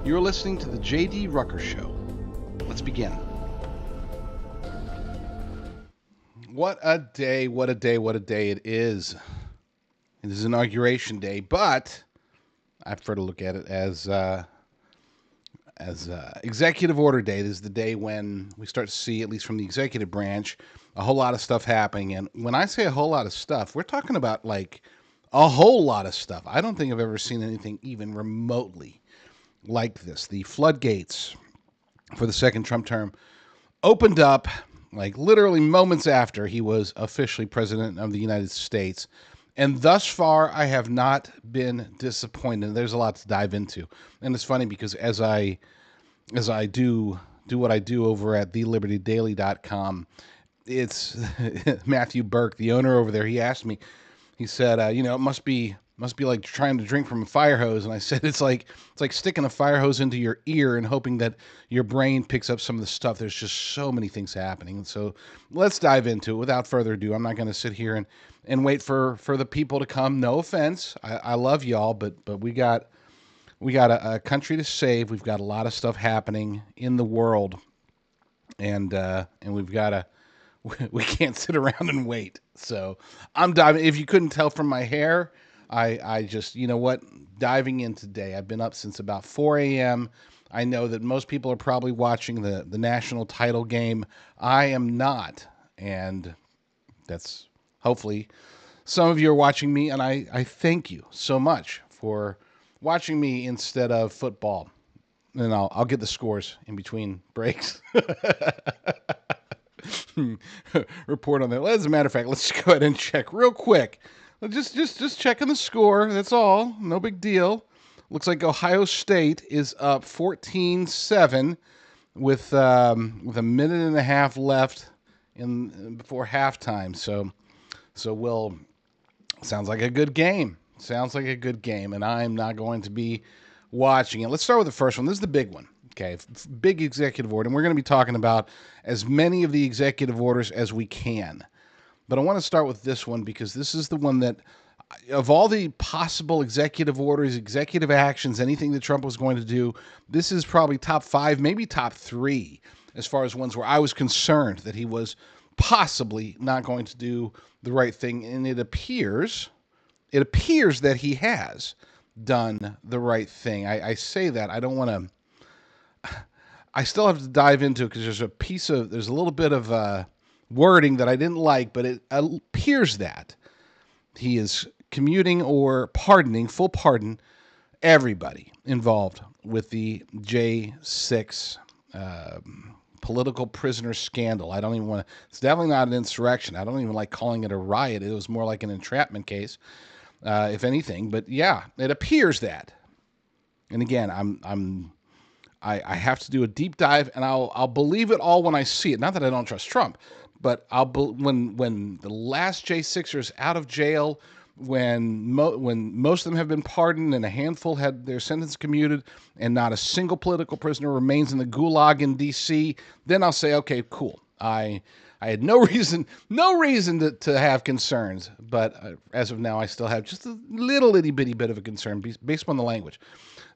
You're listening to the J.D. Rucker Show. Let's begin. What a day, what a day, what a day it is. It is Inauguration Day, but I prefer to look at it as Executive Order Day. This is the day when we start to see, at least from the executive branch, a whole lot of stuff happening. And when I say a whole lot of stuff, we're talking about like a whole lot of stuff. I don't think I've ever seen anything even remotely like this. The floodgates for the second Trump term opened up like literally moments after he was officially president of the United States. And thus far, I have not been disappointed. There's a lot to dive into. And it's funny because as I do what I do over at thelibertydaily.com, it's Matthew Burke, the owner over there. He asked me, he said, it must be like trying to drink from a fire hose. And I said, it's like sticking a fire hose into your ear and hoping that your brain picks up some of the stuff. There's just so many things happening. So let's dive into it. Without further ado, I'm not going to sit here and wait for the people to come. No offense. I love y'all, but we got a country to save. We've got a lot of stuff happening in the world, and we can't sit around and wait. So I'm diving. If you couldn't tell from my hair, I just, diving in today. I've been up since about 4 a.m. I know that most people are probably watching the national title game. I am not, and that's hopefully some of you are watching me, and I thank you so much for watching me instead of football. And I'll get the scores in between breaks. Report on that. As a matter of fact, let's go ahead and check real quick. Just checking the score. That's all. No big deal. Looks like Ohio State is up 14-7 with a minute and a half left before halftime. So sounds like a good game. Sounds like a good game, and I'm not going to be watching it. Let's start with the first one. This is the big one. Okay, big executive order, and we're going to be talking about as many of the executive orders as we can. But I want to start with this one because this is the one that, of all the possible executive orders, executive actions, anything that Trump was going to do, this is probably top 5, maybe top 3, as far as ones where I was concerned that he was possibly not going to do the right thing. And it appears that he has done the right thing. I say that. I don't want to... I still have to dive into it because there's a little bit of wording that I didn't like, but it appears that he is commuting or pardoning, full pardon, everybody involved with the J6 political prisoner scandal. I don't even want to, it's definitely not an insurrection. I don't even like calling it a riot. It was more like an entrapment case, if anything. But yeah, it appears that. And again, I have to do a deep dive, and I'll believe it all when I see it. Not that I don't trust Trump, but when the last J6ers out of jail, when most of them have been pardoned and a handful had their sentence commuted, and not a single political prisoner remains in the gulag in D.C., then I'll say, okay, cool. I had no reason to have concerns, but as of now, I still have just a little itty bitty bit of a concern based on the language.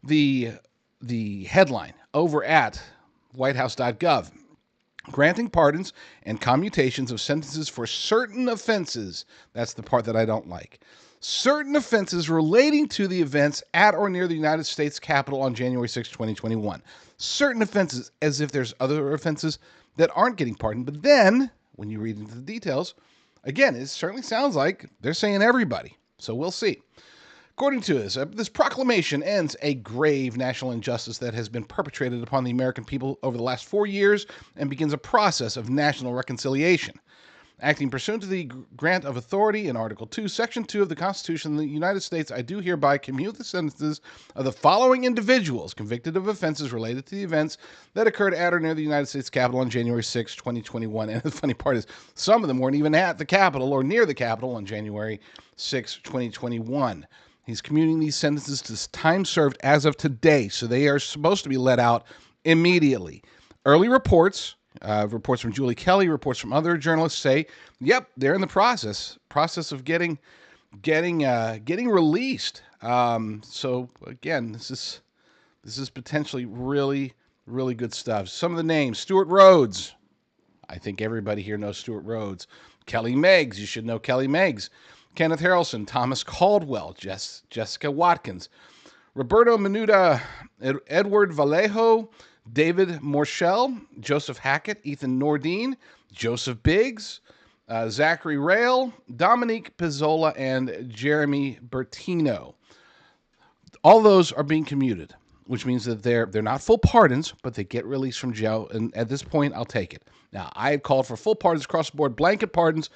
The headline over at whitehouse.gov, granting pardons and commutations of sentences for certain offenses. That's the part that I don't like. Certain offenses relating to the events at or near the United States Capitol on January 6, 2021. Certain offenses, as if there's other offenses that aren't getting pardoned. But then, when you read into the details, again, it certainly sounds like they're saying everybody. So we'll see. According to this proclamation ends a grave national injustice that has been perpetrated upon the American people over the last 4 years and begins a process of national reconciliation. Acting pursuant to the grant of authority in Article 2, Section 2 of the Constitution of the United States, I do hereby commute the sentences of the following individuals convicted of offenses related to the events that occurred at or near the United States Capitol on January 6, 2021. And the funny part is, some of them weren't even at the Capitol or near the Capitol on January 6, 2021. He's commuting these sentences to time served as of today, so they are supposed to be let out immediately. Early reports from Julie Kelly, reports from other journalists say, yep, they're in the process of getting released. So again, this This is potentially really, really good stuff. Some of the names: Stuart Rhodes. I think everybody here knows Stuart Rhodes. Kelly Meggs. You should know Kelly Meggs. Kenneth Harrelson, Thomas Caldwell, Jessica Watkins, Roberto Menuda, Edward Vallejo, David Morshell, Joseph Hackett, Ethan Nordine, Joseph Biggs, Zachary Rail, Dominique Pizzola, and Jeremy Bertino. All those are being commuted, which means that they're not full pardons, but they get released from jail. And at this point, I'll take it. Now, I had called for full pardons across the board, blanket pardons,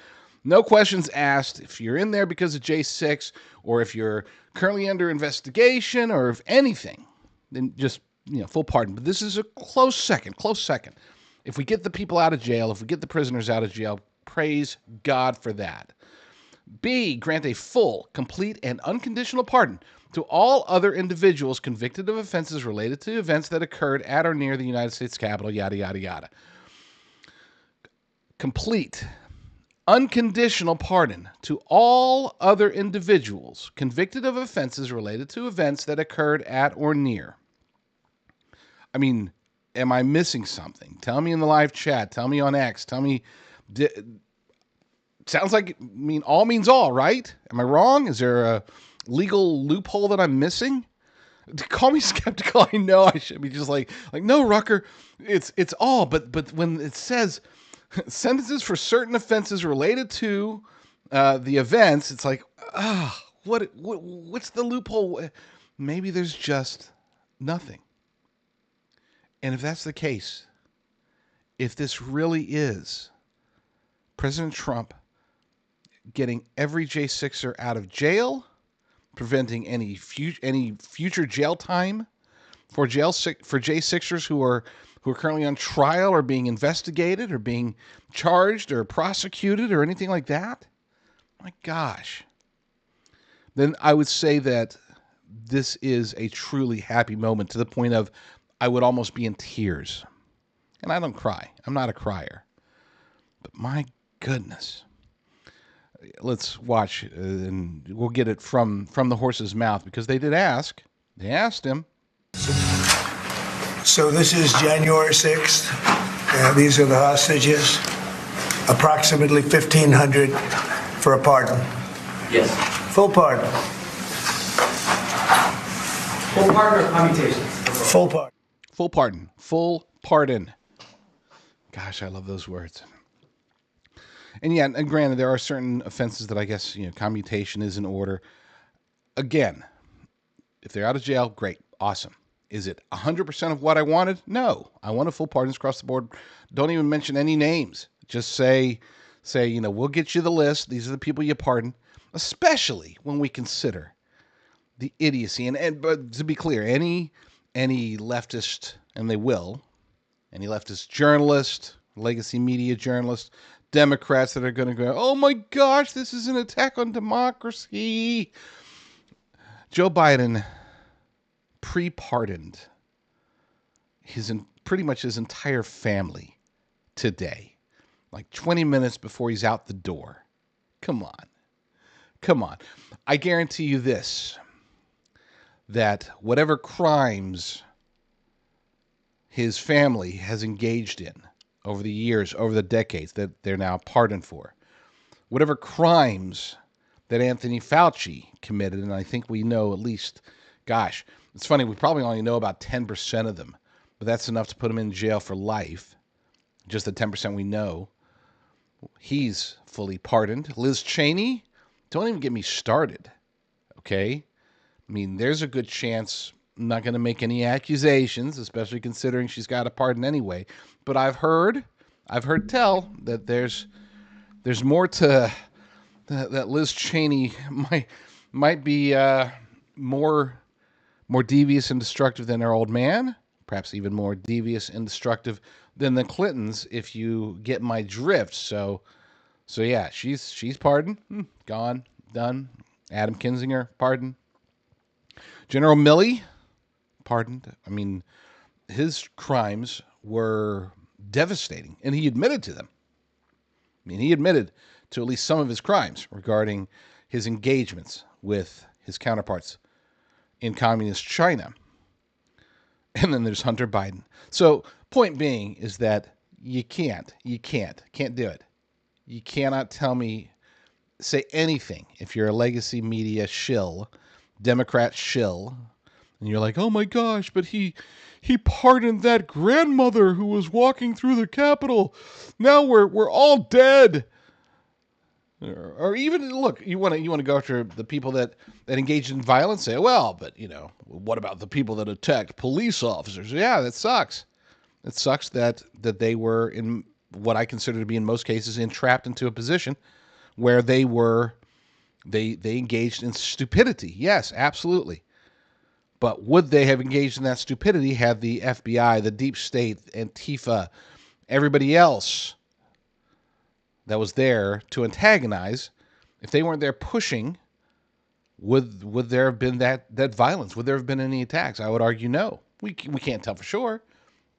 no questions asked. If you're in there because of J6, or if you're currently under investigation, or if anything, then just, full pardon. But this is a close second. If we get the people out of jail, if we get the prisoners out of jail, praise God for that. B, grant a full, complete, and unconditional pardon to all other individuals convicted of offenses related to events that occurred at or near the United States Capitol, yada, yada, yada. Complete, unconditional pardon to all other individuals convicted of offenses related to events that occurred at or near. I mean, am I missing something? Tell me in the live chat. Tell me on X. Tell me. Sounds like, all means all, right? Am I wrong? Is there a legal loophole that I'm missing? Call me skeptical. I know I should be just like no, Rucker. It's all, but when it says sentences for certain offenses related to the events, it's like, what's the loophole? Maybe there's just nothing. And if that's the case, if this really is President Trump getting every J6er out of jail, preventing any future jail time for J6ers who are currently on trial or being investigated or being charged or prosecuted or anything like that, my gosh, then I would say that this is a truly happy moment, to the point of I would almost be in tears. And I don't cry. I'm not a crier. But my goodness. Let's watch, and we'll get it from the horse's mouth, because they did ask. They asked him. So this is January 6th. These are the hostages. Approximately 1,500 for a pardon. Yes. Full pardon. Full pardon or commutation? Full pardon. Full pardon. Full pardon. Gosh, I love those words. And yeah, and granted, there are certain offenses that I guess, commutation is in order. Again, if they're out of jail, great, awesome. Is it 100% of what I wanted? No. I wanted full pardons across the board. Don't even mention any names. Just say, we'll get you the list. These are the people you pardon, especially when we consider the idiocy. But to be clear, any leftist, and they will, any leftist journalist, legacy media journalist, Democrats that are going to go, oh my gosh, this is an attack on democracy. Joe Biden pre-pardoned pretty much his entire family today, like 20 minutes before he's out the door. Come on. I guarantee you this, that whatever crimes his family has engaged in over the years, over the decades that they're now pardoned for, whatever crimes that Anthony Fauci committed, and I think we know at least, gosh, it's funny, we probably only know about 10% of them, but that's enough to put him in jail for life. Just the 10% we know. He's fully pardoned. Liz Cheney, don't even get me started, okay? There's a good chance, I'm not going to make any accusations, especially considering she's got a pardon anyway, but I've heard tell that there's more to that Liz Cheney might be more devious and destructive than her old man, perhaps even more devious and destructive than the Clintons, if you get my drift. So yeah, she's pardoned, gone, done. Adam Kinzinger, pardoned. General Milley, pardoned. His crimes were devastating, and he admitted to them. He admitted to at least some of his crimes regarding his engagements with his counterparts in communist China. and then there's Hunter Biden. So point being is that you can't do it. You cannot tell me, say anything if you're a legacy media shill, Democrat shill, and you're like, oh my gosh, but he pardoned that grandmother who was walking through the Capitol. Now we're all dead. Or even look, you want to go after the people that engaged in violence. Say, well, but what about the people that attacked police officers? Yeah, that sucks. It sucks that they were in what I consider to be in most cases entrapped into a position where they engaged in stupidity. Yes, absolutely. But would they have engaged in that stupidity had the FBI, the deep state, Antifa, everybody else that was there to antagonize, if they weren't there pushing, would there have been that violence? Would there have been any attacks? I would argue no. We can't tell for sure.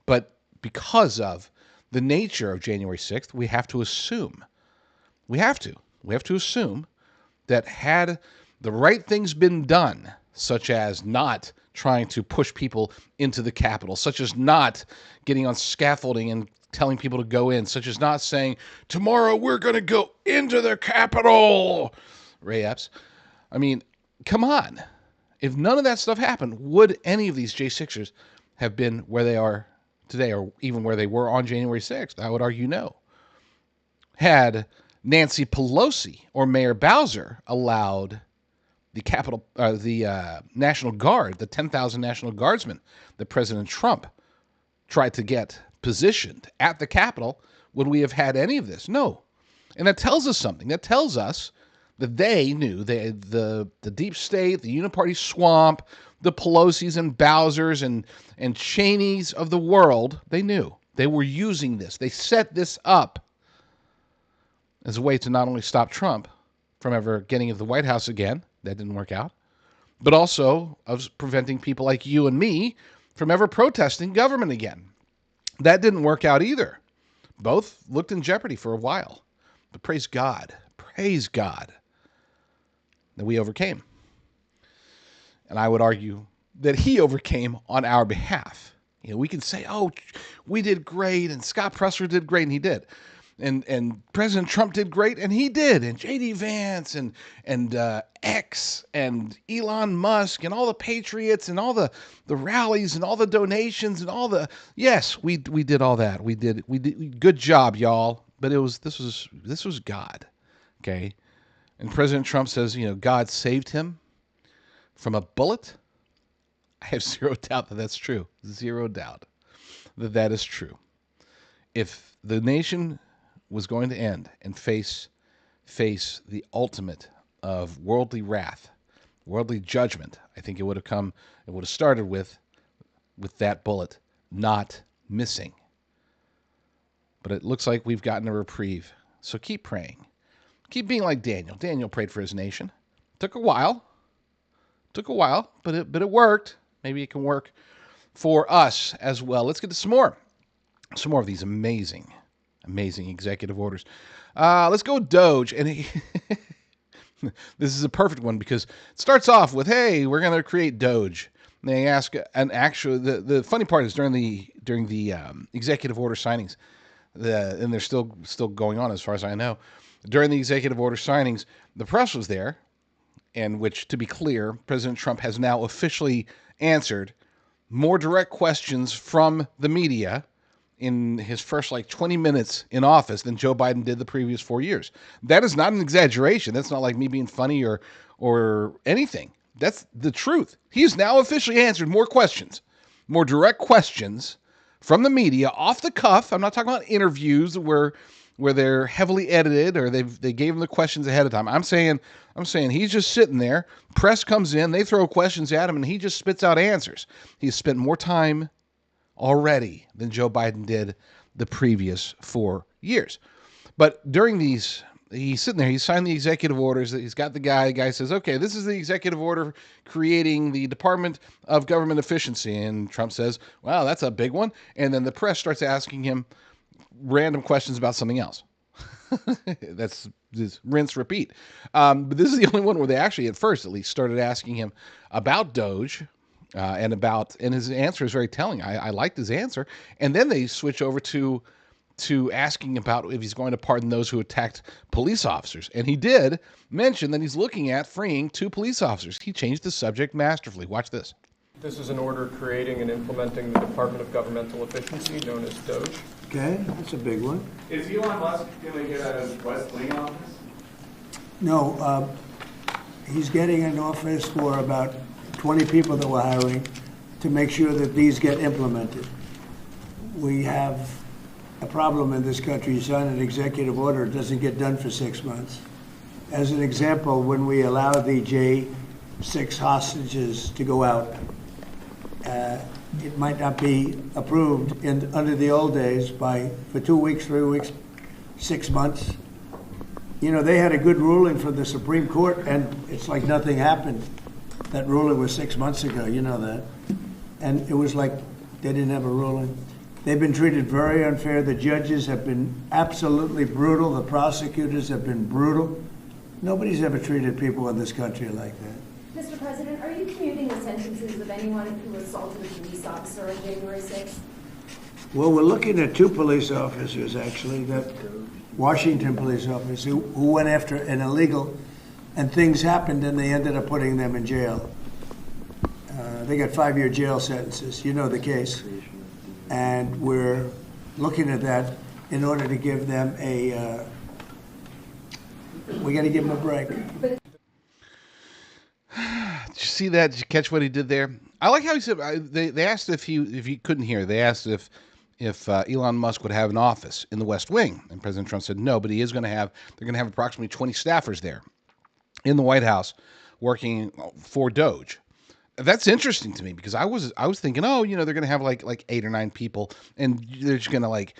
But because of the nature of January 6th, we have to assume. We have to assume that had the right things been done, such as not trying to push people into the Capitol, such as not getting on scaffolding and telling people to go in, such as not saying, tomorrow we're going to go into the Capitol, Ray Epps. I mean, come on. If none of that stuff happened, would any of these J6ers have been where they are today, or even where they were on January 6th? I would argue no. Had Nancy Pelosi or Mayor Bowser allowed the National Guard, the 10,000 National Guardsmen that President Trump tried to get positioned at the Capitol, would we have had any of this? No. And that tells us something. That tells us that they knew, the deep state, the uniparty swamp, the Pelosi's and Bowser's and Cheneys of the world, they knew. They were using this. They set this up as a way to not only stop Trump from ever getting into the White House again, that didn't work out, but also of preventing people like you and me from ever protesting government again. That didn't work out either. Both looked in jeopardy for a while. But praise God that we overcame. And I would argue that he overcame on our behalf. We can say, oh, we did great, and Scott Presser did great, and he did. And President Trump did great, and he did. And J.D. Vance and X and Elon Musk and all the patriots and all the rallies and all the donations and all the, yes, we did all that. We did good job, y'all. But this was God, okay? And President Trump says, God saved him from a bullet. I have zero doubt that that's true. Zero doubt that is true. If the nation was going to end and face the ultimate of worldly wrath, worldly judgment, I think it would have started with that bullet not missing. But it looks like we've gotten a reprieve. So keep praying. Keep being like Daniel. Daniel prayed for his nation. Took a while, but it worked. Maybe it can work for us as well. Let's get to some more of these amazing executive orders. Let's go with Doge. And this is a perfect one because it starts off with, hey, we're going to create Doge. And they ask the funny part is during the executive order signings, and they're still going on as far as I know. During the executive order signings, the press was there, and which, to be clear, President Trump has now officially answered more direct questions from the media in his first 20 minutes in office than Joe Biden did the previous 4 years. That is not an exaggeration. That's not like me being funny or anything. That's the truth. He's now officially answered more questions, more direct questions from the media off the cuff. I'm not talking about interviews where they're heavily edited or they gave him the questions ahead of time. I'm saying he's just sitting there. Press comes in, they throw questions at him, and he just spits out answers. He's spent more time already than Joe Biden did the previous 4 years. But during these, he's sitting there, he's signed the executive orders. He's got the guy says, okay, this is the executive order creating the Department of Government Efficiency. And Trump says, wow, that's a big one. And then the press starts asking him random questions about something else. That's just rinse, repeat. But this is the only one where they actually, at first at least, started asking him about Doge and his answer is very telling. I liked his answer, and then they switch over to asking about if he's going to pardon those who attacked police officers, and he did mention that he's looking at freeing 2 police officers. He changed the subject masterfully. Watch this. This is an order creating and implementing the Department of Governmental Efficiency, known as DOGE. Okay, that's a big one. Is Elon Musk going to get a West Wing office? No, he's getting an office for about 20 people that we're hiring to make sure that these get implemented. We have a problem in this country. You sign an executive order, it doesn't get done for 6 months. As an example, when we allow the J6 hostages to go out, it might not be approved under the old days for 2 weeks, 3 weeks, 6 months. You know, they had a good ruling from the Supreme Court, and it's like nothing happened. That ruling was 6 months ago, you know that. And it was like they didn't have a ruling. They've been treated very unfair. The judges have been absolutely brutal. The prosecutors have been brutal. Nobody's ever treated people in this country like that. Mr. President, are you commuting the sentences of anyone who assaulted a police officer on January 6th? Well, we're looking at 2 police officers, actually, that Washington police officers who went after an illegal, and things happened, and they ended up putting them in jail. They got 5-year jail sentences. You know the case. And we're looking at that in order to give them we got to give them a break. Did you see that? Did you catch what he did there? I like how he said they asked if he couldn't hear. They asked if Elon Musk would have an office in the West Wing, and President Trump said no, but he is going to have. They're going to have approximately 20 staffers there in the White House working for Doge. That's interesting to me because I was thinking, oh, you know, they're going to have like 8 or 9 people, and they're just going to like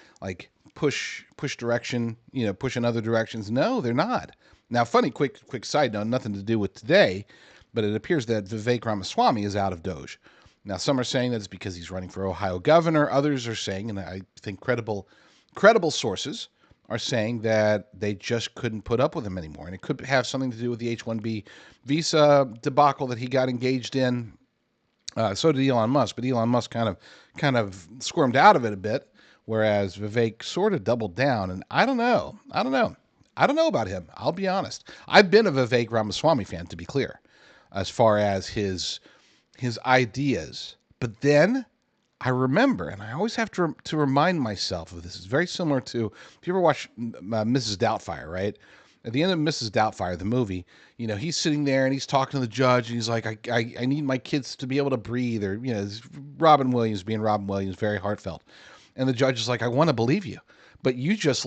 push direction, you know, push in other directions. No, they're not. Now, funny, quick side note, nothing to do with today, but it appears that Vivek Ramaswamy is out of Doge. Now, some are saying that it's because he's running for Ohio governor. Others are saying, and I think credible sources are saying that they just couldn't put up with him anymore. And it could have something to do with the H-1B visa debacle that he got engaged in. So did Elon Musk, but Elon Musk kind of squirmed out of it a bit, whereas Vivek sort of doubled down. And I don't know about him. I'll be honest. I've been a Vivek Ramaswamy fan, to be clear, as far as his ideas. But then I remember, and I always have to remind myself of this. It's very similar to, if you ever watch Mrs. Doubtfire, right? At the end of Mrs. Doubtfire, the movie, you know, he's sitting there and he's talking to the judge, and he's like, I need my kids to be able to breathe, or, you know, it's Robin Williams being Robin Williams, very heartfelt. And the judge is like, I want to believe you, but you just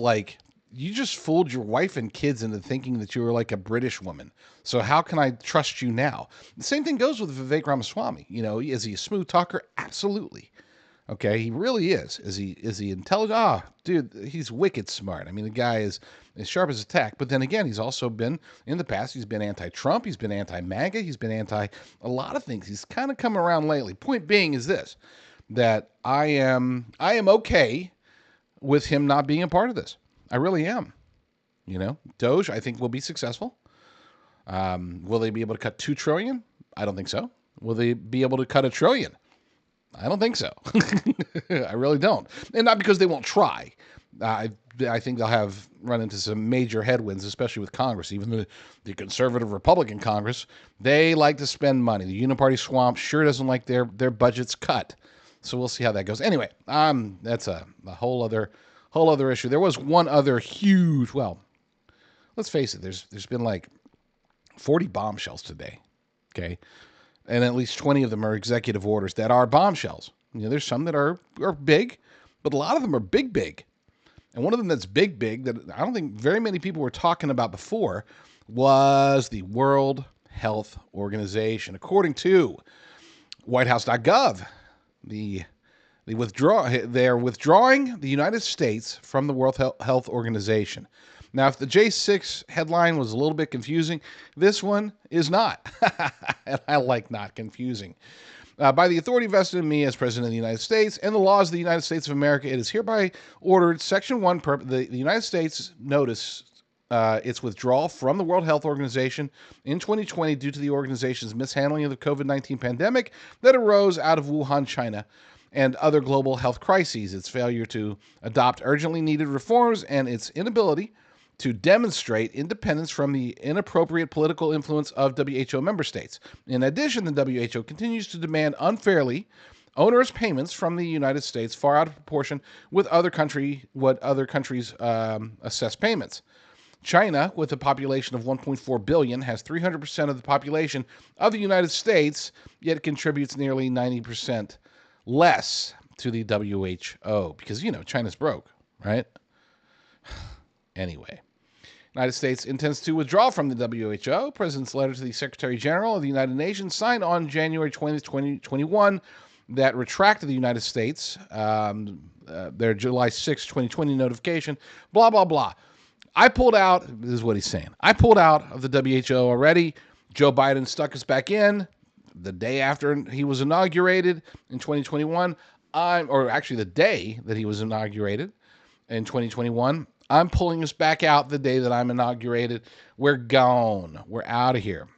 fooled your wife and kids into thinking that you were like a British woman. So how can I trust you now? The same thing goes with Vivek Ramaswamy. You know, is he a smooth talker? Absolutely. Okay, he really is. Is he intelligent? Ah, dude, he's wicked smart. I mean, the guy is as sharp as a tack. But then again, he's also been, in the past, he's been anti-Trump, he's been anti-MAGA, he's been anti a lot of things. He's kind of come around lately. Point being is this, that I am okay with him not being a part of this. I really am. You know, Doge, I think, will be successful. Will they be able to cut $2 trillion? I don't think so. Will they be able to cut $1 trillion? I don't think so. I really don't. And not because they won't try. I think they'll run into some major headwinds, especially with Congress. Even the conservative Republican Congress, they like to spend money. The uniparty swamp sure doesn't like their budgets cut. So we'll see how that goes. Anyway, that's a whole other issue. There was one other huge, well, let's face it, there's been like 40 bombshells today, okay? And at least 20 of them are executive orders that are bombshells. You know, there's some that are big, but a lot of them are big. And one of them that's big that I don't think very many people were talking about before was the World Health Organization. According to whitehouse.gov, they're withdrawing the United States from the World Health Organization. Now, if the J6 headline was a little bit confusing, this one is not. And I like not confusing. By the authority vested in me as President of the United States and the laws of the United States of America, it is hereby ordered, Section 1, the United States notice its withdrawal from the World Health Organization in 2020 due to the organization's mishandling of the COVID-19 pandemic that arose out of Wuhan, China, and other global health crises, its failure to adopt urgently needed reforms, and its inability to demonstrate independence from the inappropriate political influence of WHO member states. In addition, the WHO continues to demand unfairly onerous payments from the United States far out of proportion with what other countries assess payments. China, with a population of 1.4 billion, has 300% of the population of the United States, yet contributes nearly 90% less to the WHO because, China's broke, right? Anyway, United States intends to withdraw from the WHO. President's letter to the Secretary General of the United Nations, signed on January 20th, 2021, that retracted the United States, their July 6, 2020 notification, blah, blah, blah. I pulled out, this is what he's saying, I pulled out of the WHO already. Joe Biden stuck us back in the day after he was inaugurated in 2021, or actually the day that he was inaugurated in 2021. I'm pulling us back out the day that I'm inaugurated. We're gone. We're out of here.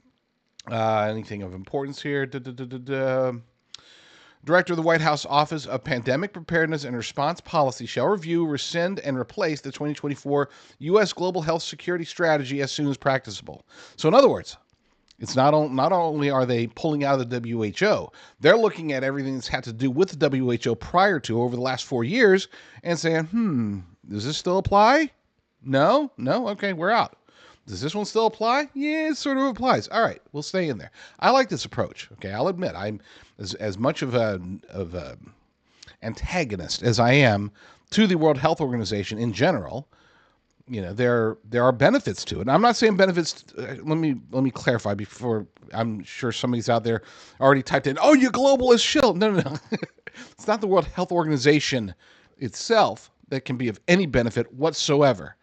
Anything of importance here? Director of the White House Office of Pandemic Preparedness and Response Policy shall review, rescind, and replace the 2024 U.S. Global Health Security Strategy as soon as practicable. So in other words, it's not only are they pulling out of the WHO, they're looking at everything that's had to do with the WHO prior to over the last 4 years and saying, does this still apply? No? Okay, we're out. Does this one still apply? Yeah, it sort of applies. All right, we'll stay in there. I like this approach. Okay, I'll admit I'm as much of a antagonist as I am to the World Health Organization in general. There are benefits to it. And I'm not saying benefits. Let me clarify before. I'm sure somebody's out there already typed in, "Oh, you globalist shill." No. It's not the World Health Organization itself that can be of any benefit whatsoever.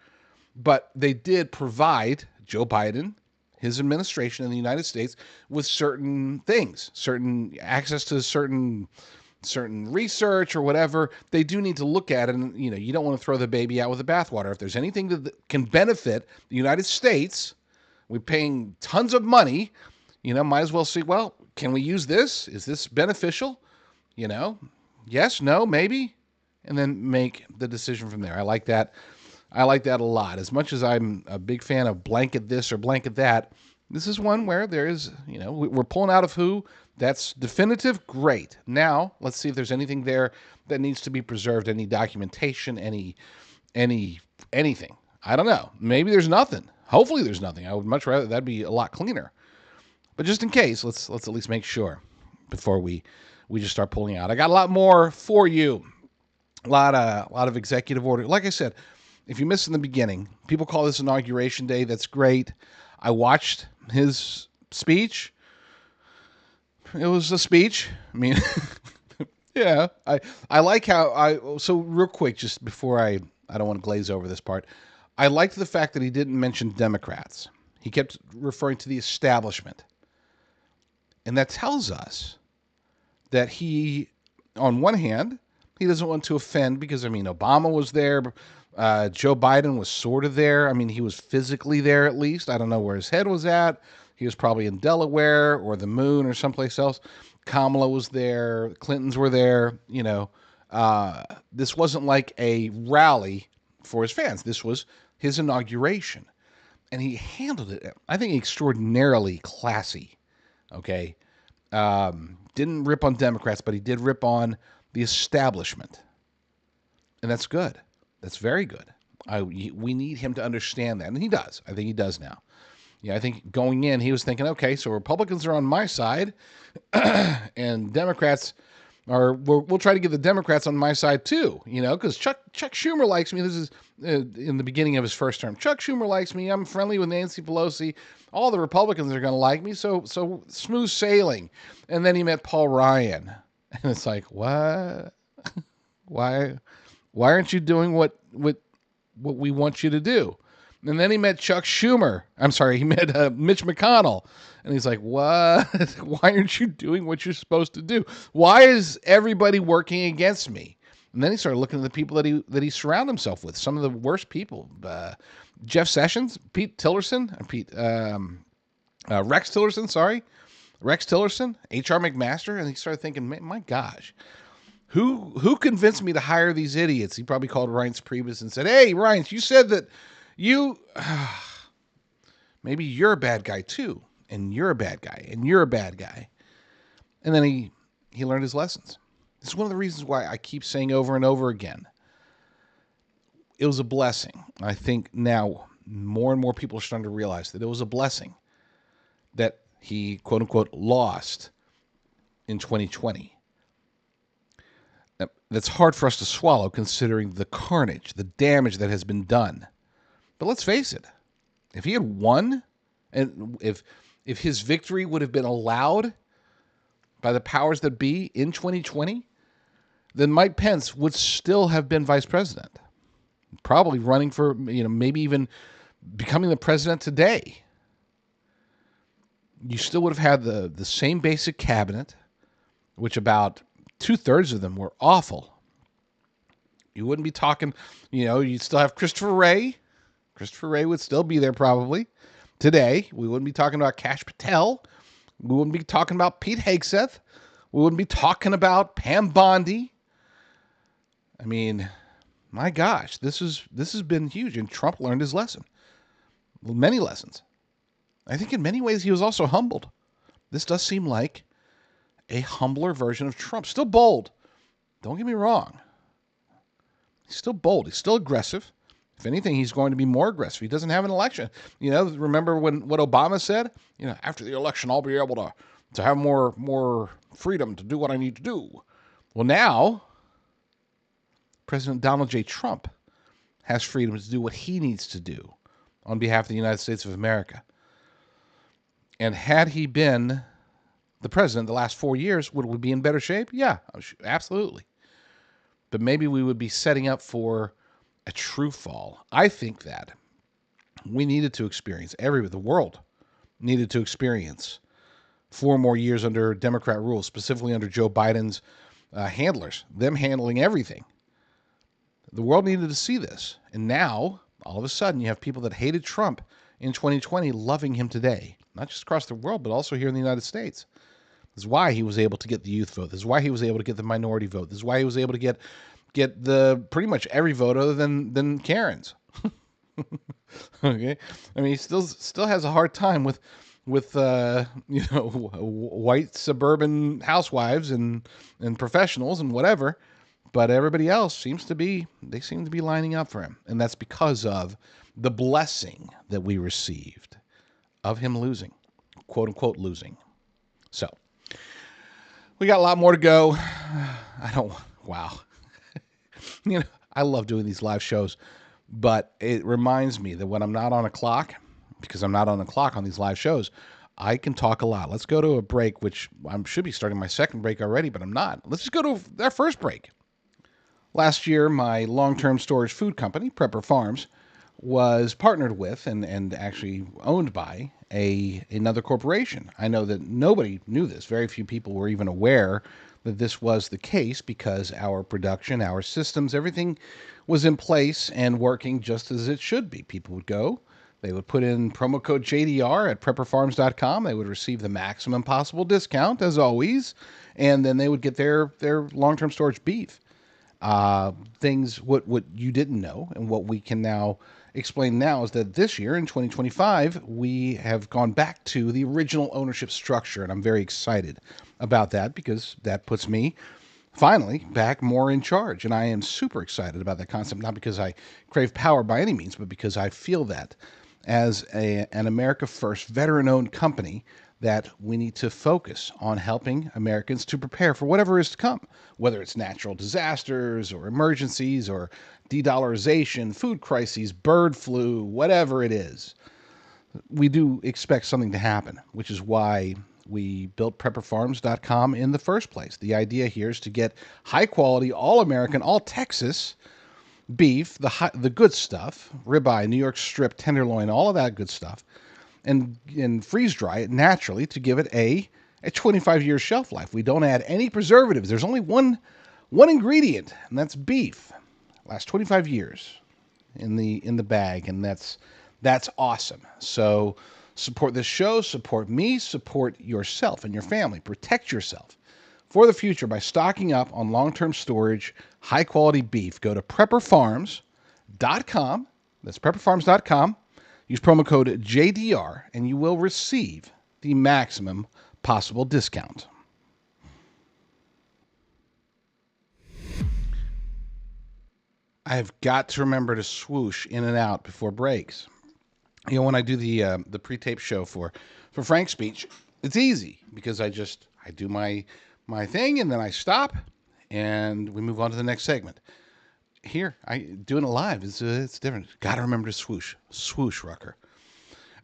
But they did provide Joe Biden, his administration in the United States, with certain things, certain access to certain research or whatever. They do need to look at it, and you don't want to throw the baby out with the bathwater. If there's anything that can benefit the United States, we're paying tons of money, might as well see, well, can we use this? Is this beneficial? Yes, no, maybe, and then make the decision from there. I like that a lot. As much as I'm a big fan of blanket this or blanket that, this is one where there is, we're pulling out of WHO. That's definitive. Great. Now, let's see if there's anything there that needs to be preserved, any documentation, anything. I don't know. Maybe there's nothing. Hopefully there's nothing. I would much rather that'd be a lot cleaner. But just in case, let's at least make sure before we just start pulling out. I got a lot more for you. A lot of executive order. Like I said, if you missed in the beginning, people call this Inauguration Day. That's great. I watched his speech. It was a speech. I mean, yeah. I like how so real quick, just before I don't want to glaze over this part. I liked the fact that he didn't mention Democrats. He kept referring to the establishment. And that tells us that he, on one hand, he doesn't want to offend because, Obama was there. Joe Biden was sort of there. He was physically there at least. I don't know where his head was at. He was probably in Delaware or the moon or someplace else. Kamala was there. Clintons were there. This wasn't like a rally for his fans. This was his inauguration. And he handled it, I think, extraordinarily classy. Okay? Didn't rip on Democrats, but he did rip on the establishment. And that's good. That's very good. We need him to understand that. And he does. I think he does now. Yeah, I think going in, he was thinking, okay, so Republicans are on my side, and Democrats are, we'll try to get the Democrats on my side too, because Chuck Schumer likes me. This is in the beginning of his first term. Chuck Schumer likes me. I'm friendly with Nancy Pelosi. All the Republicans are going to like me, so smooth sailing. And then he met Paul Ryan, and it's like, what? Why aren't you doing what we want you to do? And then he met Chuck Schumer. I'm sorry, he met Mitch McConnell. And he's like, what? Why aren't you doing what you're supposed to do? Why is everybody working against me? And then he started looking at the people that he surrounded himself with, some of the worst people. Jeff Sessions, Rex Tillerson, sorry. Rex Tillerson, H.R. McMaster, and he started thinking, my gosh, who convinced me to hire these idiots? He probably called Reince Priebus and said, hey, Reince, you said that maybe you're a bad guy too, and you're a bad guy, and you're a bad guy. And then he learned his lessons. This is one of the reasons why I keep saying over and over again, it was a blessing. I think now more and more people are starting to realize that it was a blessing that he, quote unquote, lost in 2020. That's hard for us to swallow considering the carnage, the damage that has been done. But let's face it, if he had won, and if his victory would have been allowed by the powers that be in 2020, then Mike Pence would still have been vice president, probably running for, maybe even becoming the president today. You still would have had the same basic cabinet, which about 2/3 of them were awful. You wouldn't be talking, you'd still have Christopher Wray. Christopher Wray would still be there probably today. We wouldn't be talking about Kash Patel. We wouldn't be talking about Pete Hegseth. We wouldn't be talking about Pam Bondi. I mean, my gosh, this has been huge, and Trump learned his lesson. Many lessons. I think in many ways he was also humbled. This does seem like a humbler version of Trump. Still bold. Don't get me wrong. He's still bold. He's still aggressive. If anything, he's going to be more aggressive. He doesn't have an election. Remember what Obama said? After the election, I'll be able to have more freedom to do what I need to do. Well, now, President Donald J. Trump has freedom to do what he needs to do on behalf of the United States of America. And had he been the president the last 4 years, would we be in better shape? Yeah, absolutely. But maybe we would be setting up for a true fall. I think that we needed to experience, the world needed to experience 4 more years under Democrat rule, specifically under Joe Biden's handlers, them handling everything. The world needed to see this. And now, all of a sudden, you have people that hated Trump in 2020 loving him today. Not just across the world, but also here in the United States. This is why he was able to get the youth vote. This is why he was able to get the minority vote. This is why he was able to get the pretty much every vote other than Karen's. Okay, I mean, he still has a hard time with white suburban housewives and professionals and whatever, but everybody else seem to be lining up for him, and that's because of the blessing that we received of him losing, quote unquote losing. So we got a lot more to go. Wow. I love doing these live shows, but it reminds me that when I'm not on a clock, because I'm not on a clock on these live shows, I can talk a lot. Let's go to a break, which I should be starting my second break already, but I'm not. Let's just go to our first break. Last year, my long-term storage food company, Prepper Farms, was partnered with and actually owned by another corporation. I know that nobody knew this. Very few people were even aware that this was the case because our production, our systems, everything was in place and working just as it should be. People would go, they would put in promo code JDR at prepperfarms.com. They would receive the maximum possible discount, as always, and then they would get their long-term storage beef. What you didn't know and what we can now explain now is that this year in 2025 we have gone back to the original ownership structure, and I'm very excited about that because that puts me finally back more in charge, and I am super excited about that concept, not because I crave power by any means, but because I feel that as an America First veteran-owned company that we need to focus on helping Americans to prepare for whatever is to come, whether it's natural disasters or emergencies or de-dollarization, food crises, bird flu, whatever it is. We do expect something to happen, which is why we built prepperfarms.com in the first place. The idea here is to get high-quality, all-American, all-Texas beef, the good stuff, ribeye, New York strip, tenderloin, all of that good stuff, and freeze dry it naturally to give it a 25-year shelf life. We don't add any preservatives. There's only one one ingredient, and that's beef. Last 25 years in the bag, and that's awesome. So support this show, support me, support yourself and your family. Protect yourself for the future by stocking up on long-term storage, high-quality beef. Go to prepperfarms.com. That's prepperfarms.com. Use promo code JDR, and you will receive the maximum possible discount. I've got to remember to swoosh in and out before breaks. You know, when I do the pre-tape show for Frank's speech, it's easy because I do my thing and then I stop and we move on to the next segment. Here, doing it live it's different. Got to remember to swoosh, Rucker.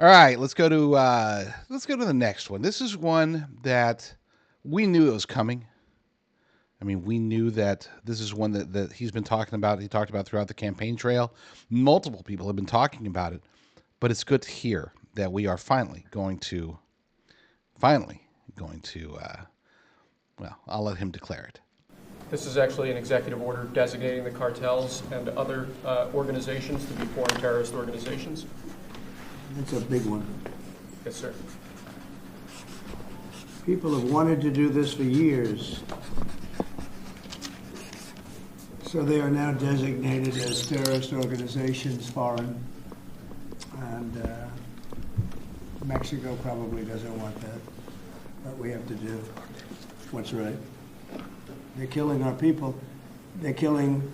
All right, let's go to the next one. This is one that we knew it was coming. I mean, we knew that this is one that he's been talking about. He talked about throughout the campaign trail. Multiple people have been talking about it, but it's good to hear that we are finally going to, well, I'll let him declare it. This is actually an executive order designating the cartels and other organizations to be foreign terrorist organizations. It's a big one. Yes, sir. People have wanted to do this for years. So they are now designated as terrorist organizations, foreign, and Mexico probably doesn't want that, but we have to do what's right. They're killing our people. They're killing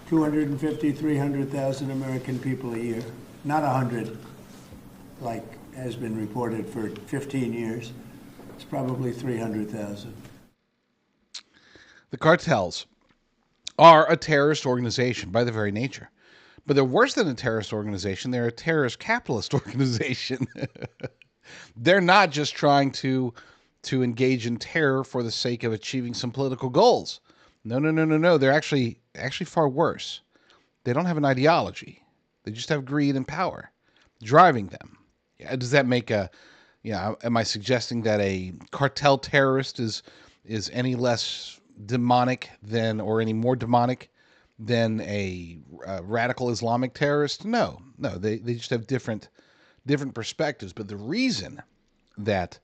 250, 300,000 American people a year, not 100, like has been reported for 15 years. It's probably 300,000. The cartels are a terrorist organization by their very nature. But they're worse than a terrorist organization. They're a terrorist capitalist organization. They're not just trying to engage in terror for the sake of achieving some political goals. No. They're actually far worse. They don't have an ideology. They just have greed and power driving them. Does that make am I suggesting that a cartel terrorist is any less demonic than, or any more demonic than a radical Islamic terrorist? No, they just have different perspectives. But the reason that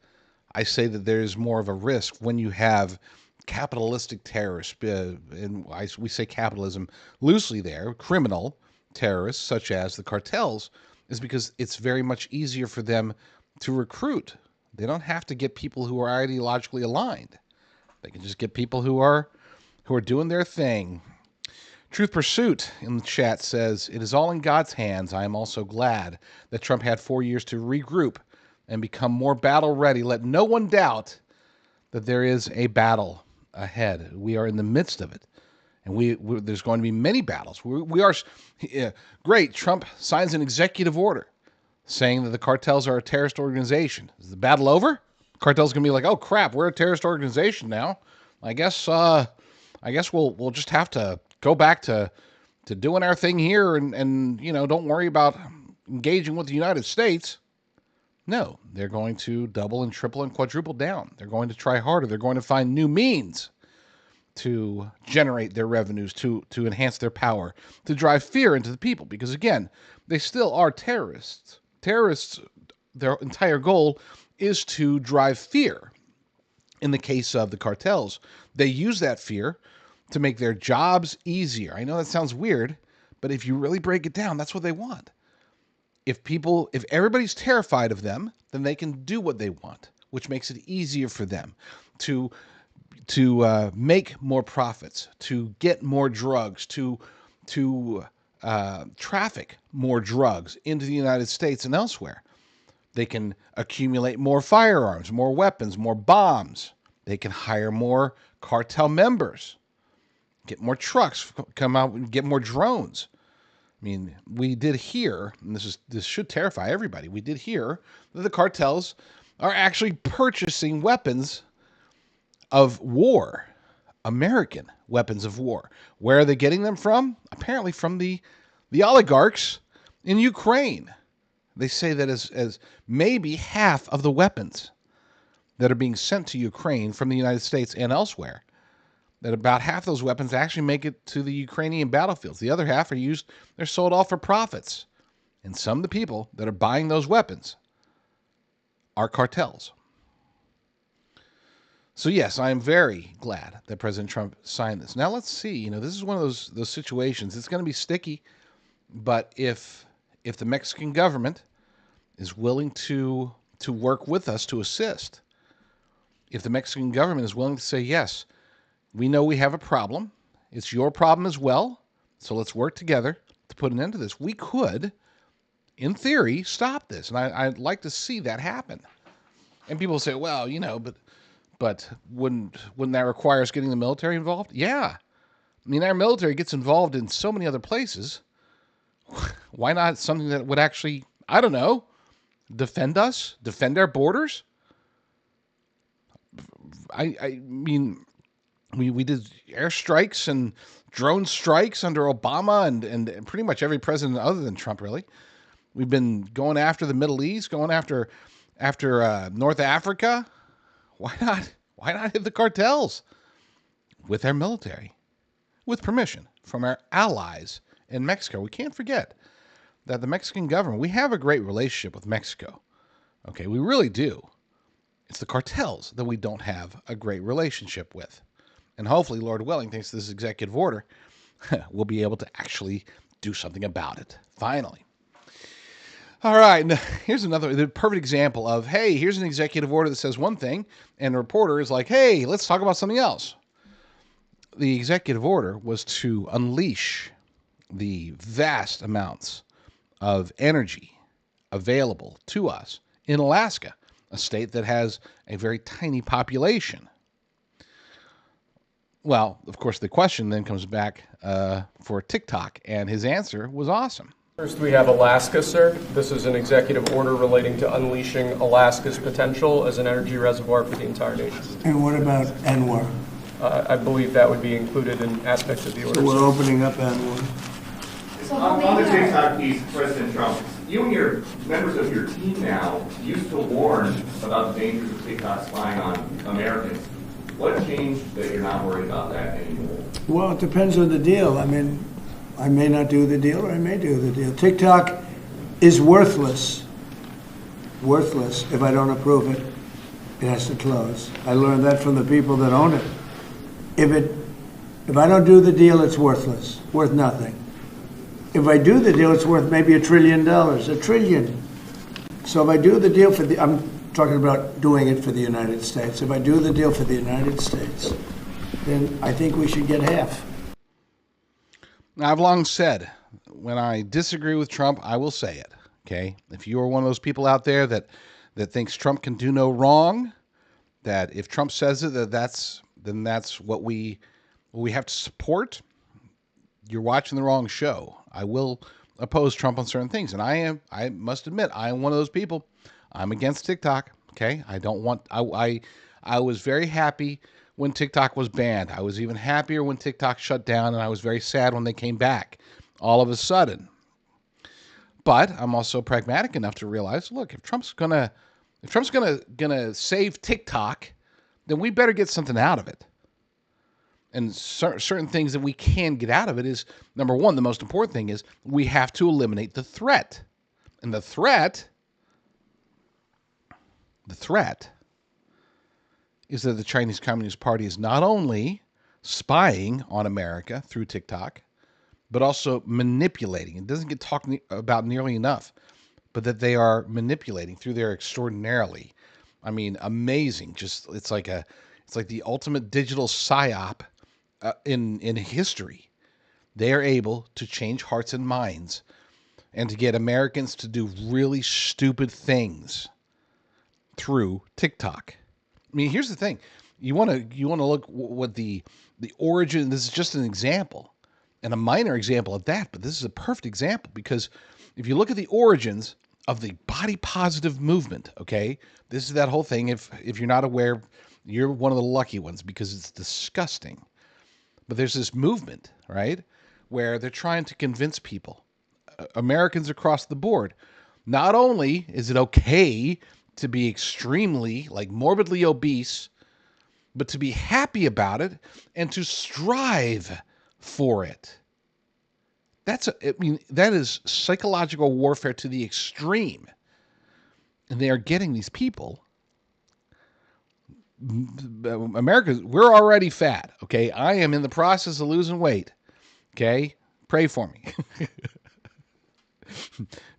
I say that there's more of a risk when you have capitalistic terrorists, and we say capitalism loosely there, criminal terrorists such as the cartels, is because it's very much easier for them to recruit. They don't have to get people who are ideologically aligned. They can just get people who are doing their thing. Truth Pursuit in the chat says, "It is all in God's hands. I am also glad that Trump had 4 years to regroup and become more battle ready. Let no one doubt that there is a battle ahead. We are in the midst of it. And there's going to be many battles. We are great. Trump signs an executive order saying that the cartels are a terrorist organization. Is the battle over? Cartels going to be like, oh crap, we're a terrorist organization now. I guess we'll just have to go back to doing our thing here and don't worry about engaging with the United States. No, they're going to double and triple and quadruple down. They're going to try harder. They're going to find new means to generate their revenues, to enhance their power, to drive fear into the people. Because again, they still are terrorists. Terrorists, their entire goal is to drive fear. In the case of the cartels, they use that fear to make their jobs easier. I know that sounds weird, but if you really break it down, that's what they want. If everybody's terrified of them, then they can do what they want, which makes it easier for them to make more profits, to get more drugs, to traffic more drugs into the United States and elsewhere. They can accumulate more firearms, more weapons, more bombs. They can hire more cartel members, get more trucks, come out and get more drones. I mean, we did hear, and this should terrify everybody, we did hear that the cartels are actually purchasing weapons of war, American weapons of war. Where are they getting them from? Apparently from the oligarchs in Ukraine. They say that as maybe half of the weapons that are being sent to Ukraine from the United States and elsewhere that about half those weapons actually make it to the Ukrainian battlefields. The other half they're sold off for profits. And some of the people that are buying those weapons are cartels. So yes, I am very glad that President Trump signed this. Now let's see. This is one of those situations. It's going to be sticky, but if the Mexican government is willing to work with us to assist, if the Mexican government is willing to say, yes, we know we have a problem, it's your problem as well, so let's work together to put an end to this, we could, in theory, stop this. And I'd like to see that happen. And people say, well, but wouldn't that require us getting the military involved? Yeah. I mean, our military gets involved in so many other places. Why not something that would actually, I don't know, defend us, defend our borders? I mean, we did airstrikes and drone strikes under Obama and pretty much every president other than Trump, really. We've been going after the Middle East, going after North Africa. Why not hit the cartels with our military, with permission from our allies in Mexico? We can't forget that the Mexican government, we have a great relationship with Mexico. Okay, we really do. It's the cartels that we don't have a great relationship with. And hopefully, Lord willing, thanks to this executive order, we'll be able to actually do something about it. Finally. All right, now here's the perfect example of, hey, here's an executive order that says one thing, and the reporter is like, hey, let's talk about something else. The executive order was to unleash the vast amounts of energy available to us in Alaska, a state that has a very tiny population. Well, of course, the question then comes back for TikTok, and his answer was awesome. First, we have Alaska, sir. This is an executive order relating to unleashing Alaska's potential as an energy reservoir for the entire nation. And what about ANWR? I believe that would be included in aspects of the order. So we're opening up ANWR. On the TikTok piece, President Trump, you and your members of your team now used to warn about the dangers of TikTok spying on Americans. What changed that you're not worried about that anymore? Well, it depends on the deal. I mean, I may not do the deal or I may do the deal. TikTok is worthless if I don't approve it. It has to close. I learned that from the people that own it. If I don't do the deal, it's worthless, worth nothing. If I do the deal, it's worth maybe $1 trillion, $1 trillion. So if I do the deal I'm talking about doing it for the United States. If I do the deal for the United States, then I think we should get half. Now, I've long said, when I disagree with Trump, I will say it, okay? If you are one of those people out there that thinks Trump can do no wrong, that if Trump says it, then that's what we have to support, you're watching the wrong show. I will oppose Trump on certain things, and I must admit, I am one of those people. I'm against TikTok, okay? I was very happy when TikTok was banned. I was even happier when TikTok shut down, and I was very sad when they came back all of a sudden. But I'm also pragmatic enough to realize, look, if Trump's gonna save TikTok, then we better get something out of it. And certain things that we can get out of it is, number one, the most important thing is we have to eliminate the threat. And the threat is that the Chinese Communist Party is not only spying on America through TikTok, but also manipulating. It doesn't get talked about nearly enough, but that they are manipulating through their extraordinarily, amazing. It's like the ultimate digital psyop in history. They are able to change hearts and minds, and to get Americans to do really stupid things through TikTok. Here's the thing. You want to look what the origin, this is just an example, and a minor example of that, but this is a perfect example, because if you look at the origins of the body positive movement, okay, this is that whole thing. If you're not aware, you're one of the lucky ones, because it's disgusting. But there's this movement, right, where they're trying to convince people, Americans across the board, not only is it okay to be extremely, morbidly obese but to be happy about it and to strive for it. That is psychological warfare to the extreme. And they are getting these people. America, we're already fat, okay? I am in the process of losing weight, okay? Pray for me.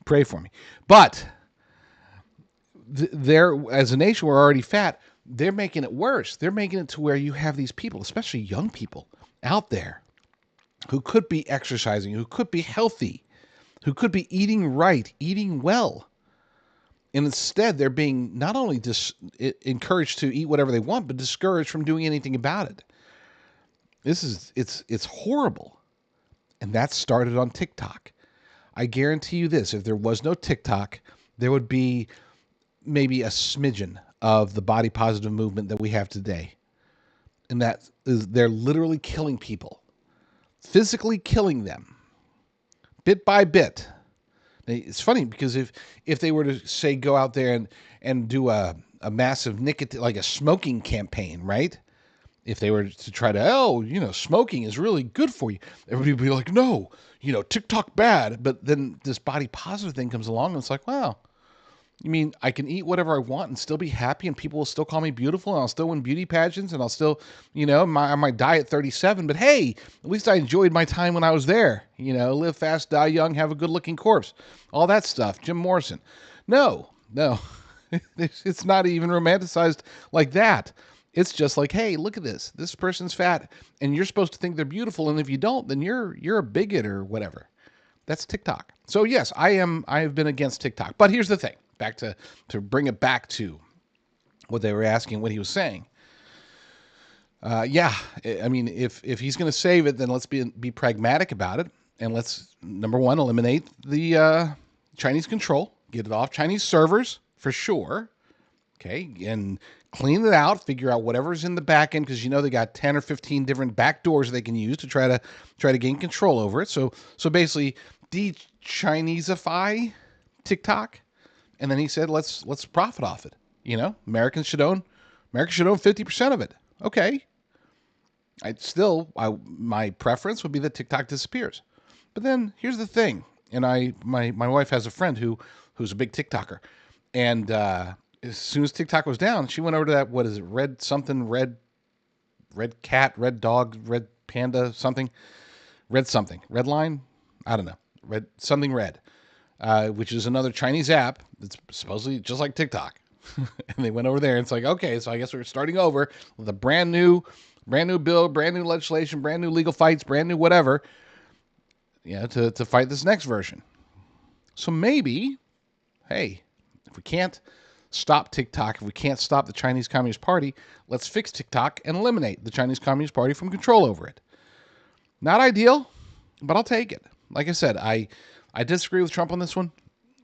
Pray for me. But as a nation, we're already fat. They're making it worse. They're making it to where you have these people, especially young people, out there who could be exercising, who could be healthy, who could be eating right, eating well. And instead, they're being not only encouraged to eat whatever they want, but discouraged from doing anything about it. It's horrible. And that started on TikTok. I guarantee you this, if there was no TikTok, there would be maybe a smidgen of the body positive movement that we have today. And that is, they're literally killing people. Physically killing them. Bit by bit. It's funny because if they were to, say, go out there and do a massive nicotine, like a smoking campaign, right? If they were to try to, smoking is really good for you, everybody would be like, no, TikTok bad. But then this body positive thing comes along and it's like, wow, you mean I can eat whatever I want and still be happy and people will still call me beautiful and I'll still win beauty pageants and I'll still, I might die at 37, but hey, at least I enjoyed my time when I was there. Live fast, die young, have a good looking corpse. All that stuff. Jim Morrison. No. It's not even romanticized like that. It's just like, hey, look at this. This person's fat and you're supposed to think they're beautiful. And if you don't, then you're a bigot or whatever. That's TikTok. So yes, I have been against TikTok. But here's the thing. Back to bring it back to what they were asking, what he was saying. If he's going to save it, then let's be pragmatic about it. And let's, number one, eliminate the Chinese control. Get it off Chinese servers for sure. Okay. And clean it out. Figure out whatever's in the back end because they got 10 or 15 different back doors they can use to try to gain control over it. So basically de-Chineseify TikTok. And then he said, let's profit off it. Americans should own 50% of it. Okay. My preference would be that TikTok disappears. But then here's the thing. And my wife has a friend who's a big TikToker. And as soon as TikTok was down, she went over to that, what is it? Red cat, red dog, red panda, something. Red line? I don't know. Red. Which is another Chinese app that's supposedly just like TikTok. And they went over there and it's like, okay, so I guess we're starting over with a brand new bill, brand new legislation, brand new legal fights, brand new whatever, to fight this next version. So maybe, hey, if we can't stop TikTok, if we can't stop the Chinese Communist Party, let's fix TikTok and eliminate the Chinese Communist Party from control over it. Not ideal, but I'll take it. Like I said, I disagree with Trump on this one,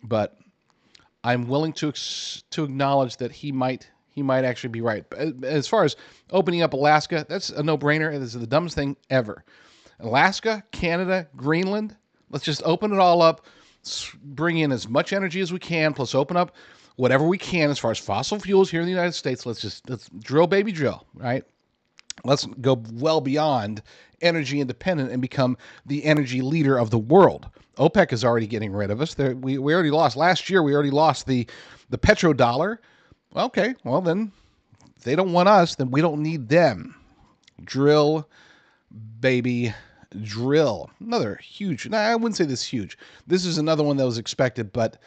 but I'm willing to acknowledge that he might actually be right. As far as opening up Alaska, that's a no-brainer. It is the dumbest thing ever. Alaska, Canada, Greenland, let's just open it all up, bring in as much energy as we can, plus open up whatever we can as far as fossil fuels here in the United States. Let's drill, baby, drill, right? Let's go well beyond energy independent and become the energy leader of the world. OPEC is already getting rid of us. We already lost. Last year, we already lost the petrodollar. Okay, well then, if they don't want us, then we don't need them. Drill, baby, drill. Another huge, I wouldn't say this huge. This is another one that was expected, but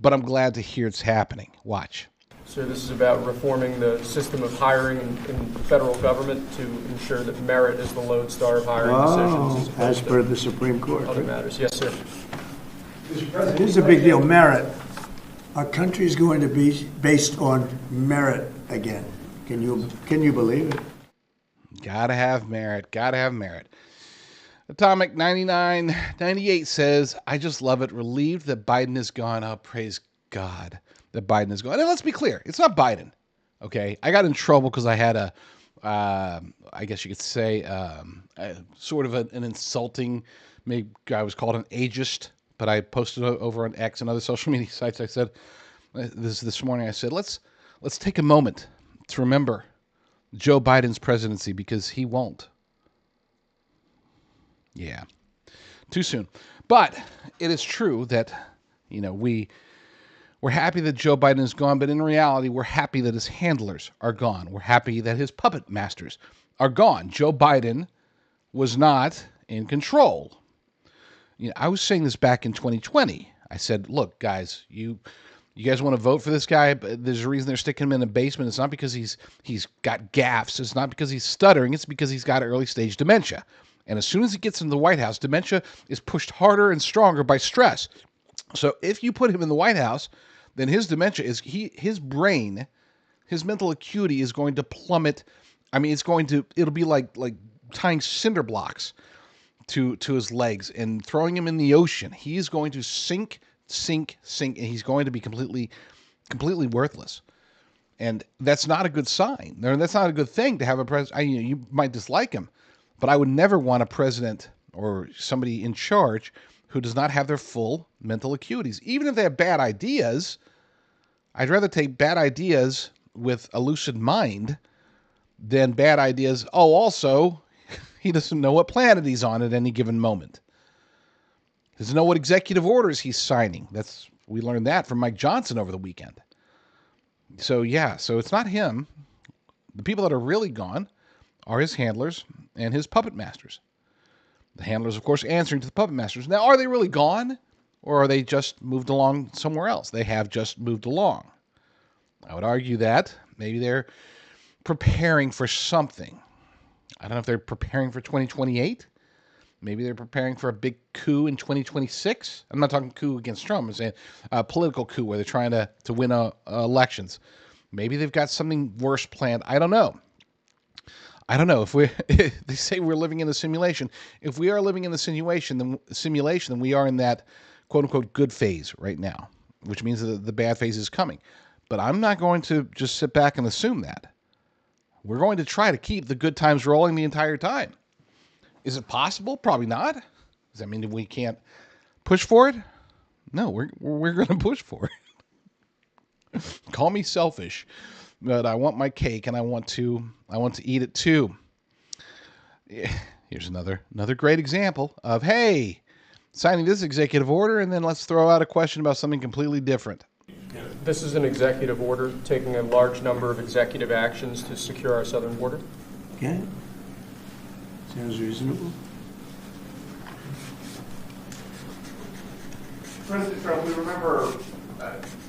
I'm glad to hear it's happening. Watch. So this is about reforming the system of hiring in the federal government to ensure that merit is the lodestar of hiring decisions. As per the Supreme Court. Other matters. Yes, sir. Here's a big deal, merit. Our country is going to be based on merit again. Can you believe it? Gotta have merit. Atomic 9998 says, I just love it. Relieved that Biden is gone. Oh, praise God that Biden is gone. And let's be clear, it's not Biden. Okay, I got in trouble because I had I guess you could say, sort of an insulting. Maybe I was called an ageist, but I posted over on X and other social media sites. I said this morning. I said let's take a moment to remember Joe Biden's presidency because he won't. Yeah, too soon. But it is true that, we're happy that Joe Biden is gone, but in reality, we're happy that his handlers are gone. We're happy that his puppet masters are gone. Joe Biden was not in control. I was saying this back in 2020. I said, look, guys, you guys want to vote for this guy, but there's a reason they're sticking him in the basement. It's not because he's got gaffes. It's not because he's stuttering. It's because he's got early stage dementia. And as soon as he gets into the White House, dementia is pushed harder and stronger by stress. So if you put him in the White House, then his dementia his brain, his mental acuity is going to plummet. I mean, it'll be like tying cinder blocks to his legs and throwing him in the ocean. He is going to sink, and he's going to be completely worthless. And that's not a good sign. That's not a good thing to have a president. You might dislike him, but I would never want a president or somebody in charge who does not have their full mental acuities. Even if they have bad ideas, I'd rather take bad ideas with a lucid mind than bad ideas. Oh, also, he doesn't know what planet he's on at any given moment. He doesn't know what executive orders he's signing. We learned that from Mike Johnson over the weekend. So it's not him. The people that are really gone are his handlers and his puppet masters. The handlers, of course, answering to the puppet masters. Now, are they really gone? Or are they just moved along somewhere else? They have just moved along. I would argue that maybe they're preparing for something. I don't know if they're preparing for 2028. Maybe they're preparing for a big coup in 2026. I'm not talking coup against Trump. I'm saying a political coup where they're trying to win elections. Maybe they've got something worse planned. I don't know. If they say we're living in a simulation. If we are living in the simulation, then we are in that quote unquote good phase right now, which means that the bad phase is coming. But I'm not going to just sit back and assume that. We're going to try to keep the good times rolling the entire time. Is it possible? Probably not. Does that mean that we can't push for it? No, we're going to push for it. Call me selfish, but I want my cake and I want to eat it too. Here's another great example of, hey, signing this executive order and then let's throw out a question about something completely different. This is an executive order taking a large number of executive actions to secure our southern border. Okay. Sounds reasonable. President Trump, we remember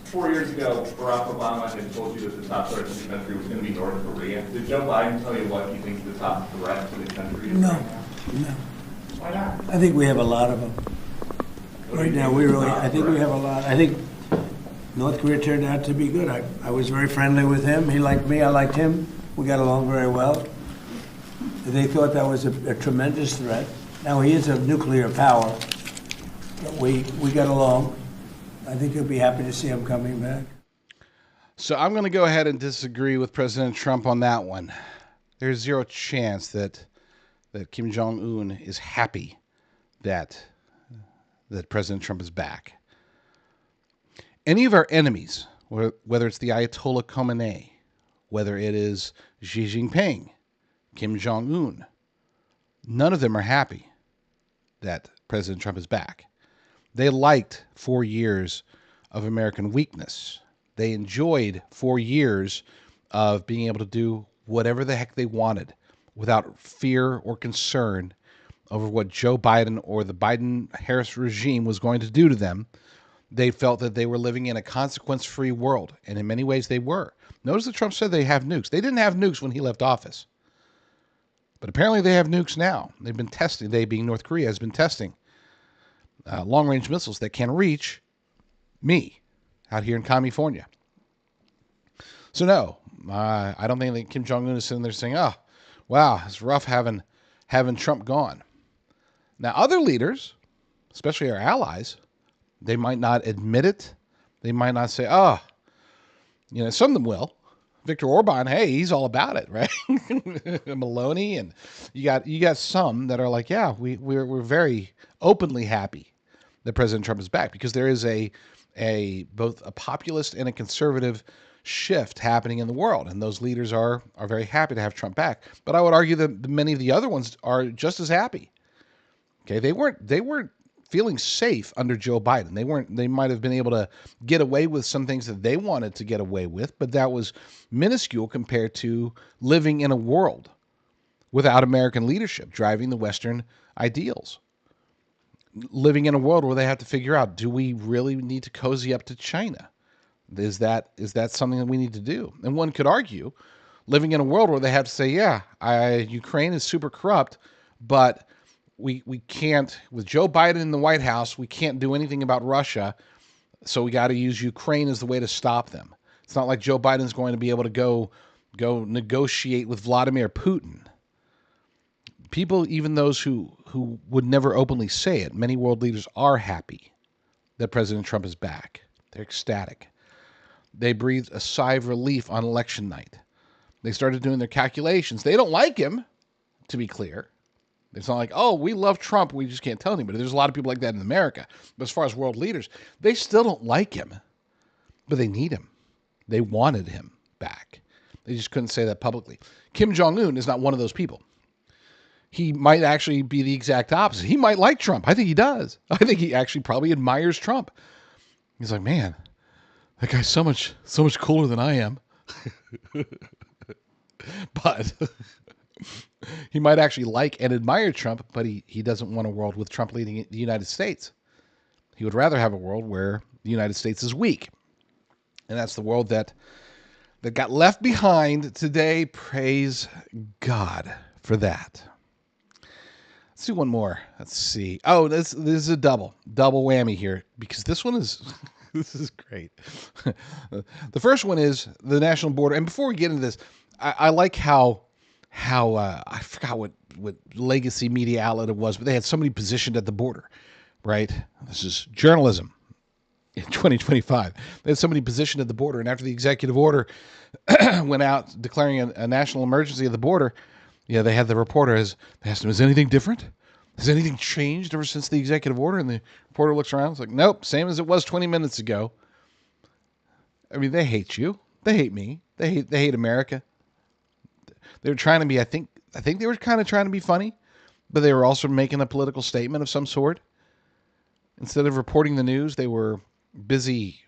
4 years ago, Barack Obama had told you that the top threat to the country was going to be North Korea. Did Joe Biden tell you what he thinks the top threat to the country is No, right now? no. Why not? I think we have a lot of them. Right now, I think we have a lot. I think North Korea turned out to be good. I was very friendly with him. He liked me. I liked him. We got along very well. They thought that was a tremendous threat. Now, he is a nuclear power, but we got along. I think you'll be happy to see him coming back. So I'm going to go ahead and disagree with President Trump on that one. There's zero chance that Kim Jong-un is happy that President Trump is back. Any of our enemies, whether it's the Ayatollah Khomeini, whether it is Xi Jinping, Kim Jong-un, none of them are happy that President Trump is back. They liked 4 years of American weakness. They enjoyed 4 years of being able to do whatever the heck they wanted without fear or concern over what Joe Biden or the Biden-Harris regime was going to do to them. They felt that they were living in a consequence-free world, and in many ways they were. Notice that Trump said they have nukes. They didn't have nukes when he left office. But apparently they have nukes now. They've been testing, they being North Korea, has been testing long-range missiles that can reach me out here in California. So no, I don't think that Kim Jong-un is sitting there saying, oh, wow, it's rough having Trump gone. Now, other leaders, especially our allies, they might not admit it. They might not say, oh, some of them will. Viktor Orban, hey, he's all about it, right? Maloney, and you got some that are like, yeah, we're very openly happy that President Trump is back, because there is a both a populist and a conservative shift happening in the world, and those leaders are very happy to have Trump back. But I would argue that many of the other ones are just as happy. Okay, they weren't feeling safe under Joe Biden. They might have been able to get away with some things that they wanted to get away with, but that was minuscule compared to living in a world without American leadership driving the Western ideals. Living in a world where they have to figure out, do we really need to cozy up to China? Is that something that we need to do? And one could argue, living in a world where they have to say, yeah, Ukraine is super corrupt, but we can't, with Joe Biden in the White House, we can't do anything about Russia, so we got to use Ukraine as the way to stop them. It's not like Joe Biden's going to be able to go negotiate with Vladimir Putin. People, even those who would never openly say it, many world leaders are happy that President Trump is back. They're ecstatic. They breathed a sigh of relief on election night. They started doing their calculations. They don't like him, to be clear. It's not like, oh, we love Trump, we just can't tell anybody. There's a lot of people like that in America. But as far as world leaders, they still don't like him. But they need him. They wanted him back. They just couldn't say that publicly. Kim Jong-un is not one of those people. He might actually be the exact opposite. He might like Trump. I think he does. I think he actually probably admires Trump. He's like, man, that guy's so much cooler than I am. But he might actually like and admire Trump, but he doesn't want a world with Trump leading the United States. He would rather have a world where the United States is weak. And that's the world that got left behind today. Praise God for that. Let's do one more. Let's see. Oh, this is a double whammy here, because this one is this is great. The first one is the national border. And before we get into this, I like how I forgot what legacy media outlet it was, but they had somebody positioned at the border, right? This is journalism in 2025. They had somebody positioned at the border, and after the executive order went out declaring a national emergency at the border, yeah, they had the reporter asked him, is anything different? Has anything changed ever since the executive order? And the reporter looks around, it's like, nope, same as it was 20 minutes ago. I mean, they hate you. They hate me. They hate America. They were trying to be, I think they were kind of trying to be funny, but they were also making a political statement of some sort. Instead of reporting the news, they were busy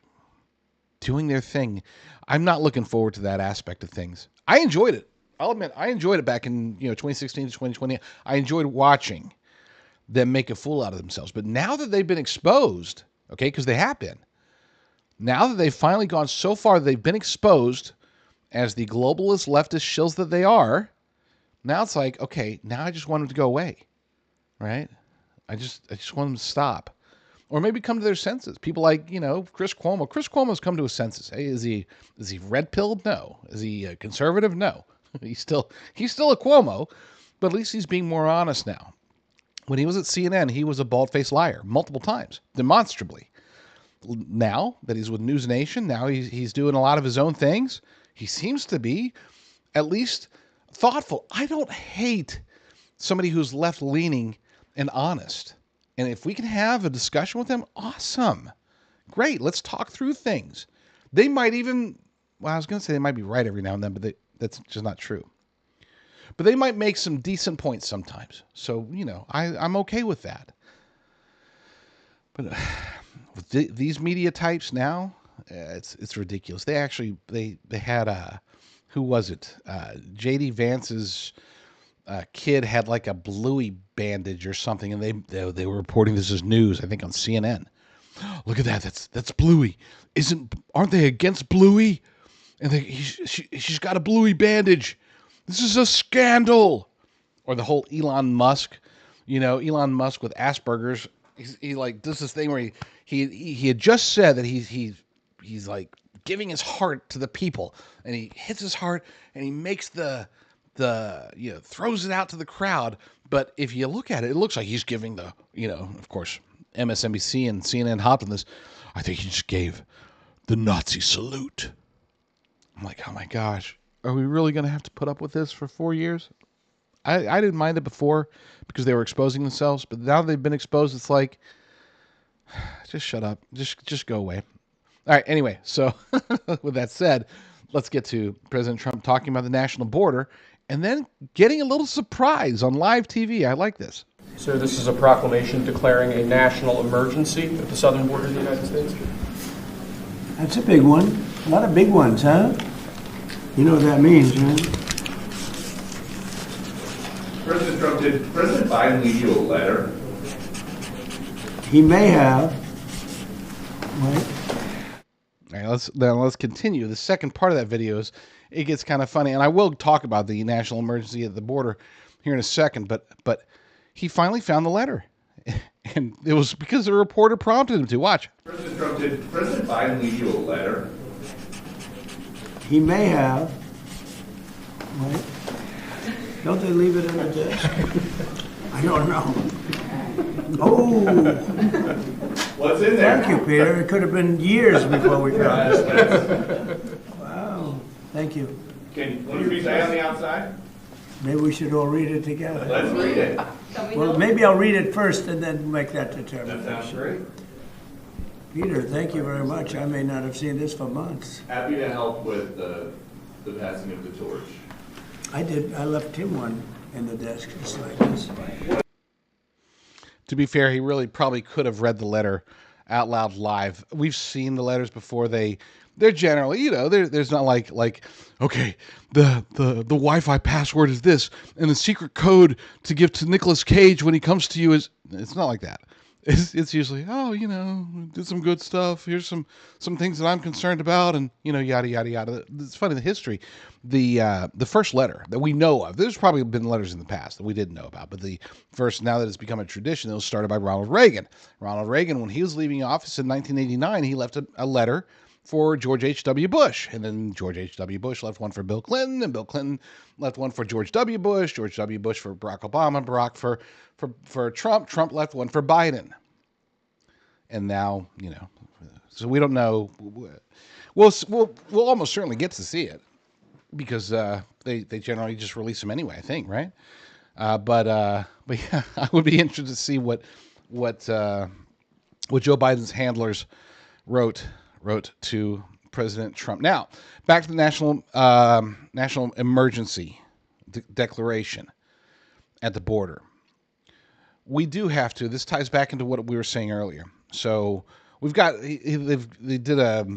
doing their thing. I'm not looking forward to that aspect of things. I enjoyed it. I'll admit, I enjoyed it back in 2016 to 2020. I enjoyed watching them make a fool out of themselves. But now that they've been exposed, okay, because they have been, now that they've finally gone so far that they've been exposed as the globalist leftist shills that they are, now it's like, okay, now I just want them to go away, right? I just want them to stop. Or maybe come to their senses. People like, Chris Cuomo. Chris Cuomo's come to his senses. Hey, is he red-pilled? No. Is he conservative? No. He's still a Cuomo, but at least he's being more honest now. When he was at CNN, he was a bald-faced liar multiple times, demonstrably. Now that he's with News Nation, now he's doing a lot of his own things. He seems to be at least thoughtful. I don't hate somebody who's left-leaning and honest. And if we can have a discussion with them, awesome. Great, let's talk through things. They might even, I was going to say they might be right every now and then, but that's just not true. But they might make some decent points sometimes. So, I'm okay with that. But with these media types now, it's ridiculous. They actually, they had, who was it? J.D. Vance's kid had like a Bluey bandage or something, and they were reporting this as news, I think on CNN. Look at that. That's Bluey. Aren't they against Bluey? And she's got a Bluey bandage. This is a scandal. Or the whole Elon Musk, Elon Musk with Asperger's. He like does this thing where he had just said that he's like giving his heart to the people, and he hits his heart and he makes throws it out to the crowd. But if you look at it, it looks like he's giving of course, MSNBC and CNN hopped on this. I think he just gave the Nazi salute. I'm like, oh my gosh, are we really going to have to put up with this for 4 years? I didn't mind it before because they were exposing themselves, but now they've been exposed, it's like, just shut up. Just go away. All right. Anyway, so with that said, let's get to President Trump talking about the national border and then getting a little surprise on live TV. I like this. Sir, this is a proclamation declaring a national emergency at the southern border of the United States. That's a big one. A lot of big ones, huh? You know what that means, right? President Trump, did President Biden leave you a letter? He may have. Right? All right, let's continue. The second part of that video is it gets kind of funny, and I will talk about the national emergency at the border here in a second. But he finally found the letter, and it was because the reporter prompted him to. Watch. President Trump, did President Biden leave you a letter? He may have. Right? Don't they leave it in the desk? I don't know. Oh, What's in there? thank you, Peter. It could have been years before we found this. Wow. Thank you. Will you read that on the outside? Maybe we should all read it together. Let's read it. Well, maybe I'll read it first and then make that That determination. sounds great. Peter, thank you very much. I may not have seen this for months. Happy to help with the passing of the torch. I did. I left him one in the desk just like this. To be fair, he really probably could have read the letter out loud live. We've seen the letters before. They're generally, there's not like okay, the Wi-Fi password is this, and the secret code to give to Nicolas Cage when he comes to you is. It's not like that. It's usually, did some good stuff. Here's some things that I'm concerned about, and yada yada yada. It's funny, the history, the first letter that we know of. There's probably been letters in the past that we didn't know about, but the first, now that it's become a tradition, it was started by Ronald Reagan. Ronald Reagan, when he was leaving office in 1989, he left a letter for George H.W. Bush, and then George H.W. Bush left one for Bill Clinton, and Bill Clinton left one for George W. Bush, George W. Bush for Barack Obama, Barack for Trump, Trump left one for Biden. And now, so we don't know. We'll almost certainly get to see it because they generally just release them anyway, I think, right? But yeah, I would be interested to see what Joe Biden's handlers wrote to President Trump. Now, back to the national emergency declaration at the border. We do have to. This ties back into what we were saying earlier. So we've got they did a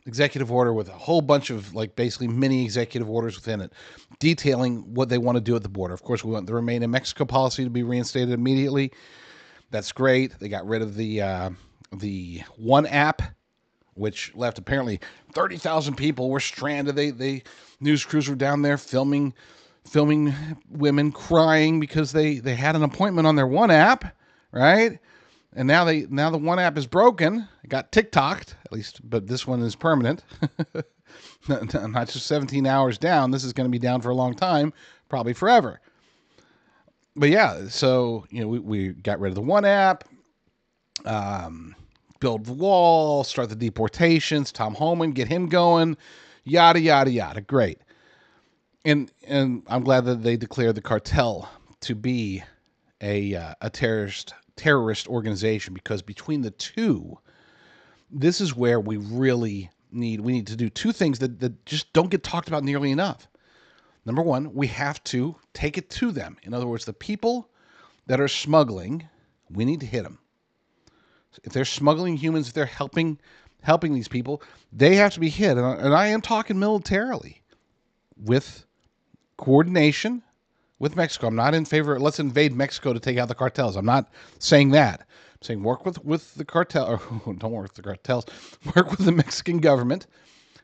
executive order with a whole bunch of basically mini executive orders within it, detailing what they want to do at the border. Of course, we want the Remain in Mexico policy to be reinstated immediately. That's great. They got rid of the One app, which left apparently 30,000 people were stranded. They news crews were down there filming women crying because they had an appointment on their One app, right? And now the One app is broken. It got TikToked, at least, but this one is permanent. Not just 17 hours down. This is going to be down for a long time, probably forever. But yeah, so we got rid of the One app, build the wall, start the deportations, Tom Homan, get him going, yada yada yada. Great. And I'm glad that they declared the cartel to be a terrorist organization, because between the two, this is where we really need to do two things that just don't get talked about nearly enough. Number one, we have to take it to them. In other words, the people that are smuggling, we need to hit them. If they're smuggling humans, if they're helping these people, they have to be hit. And I am talking militarily with coordination with Mexico. I'm not in favor of let's invade Mexico to take out the cartels. I'm not saying that. I'm saying work with the cartel, or don't work with the cartels, work with the Mexican government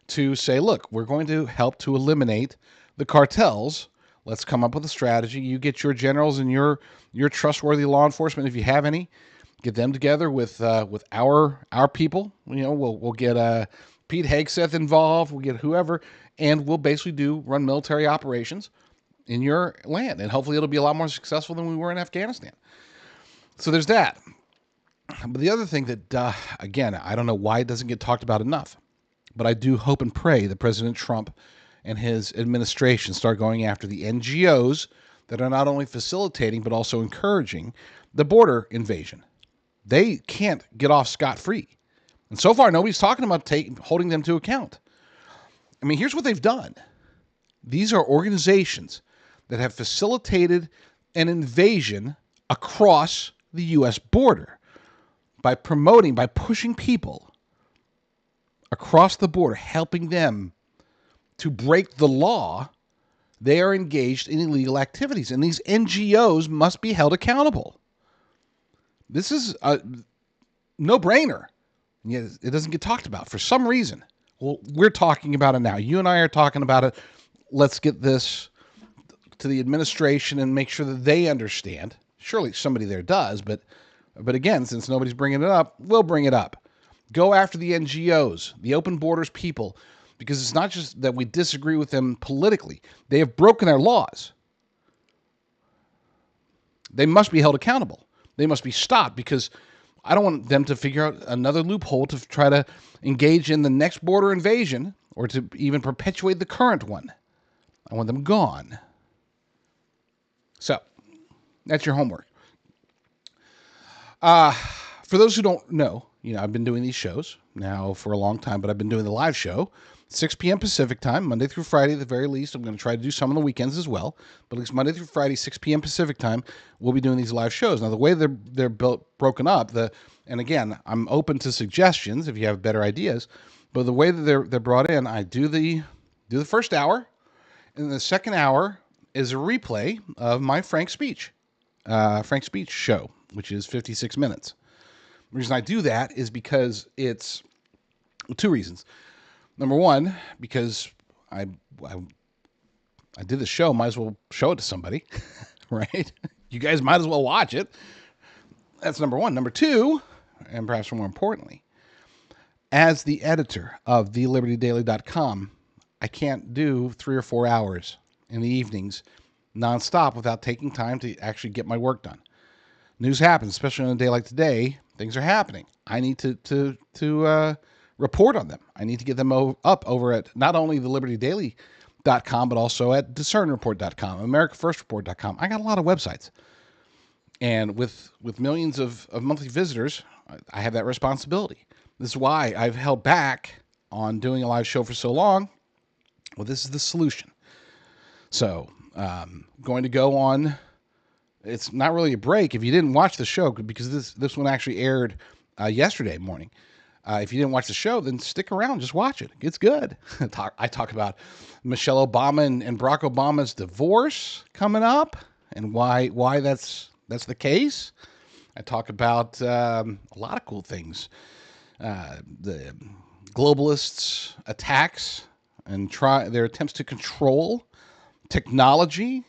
to say, look, we're going to help to eliminate the cartels. Let's come up with a strategy. You get your generals and your trustworthy law enforcement, if you have any, get them together with our people. We'll get Pete Hegseth involved. We'll get whoever, and we'll basically run military operations in your land, and hopefully it'll be a lot more successful than we were in Afghanistan. So there's that. But the other thing that, again, I don't know why it doesn't get talked about enough, but I do hope and pray that President Trump and his administration start going after the NGOs that are not only facilitating but also encouraging the border invasion. They can't get off scot-free. And so far, nobody's talking about holding them to account. I mean, here's what they've done. These are organizations that have facilitated an invasion across the U.S. border by pushing people across the border, helping them to break the law. They are engaged in illegal activities, and these NGOs must be held accountable. This is a no-brainer. Yet it doesn't get talked about for some reason. Well, we're talking about it now. You and I are talking about it. Let's get this to the administration and make sure that they understand. Surely somebody there does, but again, since nobody's bringing it up, we'll bring it up. Go after the NGOs, the open borders people, because it's not just that we disagree with them politically. They have broken their laws. They must be held accountable. They must be stopped, because I don't want them to figure out another loophole to try to engage in the next border invasion or to even perpetuate the current one. I want them gone. So, that's your homework. For those who don't know, I've been doing these shows now for a long time, but I've been doing the live show, 6 p.m. Pacific time, Monday through Friday at the very least. I'm going to try to do some on the weekends as well, but at least Monday through Friday, 6 p.m. Pacific time, we'll be doing these live shows. Now, the way they're broken up, and again, I'm open to suggestions if you have better ideas, but the way that they're brought in, I do the first hour, and the second hour is a replay of my Frank Speech show, which is 56 minutes. The reason I do that is because it's two reasons. Number one, because I did the show, might as well show it to somebody, right? You guys might as well watch it. That's number one. Number two, and perhaps more importantly, as the editor of thelibertydaily.com, I can't do 3 or 4 hours in the evenings nonstop without taking time to actually get my work done. News happens, especially on a day like today. Things are happening. I need to report on them. I need to get them up over at not only thelibertydaily.com, but also at discernreport.com, americafirstreport.com. I got a lot of websites. And with millions of monthly visitors, I have that responsibility. This is why I've held back on doing a live show for so long. Well, this is the solution. So, going to go on. It's not really a break if you didn't watch the show, because this one actually aired yesterday morning. If you didn't watch the show, then stick around. Just watch it. It's good. I talk about Michelle Obama and Barack Obama's divorce coming up and why that's the case. I talk about a lot of cool things. The globalists' attacks and their attempts to control technologies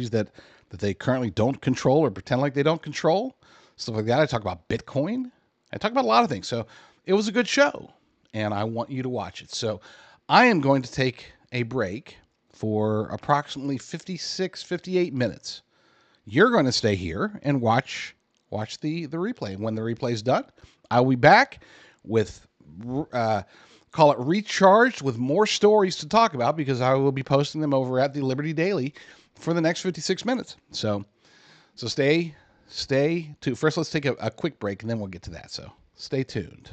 that they currently don't control or pretend like they don't control. Stuff like that. I talk about Bitcoin. I talk about a lot of things. So it was a good show, and I want you to watch it. So I am going to take a break for approximately 56, 58 minutes. You're going to stay here and watch the replay. And when the replay is done, I will be back with, call it Recharged, with more stories to talk about, because I will be posting them over at the Liberty Daily for the next 56 minutes. So stay tuned. First, let's take a quick break, and then we'll get to that. So stay tuned.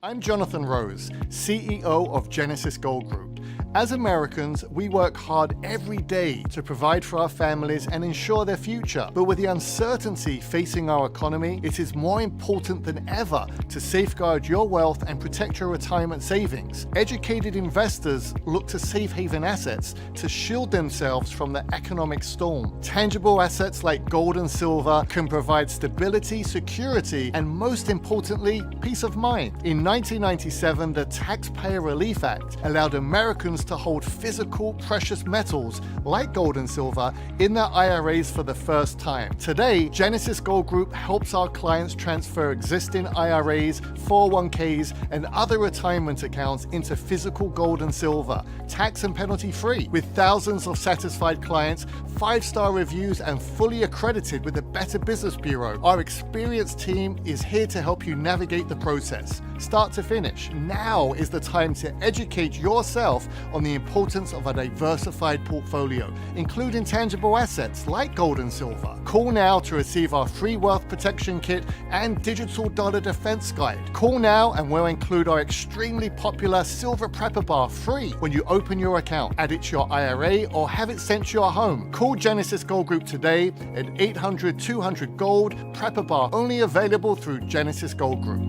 I'm Jonathan Rose, CEO of Genesis Gold Group. As Americans, we work hard every day to provide for our families and ensure their future. But with the uncertainty facing our economy, it is more important than ever to safeguard your wealth and protect your retirement savings. Educated investors look to safe haven assets to shield themselves from the economic storm. Tangible assets like gold and silver can provide stability, security, and most importantly, peace of mind. In 1997, the Taxpayer Relief Act allowed Americans to hold physical precious metals like gold and silver in their IRAs for the first time. Today, Genesis Gold Group helps our clients transfer existing IRAs, 401ks, and other retirement accounts into physical gold and silver, tax and penalty free. With thousands of satisfied clients, 5-star reviews, and fully accredited with the Better Business Bureau, our experienced team is here to help you navigate the process. start to finish. Now is the time to educate yourself on the importance of a diversified portfolio, including tangible assets like gold and silver. Call now to receive our free wealth protection kit and digital dollar defense guide. Call now and we'll include our extremely popular silver prepper bar free when you open your account. Add it to your IRA or have it sent to your home. Call Genesis Gold Group today at 800-200-GOLD. Prepper bar only available through Genesis Gold Group.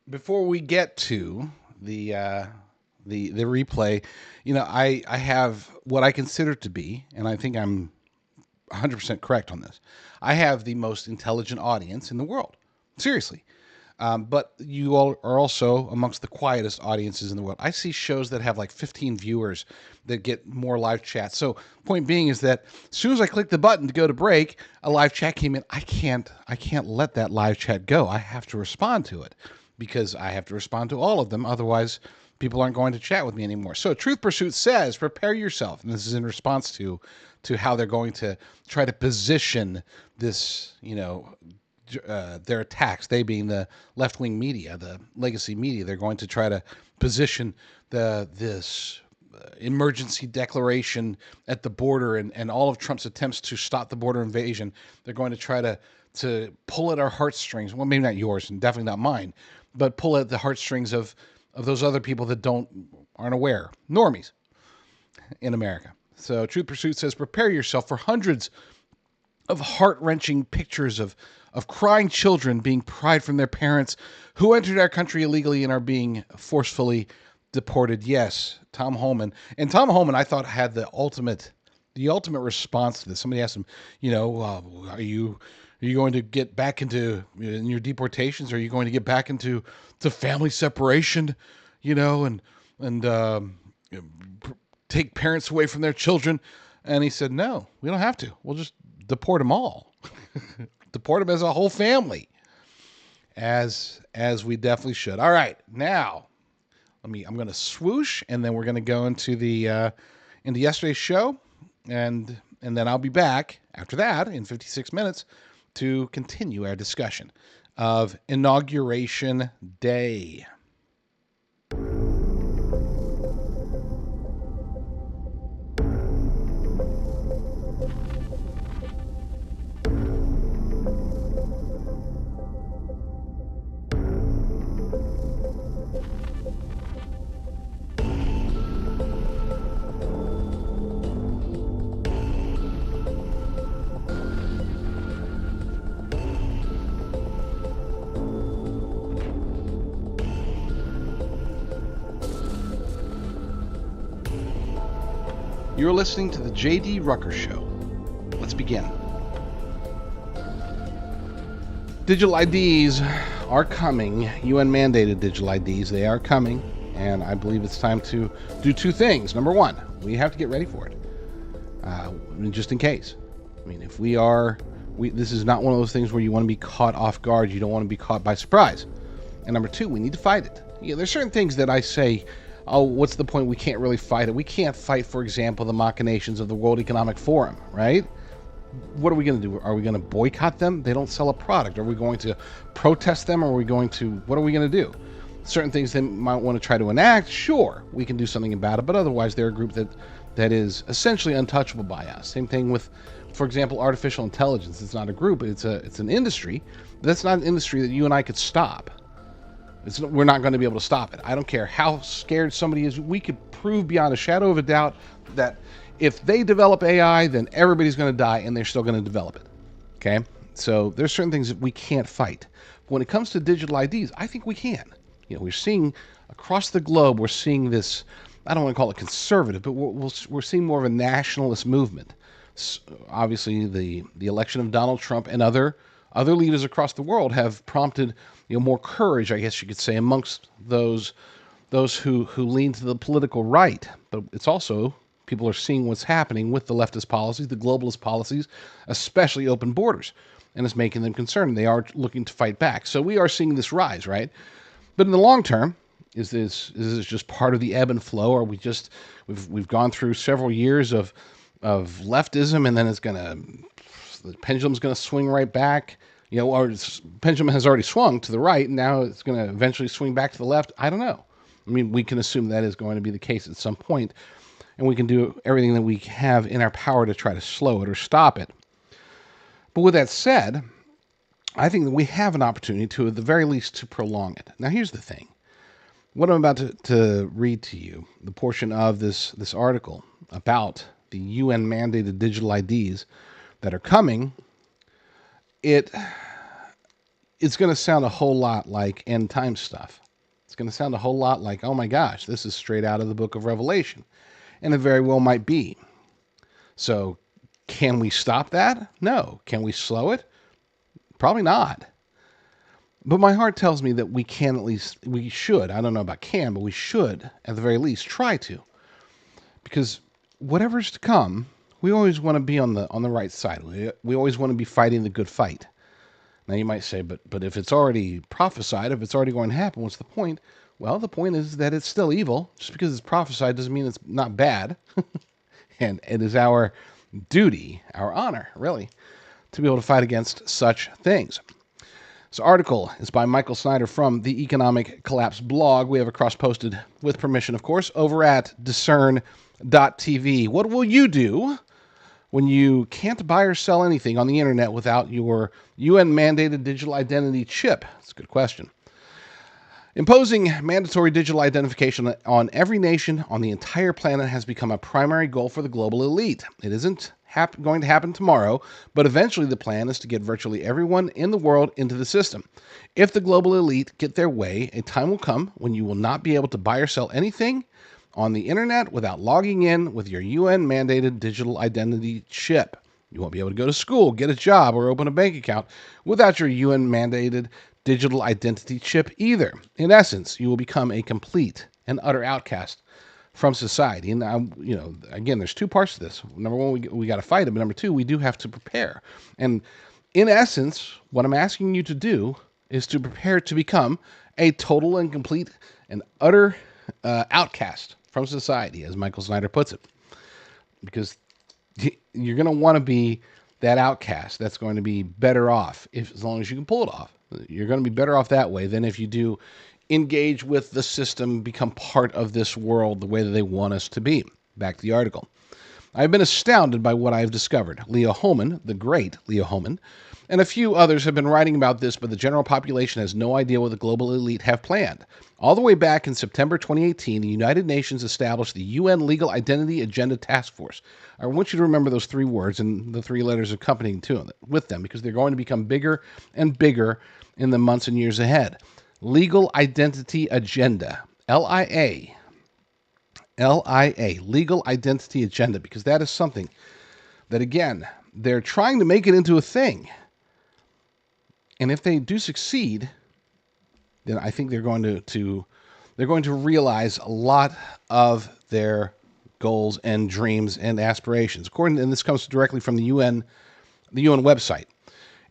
Before we get to the replay, I have what I consider to be, and I think I'm 100% correct on this. I have the most intelligent audience in the world. Seriously. But you all are also amongst the quietest audiences in the world. I see shows that have like 15 viewers that get more live chats. So point being is that as soon as I click the button to go to break, a live chat came in. I can't let that live chat go. I have to respond to it because I have to respond to all of them. Otherwise, people aren't going to chat with me anymore. So Truth Pursuit says, prepare yourself. And this is in response to how they're going to try to position this, their attacks, they being the left-wing media, the legacy media. They're going to try to position this emergency declaration at the border and all of Trump's attempts to stop the border invasion. They're going to try to pull at our heartstrings. Well, maybe not yours and definitely not mine, but pull at the heartstrings of those other people that aren't aware, normies in America. So Truth Pursuit says, prepare yourself for hundreds of heart-wrenching pictures of crying children being pried from their parents who entered our country illegally and are being forcefully deported. Yes, Tom Homan. And Tom Homan, I thought, had the ultimate response to this. Somebody asked him, are you going to get back into in your deportations? Are you going to get back into family separation, and take parents away from their children? And he said, no, we don't have to. We'll just deport them all. Deport them as a whole family, as we definitely should. All right, now I'm going to swoosh, and then we're going to go into into yesterday's show, and then I'll be back after that in 56 minutes to continue our discussion of Inauguration Day. You're listening to the J.D. Rucker Show. Let's begin. Digital IDs are coming. UN mandated digital IDs. They are coming. And I believe it's time to do two things. Number one, we have to get ready for it. Just in case. I mean, if this is not one of those things where you want to be caught off guard. You don't want to be caught by surprise. And number two, we need to fight it. There's certain things that I say, oh, what's the point? We can't really fight it. We can't fight, for example, the machinations of the World Economic Forum, right? What are we going to do? Are we going to boycott them? They don't sell a product. Are we going to protest them? Or what are we going to do? Certain things they might want to try to enact, sure, we can do something about it, but otherwise they're a group that is essentially untouchable by us. Same thing with, for example, artificial intelligence. It's not a group, it's an industry. But that's not an industry that you and I could stop. We're not going to be able to stop it. I don't care how scared somebody is. We could prove beyond a shadow of a doubt that if they develop AI, then everybody's going to die, and they're still going to develop it. Okay? So there's certain things that we can't fight. But when it comes to digital IDs, I think we can. We're seeing across the globe, we're seeing this, I don't want to call it conservative, but we're seeing more of a nationalist movement. Obviously, the election of Donald Trump and other leaders across the world have prompted more courage, I guess you could say, amongst those who lean to the political right. But it's also, people are seeing what's happening with the leftist policies, the globalist policies, especially open borders, and it's making them concerned. They are looking to fight back. So we are seeing this rise, right? But in the long term, is this just part of the ebb and flow? Or we've gone through several years of leftism, and then the pendulum's going to swing right back Or pendulum has already swung to the right, and now it's going to eventually swing back to the left. I don't know. I mean, we can assume that is going to be the case at some point, and we can do everything that we have in our power to try to slow it or stop it. But with that said, I think that we have an opportunity to, at the very least, to prolong it. Now, here's the thing. What I'm about to read to you, the portion of this article about the UN-mandated digital IDs that are coming, it's going to sound a whole lot like end time stuff. It's going to sound a whole lot like, oh my gosh, this is straight out of the book of Revelation. And it very well might be. So, can we stop that? No. Can we slow it? Probably not. But my heart tells me that we can, at least, we should, I don't know about can, but we should, at the very least, try to. Because whatever's to come, we always want to be on the right side. We always want to be fighting the good fight. Now you might say, but if it's already prophesied, if it's already going to happen, what's the point? Well, the point is that it's still evil. Just because it's prophesied doesn't mean it's not bad. And it is our duty, our honor, really, to be able to fight against such things. This article is by Michael Snyder from the Economic Collapse blog. We have it cross-posted, with permission, of course, over at discern.tv. What will you do when you can't buy or sell anything on the internet without your UN-mandated digital identity chip? That's a good question. Imposing mandatory digital identification on every nation on the entire planet has become a primary goal for the global elite. It isn't going to happen tomorrow, but eventually the plan is to get virtually everyone in the world into the system. If the global elite get their way, a time will come when you will not be able to buy or sell anything on the internet without logging in with your UN-mandated digital identity chip. You won't be able to go to school, get a job, or open a bank account without your UN-mandated digital identity chip either. In essence, you will become a complete and utter outcast from society. And, again, there's two parts to this. Number one, we got to fight it, but number two, we do have to prepare. And in essence, what I'm asking you to do is to prepare to become a total and complete and utter outcast from society, as Michael Snyder puts it. Because you're going to want to be that outcast that's going to be better off, as long as you can pull it off. You're going to be better off that way than if you do engage with the system, become part of this world the way that they want us to be. Back to the article. I've been astounded by what I've discovered. Leo Hohmann, the great Leo Hohmann, and a few others have been writing about this, but the general population has no idea what the global elite have planned. All the way back in September 2018, the United Nations established the UN Legal Identity Agenda Task Force. I want you to remember those three words and the three letters accompanying with them, because they're going to become bigger and bigger in the months and years ahead. Legal Identity Agenda, LIA, Legal Identity Agenda, because that is something that, again, they're trying to make it into a thing. And if they do succeed, then I think they're going to realize a lot of their goals and dreams and aspirations. And this comes directly from the UN website.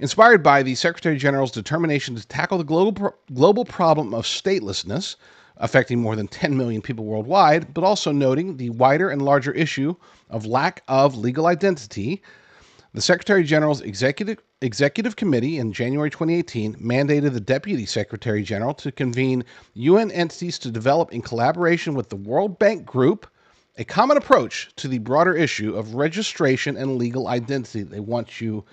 Inspired by the Secretary General's determination to tackle the global problem of statelessness, affecting more than 10 million people worldwide, but also noting the wider and larger issue of lack of legal identity, the Secretary General's Executive Committee in January 2018 mandated the Deputy Secretary General to convene UN entities to develop, in collaboration with the World Bank Group, a common approach to the broader issue of registration and legal identity. They want you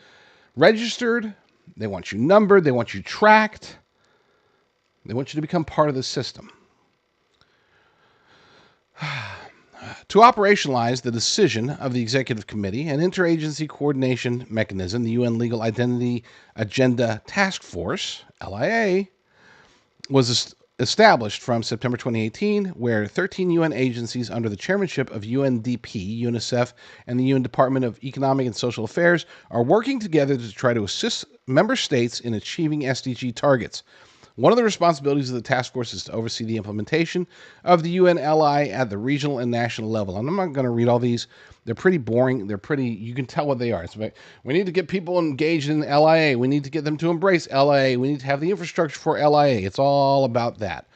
registered, they want you numbered, they want you tracked, they want you to become part of the system. To operationalize the decision of the Executive Committee, an interagency coordination mechanism, the UN Legal Identity Agenda Task Force, LIA, was established from September 2018, where 13 UN agencies under the chairmanship of UNDP, UNICEF, and the UN Department of Economic and Social Affairs are working together to try to assist member states in achieving SDG targets. One of the responsibilities of the task force is to oversee the implementation of the UNLI at the regional and national level. And I'm not going to read all these. They're pretty boring. You can tell what they are. It's like, we need to get people engaged in LIA. We need to get them to embrace LIA. We need to have the infrastructure for LIA. It's all about that.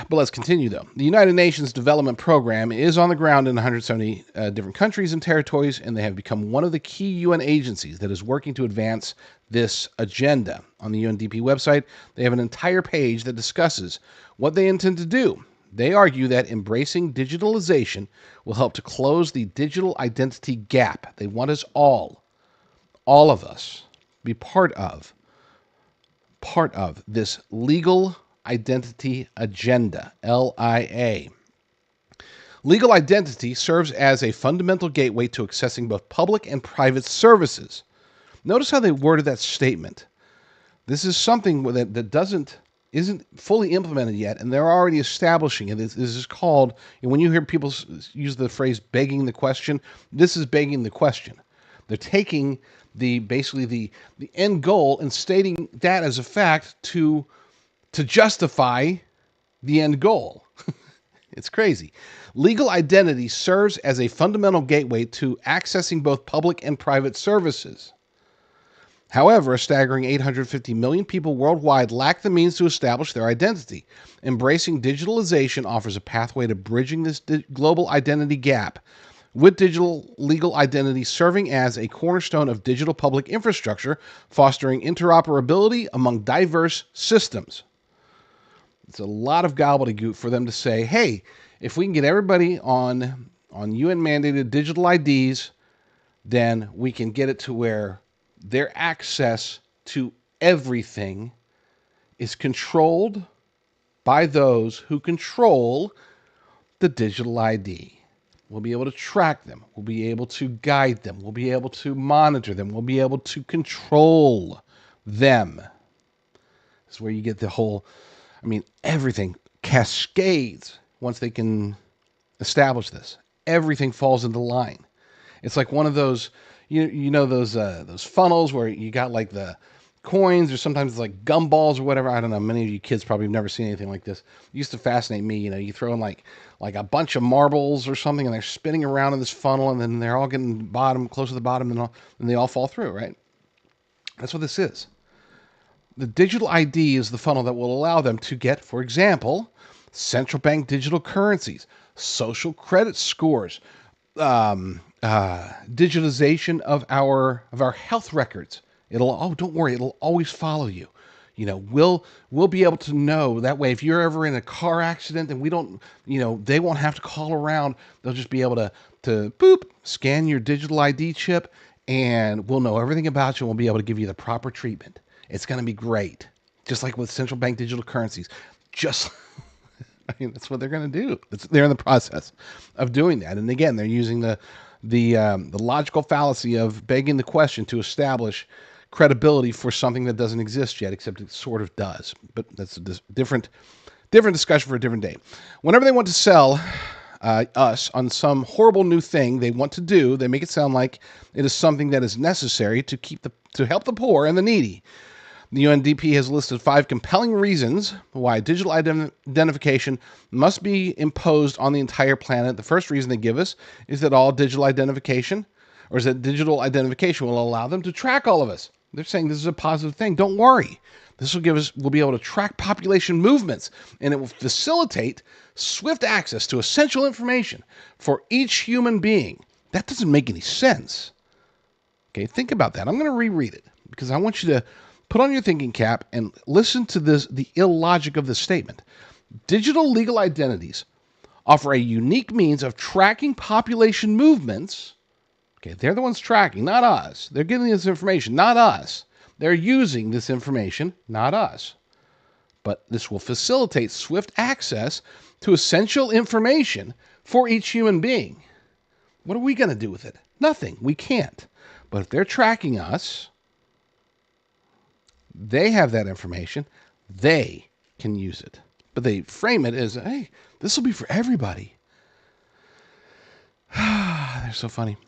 But let's continue, though. The United Nations Development Program is on the ground in 170 different countries and territories, and they have become one of the key UN agencies that is working to advance this agenda. On the UNDP website, they have an entire page that discusses what they intend to do. They argue that embracing digitalization will help to close the digital identity gap. They want us all of us, be part of this legal identity agenda, LIA. Legal identity serves as a fundamental gateway to accessing both public and private services. Notice how they worded that statement. This is something that isn't fully implemented yet, and they're already establishing it. This is called, and when you hear people use the phrase begging the question, this is begging the question. They're taking basically the end goal and stating that as a fact to justify the end goal. It's crazy. Legal identity serves as a fundamental gateway to accessing both public and private services. However, a staggering 850 million people worldwide lack the means to establish their identity. Embracing digitalization offers a pathway to bridging this global identity gap, with digital legal identity serving as a cornerstone of digital public infrastructure, fostering interoperability among diverse systems. It's a lot of gobbledygook for them to say, hey, if we can get everybody on UN-mandated digital IDs, then we can get it to where their access to everything is controlled by those who control the digital ID. We'll be able to track them. We'll be able to guide them. We'll be able to monitor them. We'll be able to control them. This is where you get the whole, everything cascades once they can establish this. Everything falls into line. It's like one of those, those funnels where you got like the coins, or sometimes it's like gumballs or whatever. I don't know. Many of you kids probably have never seen anything like this. It used to fascinate me. You throw in like a bunch of marbles or something, and they're spinning around in this funnel, and then they're all getting close to the bottom, and they all fall through, right? That's what this is. The digital ID is the funnel that will allow them to get, for example, central bank digital currencies, social credit scores, digitization of our health records. Don't worry, it'll always follow you. We'll be able to know that way. If you're ever in a car accident, then they won't have to call around. They'll just be able to boop, scan your digital ID chip, and we'll know everything about you, and we'll be able to give you the proper treatment. It's going to be great. Just like with central bank digital currencies. That's what they're going to do. They're in the process of doing that. And again, they're using the logical fallacy of begging the question to establish credibility for something that doesn't exist yet, except it sort of does. But that's a different discussion for a different day. Whenever they want to sell us on some horrible new thing they want to do, they make it sound like it is something that is necessary to help the poor and the needy. The UNDP has listed 5 compelling reasons why digital identification must be imposed on the entire planet. The first reason they give us is that digital identification will allow them to track all of us. They're saying this is a positive thing. Don't worry. We'll be able to track population movements, and it will facilitate swift access to essential information for each human being. That doesn't make any sense. Okay, think about that. I'm going to reread it because I want you to put on your thinking cap and listen to the illogic of this statement. Digital legal identities offer a unique means of tracking population movements. Okay, they're the ones tracking, not us. They're getting this information, not us. They're using this information, not us. But this will facilitate swift access to essential information for each human being. What are we going to do with it? Nothing. We can't. But if they're tracking us, they have that information. They can use it. But they frame it as, hey, this will be for everybody. They're so funny.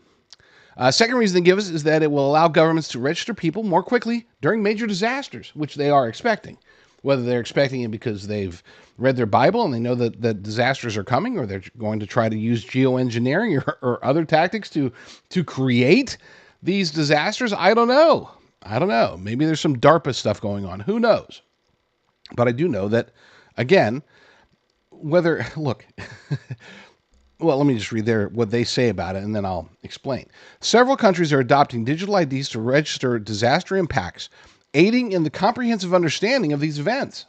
Second reason they give us is that it will allow governments to register people more quickly during major disasters, which they are expecting. Whether they're expecting it because they've read their Bible and they know that disasters are coming, or they're going to try to use geoengineering or other tactics to create these disasters, I don't know. Maybe there's some DARPA stuff going on. Who knows? But I do know that, again, whether, look, well, let me just read what they say about it, and then I'll explain. Several countries are adopting digital IDs to register disaster impacts, aiding in the comprehensive understanding of these events.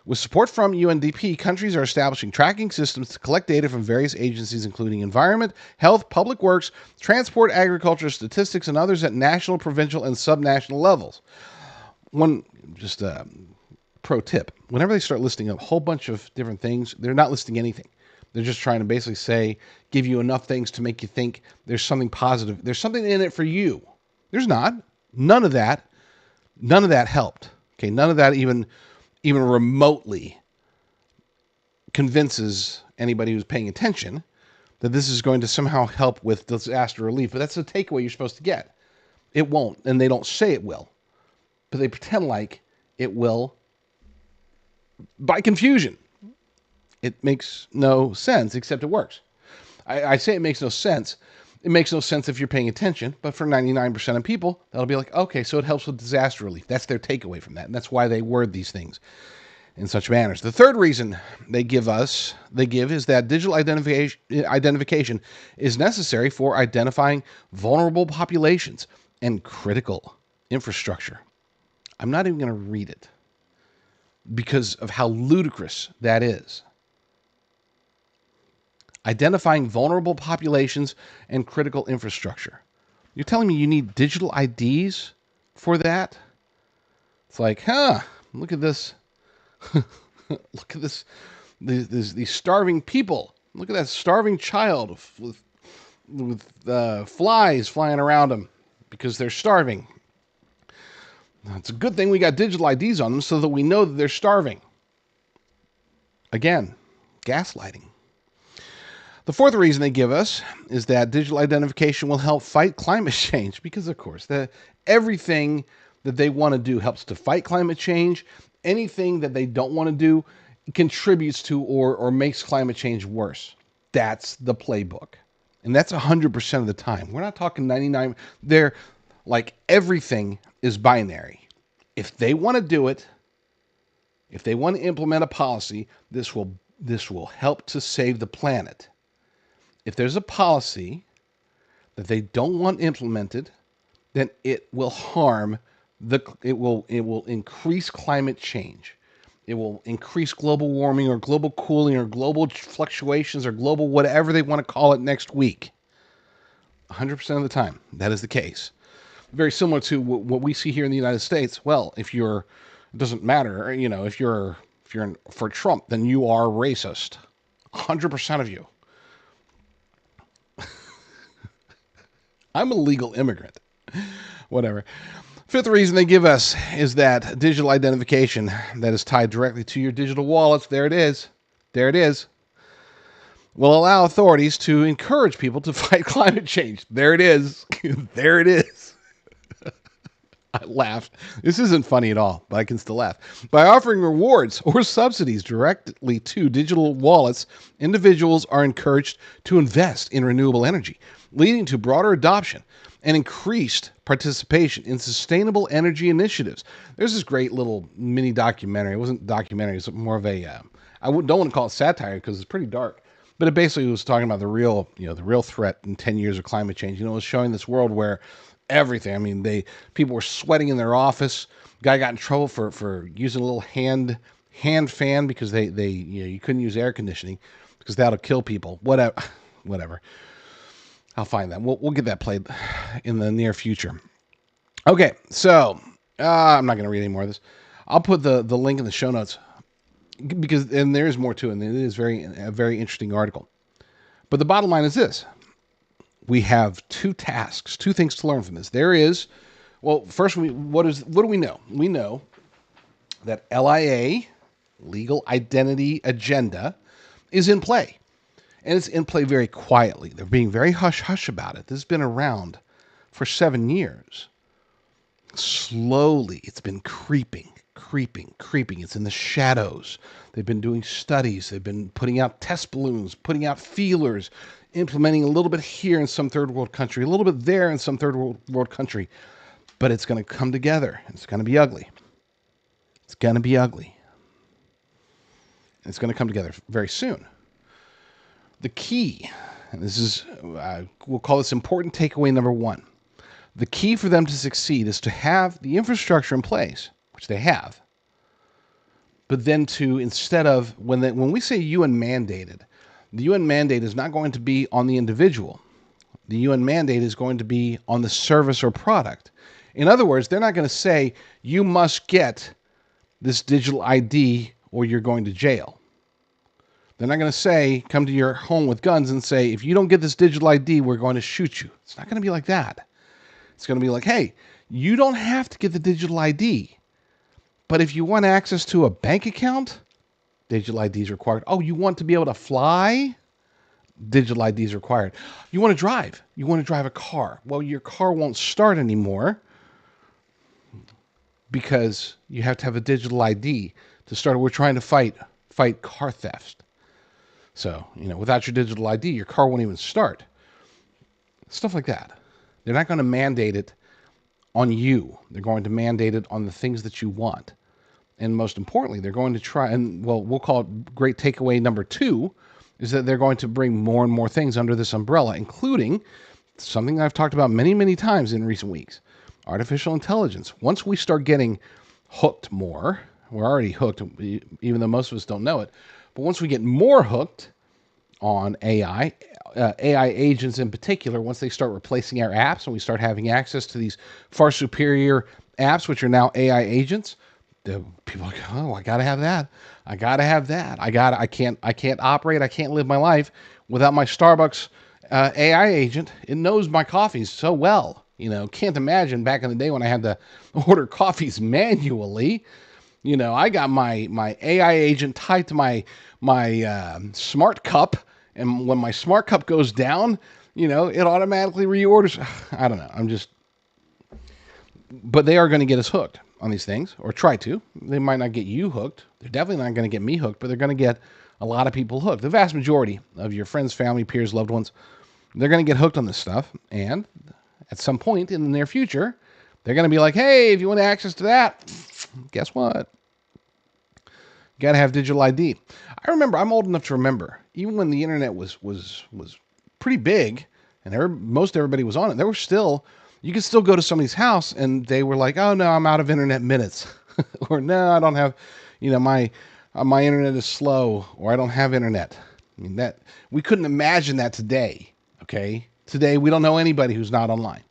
With support from UNDP, countries are establishing tracking systems to collect data from various agencies, including environment, health, public works, transport, agriculture, statistics, and others at national, provincial, and subnational levels. One, just a pro tip, whenever they start listing a whole bunch of different things, they're not listing anything. They're just trying to basically say, give you enough things to make you think there's something positive. There's something in it for you. There's not. None of that helped. Okay, none of that even remotely convinces anybody who's paying attention that this is going to somehow help with disaster relief. But that's the takeaway you're supposed to get. It won't, and they don't say it will. But they pretend like it will by confusion. It makes no sense, except it works. I say it makes no sense. It makes no sense if you're paying attention, but for 99% of people, that'll be like, okay, so it helps with disaster relief. That's their takeaway from that, and that's why they word these things in such manners. The third reason they give is that digital identification is necessary for identifying vulnerable populations and critical infrastructure. I'm not even going to read it because of how ludicrous that is. Identifying vulnerable populations and critical infrastructure. You're telling me you need digital IDs for that? It's like, look at this. Look at this. These starving people. Look at that starving child with flies flying around them because they're starving. It's a good thing we got digital IDs on them so that we know that they're starving. Again, gaslighting. The fourth reason they give us is that digital identification will help fight climate change because, of course, everything that they want to do helps to fight climate change. Anything that they don't want to do contributes to or makes climate change worse. That's the playbook. And that's 100% of the time. We're not talking 99. They're like everything is binary. If they want to do it, if they want to implement a policy, this will help to save the planet. If there's a policy that they don't want implemented, then it will harm it will increase climate change. It will increase global warming or global cooling or global fluctuations or global whatever they want to call it next week. 100% of the time, that is the case. Very similar to what we see here in the United States. Well, it doesn't matter, if you're for Trump, then you are racist. 100% of you. I'm a legal immigrant. Whatever. Fifth reason they give us is that digital identification that is tied directly to your digital wallets, there it is, will allow authorities to encourage people to fight climate change. There it is. There it is. I laughed. This isn't funny at all, but I can still laugh. By offering rewards or subsidies directly to digital wallets, individuals are encouraged to invest in renewable energy, leading to broader adoption and increased participation in sustainable energy initiatives. There's this great little mini documentary. It wasn't a documentary. It was more of a, I don't want to call it satire because it's pretty dark, but it basically was talking about the real threat in 10 years of climate change. It was showing this world where everything, people were sweating in their office. Guy got in trouble for using a little hand fan because you couldn't use air conditioning because that'll kill people. Whatever. I'll find that. We'll get that played in the near future. Okay, so I'm not going to read any more of this. I'll put the link in the show notes and there is more to it. And it is a very interesting article. But the bottom line is this. We have two things to learn from this. There is, first, what do we know? We know that LIA, Legal Identity Agenda, is in play. And it's in play very quietly. They're being very hush-hush about it. This has been around for 7 years. Slowly, it's been creeping. It's in the shadows. They've been doing studies. They've been putting out test balloons, putting out feelers, implementing a little bit here in some third world country, a little bit there in some third world country. But it's going to come together. It's going to be ugly. It's going to come together very soon. The key, and this is, we'll call this important takeaway number 1. The key for them to succeed is to have the infrastructure in place, which they have. But then to, instead of, when we say UN mandated, the UN mandate is not going to be on the individual. The UN mandate is going to be on the service or product. In other words, they're not going to say, you must get this digital ID or you're going to jail. They're not going to say, come to your home with guns and say, if you don't get this digital ID, we're going to shoot you. It's not going to be like that. It's going to be like, hey, you don't have to get the digital ID. But if you want access to a bank account, digital ID is required. Oh, you want to be able to fly? Digital ID is required. You want to drive? You want to drive a car? Well, your car won't start anymore because you have to have a digital ID to start. We're trying to fight car theft. So, without your digital ID, your car won't even start. Stuff like that. They're not going to mandate it on you. They're going to mandate it on the things that you want. And most importantly, they're going to try, and we'll call it great takeaway number 2, is that they're going to bring more and more things under this umbrella, including something I've talked about many, many times in recent weeks, artificial intelligence. Once we start getting hooked more, we're already hooked, even though most of us don't know it, but once we get more hooked on AI agents in particular, once they start replacing our apps and we start having access to these far superior apps, which are now AI agents, the people are like, oh, I gotta have that. I gotta have that. I can't operate. I can't live my life without my Starbucks AI agent. It knows my coffees so well. Can't imagine back in the day when I had to order coffees manually. I got my AI agent tied to my smart cup, and when my smart cup goes down, it automatically reorders. I don't know. But they are going to get us hooked on these things, or try to. They might not get you hooked. They're definitely not going to get me hooked, but they're going to get a lot of people hooked. The vast majority of your friends, family, peers, loved ones, they're going to get hooked on this stuff. And at some point in the near future, they're going to be like, hey, if you want access to that, guess what? You got to have digital ID. I remember, I'm old enough to remember, even when the internet was pretty big and most everybody was on it, there were still, you could still go to somebody's house and they were like, oh no, I'm out of internet minutes. Or no, I don't have, my internet is slow, or I don't have internet. That we couldn't imagine that today. Okay. Today, we don't know anybody who's not online.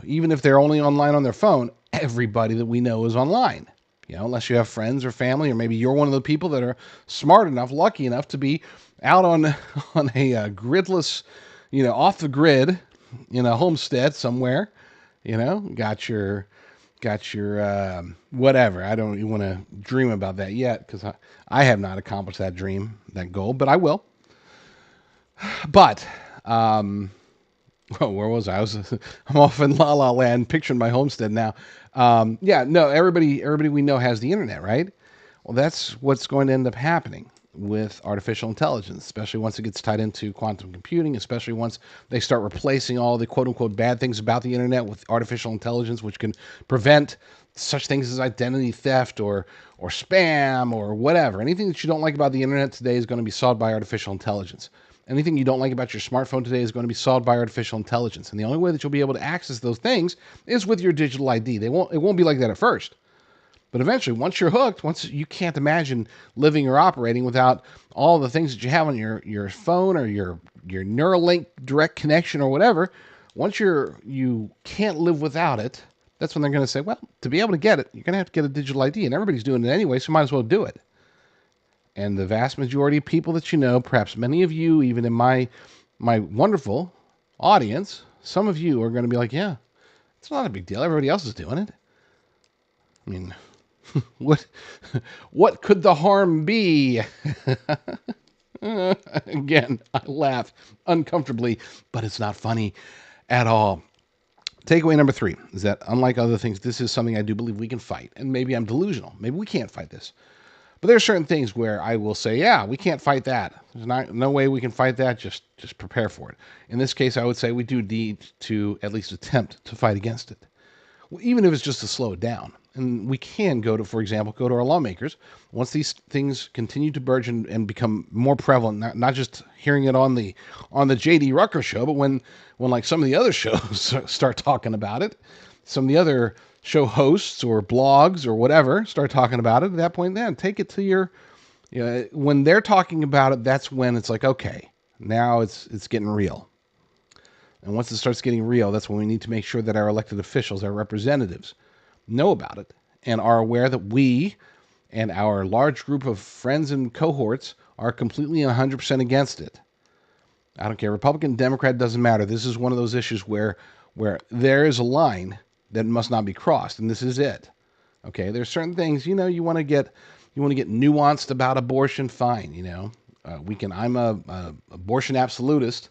Even if they're only online on their phone, everybody that we know is online. Unless you have friends or family, or maybe you're one of the people that are smart enough, lucky enough to be out on a gridless, off the grid, in a homestead somewhere, got your whatever. I don't even want to dream about that yet, because I have not accomplished that dream, that goal, but I will. But, where was I? I'm off in La La Land, picturing my homestead now. Everybody we know has the internet, right? Well, that's what's going to end up happening with artificial intelligence, especially once it gets tied into quantum computing, especially once they start replacing all the quote-unquote bad things about the internet with artificial intelligence, which can prevent such things as identity theft or spam or whatever. Anything that you don't like about the internet today is going to be solved by artificial intelligence. Anything you don't like about your smartphone today is going to be solved by artificial intelligence. And the only way that you'll be able to access those things is with your digital ID. It won't be like that at first. But eventually, once you're hooked, once you can't imagine living or operating without all the things that you have on your phone or your Neuralink direct connection or whatever, once you can't live without it, that's when they're going to say, well, to be able to get it, you're going to have to get a digital ID. And everybody's doing it anyway, so might as well do it. And the vast majority of people that perhaps many of you, even in my wonderful audience, some of you are going to be like, yeah, it's not a big deal. Everybody else is doing it. I mean, what could the harm be? Again, I laugh uncomfortably, but it's not funny at all. Takeaway number 3 is that, unlike other things, this is something I do believe we can fight. And maybe I'm delusional. Maybe we can't fight this. But there are certain things where I will say, yeah, we can't fight that. There's no way we can fight that. Just prepare for it. In this case, I would say we do need to at least attempt to fight against it, even if it's just to slow it down. and we can go to, for example, go to our lawmakers once these things continue to burge and become more prevalent. Not just hearing it on the JD Rucker show, but when like some of the other shows start talking about it, some of the other show hosts or blogs or whatever start talking about it. At that point, then take it to your. When they're talking about it, that's when it's like, okay, now it's getting real. And once it starts getting real, that's when we need to make sure that our elected officials, our representatives, know about it and are aware that we and our large group of friends and cohorts are completely and 100% against it. I don't care. Republican, Democrat, doesn't matter. This is one of those issues where there is a line that must not be crossed, and this is it. Okay, there's certain things, you want to get nuanced about abortion, fine, I'm a abortion absolutist.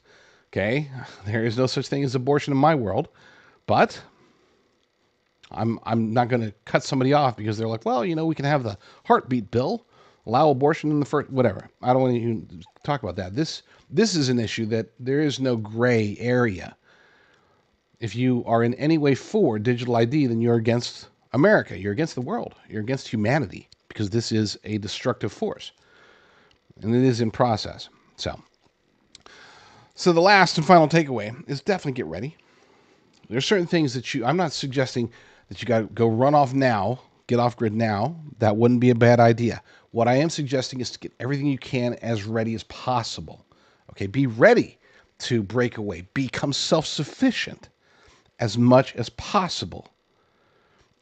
Okay, there is no such thing as abortion in my world, but I'm not going to cut somebody off because they're like, well, we can have the heartbeat bill, allow abortion in the first, whatever. I don't want to even talk about that. This is an issue that there is no gray area. If you are in any way for digital ID, then you're against America. You're against the world. You're against humanity because this is a destructive force, and it is in process. So the last and final takeaway is definitely get ready. There's certain things that I'm not suggesting that you got to go run off now, get off grid now. That wouldn't be a bad idea. What I am suggesting is to get everything you can as ready as possible. Okay, be ready to break away. Become self-sufficient as much as possible.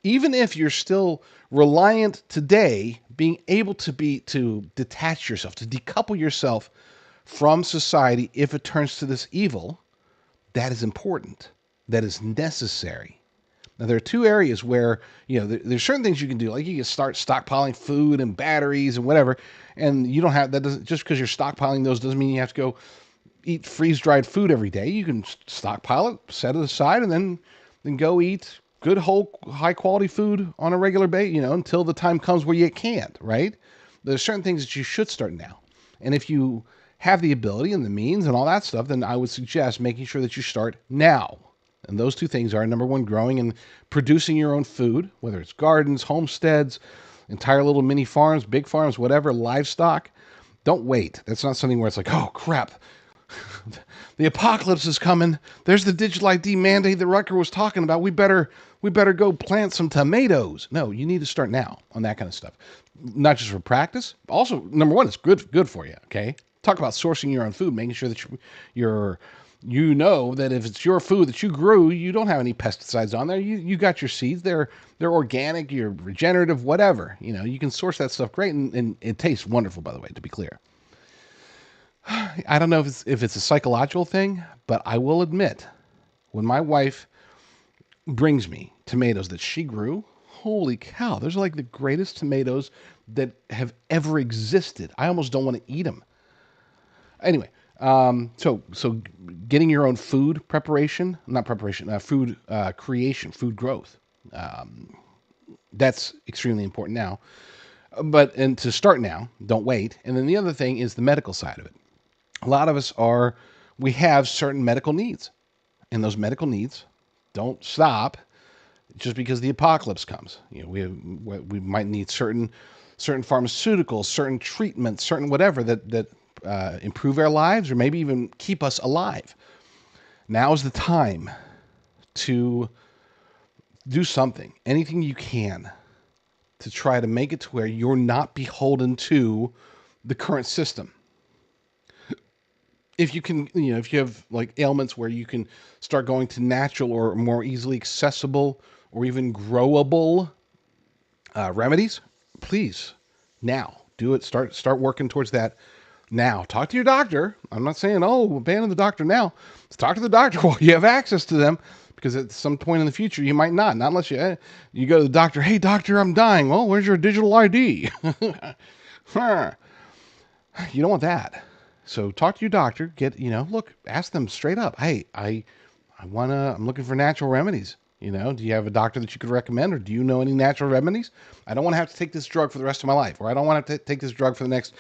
Even if you're still reliant today, being able to detach yourself, to decouple yourself from society if it turns to this evil, that is important. That is necessary. Now, there are two areas where, there's certain things you can do. Like you can start stockpiling food and batteries and whatever, and you don't have, that doesn't, just because you're stockpiling those doesn't mean you have to go eat freeze-dried food every day. You can stockpile it, set it aside, and then go eat good, whole, high-quality food on a regular basis, until the time comes where you can't, right? There's certain things that you should start now. And if you have the ability and the means and all that stuff, then I would suggest making sure that you start now. And those two things are, number one, growing and producing your own food, whether it's gardens, homesteads, entire little mini farms, big farms, whatever, livestock. Don't wait. That's not something where it's like, oh, crap. The apocalypse is coming. There's the digital ID mandate that Rucker was talking about. We better go plant some tomatoes. No, you need to start now on that kind of stuff. Not just for practice. Also, number one, it's good for you, okay? Talk about sourcing your own food, making sure that that if it's your food that you grew, you don't have any pesticides on there. You got your seeds. They're organic, you're regenerative, whatever. You can source that stuff great, and it tastes wonderful, by the way, to be clear. I don't know if it's a psychological thing, but I will admit, when my wife brings me tomatoes that she grew, holy cow, those are like the greatest tomatoes that have ever existed. I almost don't want to eat them. Anyway, so getting your own food creation, food growth, that's extremely important now. And to start now, don't wait. And then the other thing is the medical side of it. A lot of us we have certain medical needs, and those medical needs don't stop just because the apocalypse comes. We might need certain pharmaceuticals, certain treatments, certain whatever that improve our lives or maybe even keep us alive. Now is the time to do something, anything you can, to try to make it to where you're not beholden to the current system. If you can, if you have like ailments where you can start going to natural or more easily accessible or even growable remedies, please now do it. Start working towards that now. Talk to your doctor. I'm not saying, abandon the doctor now. Let's talk to the doctor while you have access to them, because at some point in the future you might not unless you go to the doctor. Hey doctor, I'm dying. Well, where's your digital ID? You don't want that. So talk to your doctor, ask them straight up. Hey, I'm looking for natural remedies. Do you have a doctor that you could recommend, or do you know any natural remedies? I don't want to have to take this drug for the rest of my life, or I don't want to take this drug for the next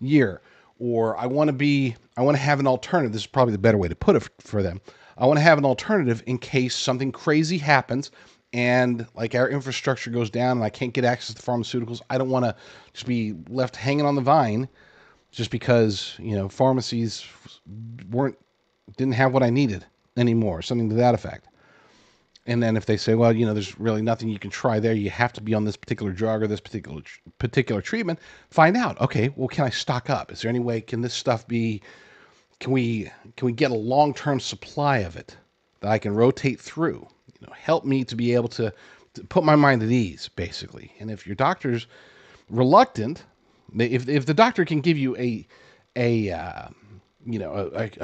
year, or I want to have an alternative. This is probably the better way to put it for them. I want to have an alternative in case something crazy happens and like our infrastructure goes down and I can't get access to pharmaceuticals, I don't want to just be left hanging on the vine just because, pharmacies didn't have what I needed anymore, something to that effect. And then if they say, well, there's really nothing you can try there, you have to be on this particular drug or this particular treatment, find out, okay, well, can I stock up? Is there any way, can this stuff be, can we get a long-term supply of it that I can rotate through? Help me to be able to put my mind at ease, basically. And if your doctor's reluctant, if the doctor can give you a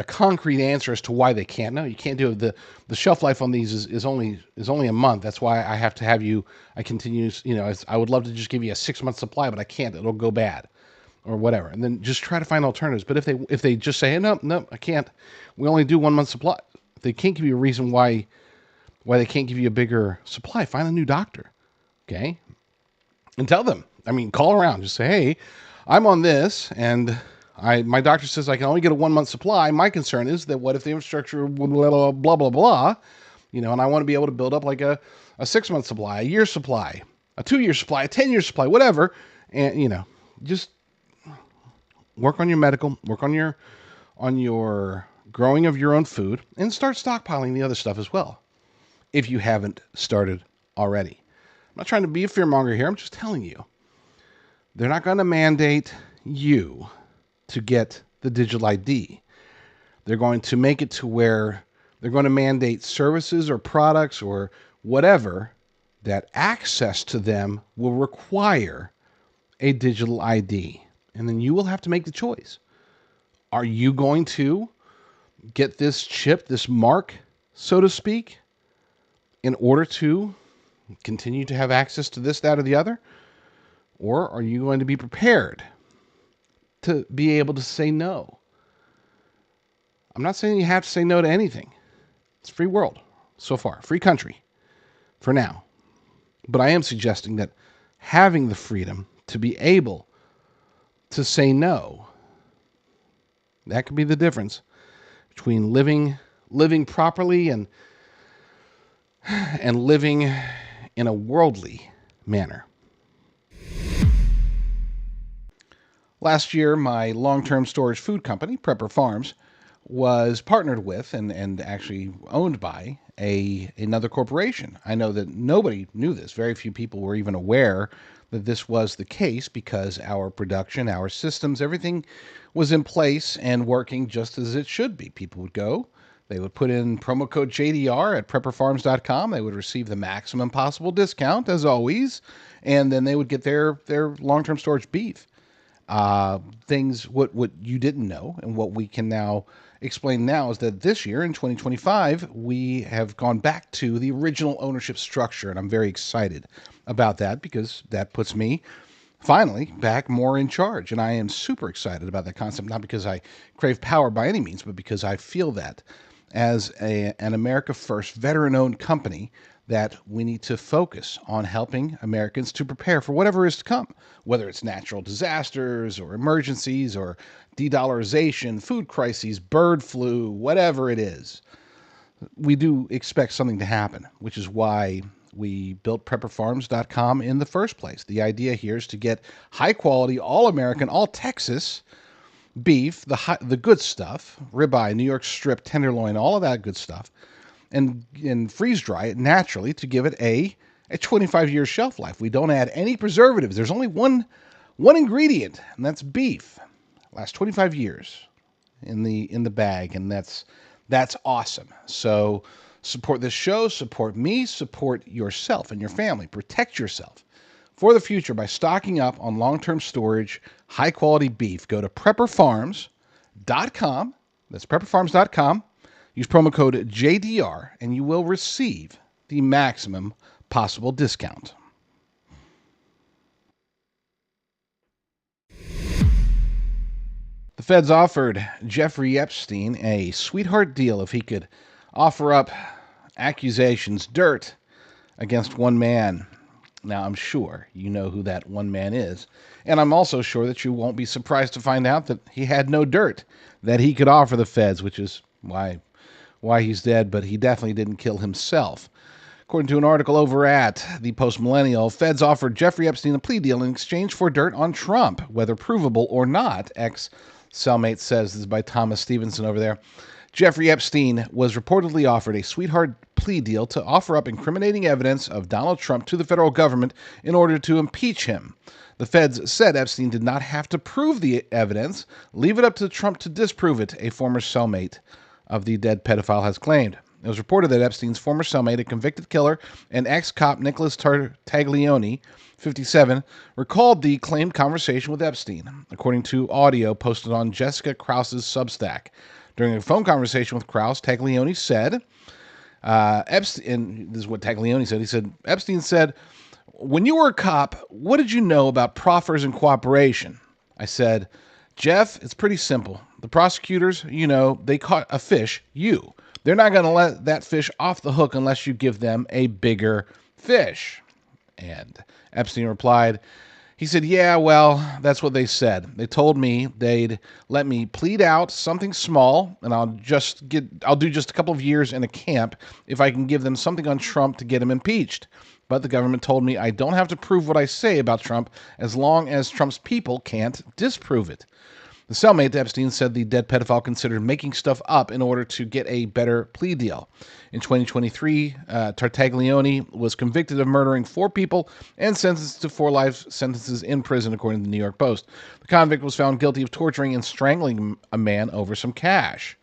concrete answer as to why they can't. No, you can't do it. The shelf life on these is only a month. That's why I have to have you. I continue. I would love to just give you a 6-month supply, but I can't. It'll go bad, or whatever. And then just try to find alternatives. But if they just say, no, I can't. We only do 1 month supply. If they can't give you a reason why they can't give you a bigger supply, find a new doctor. Okay, and tell them. Call around. Just say, hey, I'm on this, and my doctor says I can only get a 1 month supply. My concern is that what if the infrastructure blah blah blah, and I want to be able to build up like a 6 month supply, a year supply, a 2-year supply, a 10-year supply, whatever, and just work on your medical, work on your growing of your own food, and start stockpiling the other stuff as well, if you haven't started already. I'm not trying to be a fearmonger here. I'm just telling you, they're not going to mandate you to get the digital ID. They're going to make it to where they're going to mandate services or products or whatever that access to them will require a digital ID. And then you will have to make the choice. Are you going to get this chip, this mark, so to speak, in order to continue to have access to this, that, or the other? Or are you going to be prepared to be able to say no? I'm not saying you have to say no to anything. It's a free world so far, free country for now. But I am suggesting that having the freedom to be able to say no, that could be the difference between living properly and living in a worldly manner. Last year, my long-term storage food company, Prepper Farms, was partnered with and actually owned by another corporation. I know that nobody knew this. Very few people were even aware that this was the case because our production, our systems, everything was in place and working just as it should be. People would go, they would put in promo code JDR at prepperfarms.com. They would receive the maximum possible discount, as always, and then they would get their long-term storage beef. Things, what you didn't know and what we can now explain now is that this year in 2025, we have gone back to the original ownership structure. And I'm very excited about that because that puts me finally back more in charge. And I am super excited about that concept, not because I crave power by any means, but because I feel that as an America First veteran-owned company, that we need to focus on helping Americans to prepare for whatever is to come, whether it's natural disasters or emergencies or de-dollarization, food crises, bird flu, whatever it is. We do expect something to happen, which is why we built prepperfarms.com in the first place. The idea here is to get high quality, all American, all Texas beef, the good stuff, ribeye, New York strip, tenderloin, all of that good stuff, and freeze dry it naturally to give it a 25-year shelf life. We don't add any preservatives. There's only one ingredient, and that's beef. Lasts 25 years in the bag, and that's awesome. So support this show, support me, support yourself and your family. Protect yourself for the future by stocking up on long-term storage, high-quality beef. Go to prepperfarms.com. That's prepperfarms.com. Use promo code JDR, and you will receive the maximum possible discount. The feds offered Jeffrey Epstein a sweetheart deal if he could offer up accusations, dirt, against one man. Now, I'm sure you know who that one man is, and I'm also sure that you won't be surprised to find out that he had no dirt that he could offer the feds, which is why he's dead, but he definitely didn't kill himself. According to an article over at the Post Millennial, feds offered Jeffrey Epstein a plea deal in exchange for dirt on Trump, whether provable or not, ex-cellmate says. This is by Thomas Stevenson over there. Jeffrey Epstein was reportedly offered a sweetheart plea deal to offer up incriminating evidence of Donald Trump to the federal government in order to impeach him. The feds said Epstein did not have to prove the evidence. Leave it up to Trump to disprove it, a former cellmate of the dead pedophile has claimed. It was reported that Epstein's former cellmate, a convicted killer, and ex-cop Nicholas Tartaglione, 57, recalled the claimed conversation with Epstein, according to audio posted on Jessica Krause's Substack. During a phone conversation with Krause, Taglione said, Epstein, this is what Taglione said, he said, Epstein said, "When you were a cop, what did you know about proffers and cooperation?" I said, "Jeff, it's pretty simple. The prosecutors, they caught a fish, you. They're not going to let that fish off the hook unless you give them a bigger fish." And Epstein replied, he said, "Yeah, well, that's what they said. They told me they'd let me plead out something small, and I'll do just a couple of years in a camp if I can give them something on Trump to get him impeached. But the government told me I don't have to prove what I say about Trump as long as Trump's people can't disprove it." The cellmate to Epstein said the dead pedophile considered making stuff up in order to get a better plea deal. In 2023, Tartaglione was convicted of murdering 4 people and sentenced to 4 life sentences in prison, according to the New York Post. The convict was found guilty of torturing and strangling a man over some cash.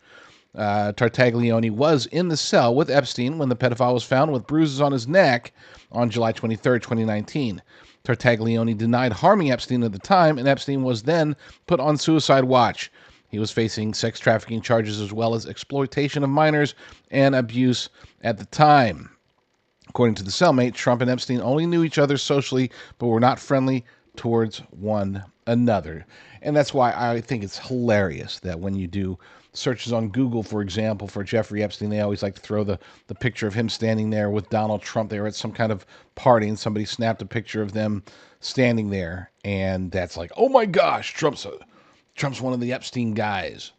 Tartaglione was in the cell with Epstein when the pedophile was found with bruises on his neck on July 23, 2019. Tartaglione denied harming Epstein at the time, and Epstein was then put on suicide watch. He was facing sex trafficking charges as well as exploitation of minors and abuse at the time. According to the cellmate, Trump and Epstein only knew each other socially, but were not friendly towards one another. And that's why I think it's hilarious that when you do searches on Google, for example, for Jeffrey Epstein, they always like to throw the picture of him standing there with Donald Trump. They were at some kind of party and somebody snapped a picture of them standing there. And that's like, oh my gosh, Trump's one of the Epstein guys,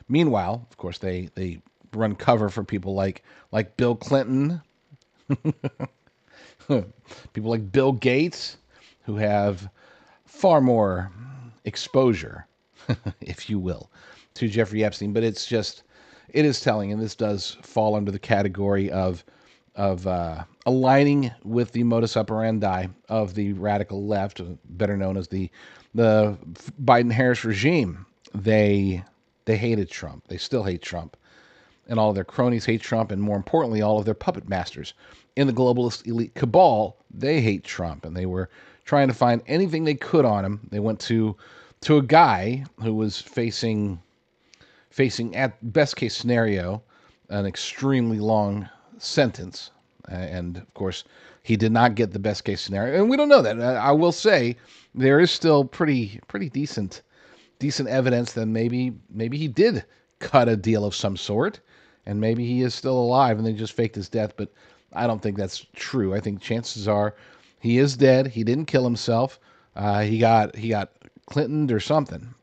Meanwhile, of course, they run cover for people like Bill Clinton, people like Bill Gates, who have far more exposure, if you will, to Jeffrey Epstein. But it is telling, and this does fall under the category of aligning with the modus operandi of the radical left, better known as the Biden-Harris regime. They hated Trump. They still hate Trump. And all of their cronies hate Trump, and more importantly, all of their puppet masters in the globalist elite cabal, they hate Trump, and they were trying to find anything they could on him. They went to a guy who was facing at best case scenario an extremely long sentence, and of course he did not get the best case scenario, and we don't know that. I will say there is still pretty decent evidence that maybe he did cut a deal of some sort, and maybe he is still alive and they just faked his death. But I don't think that's true. I think chances are he is dead. He didn't kill himself. He got Clintoned or something.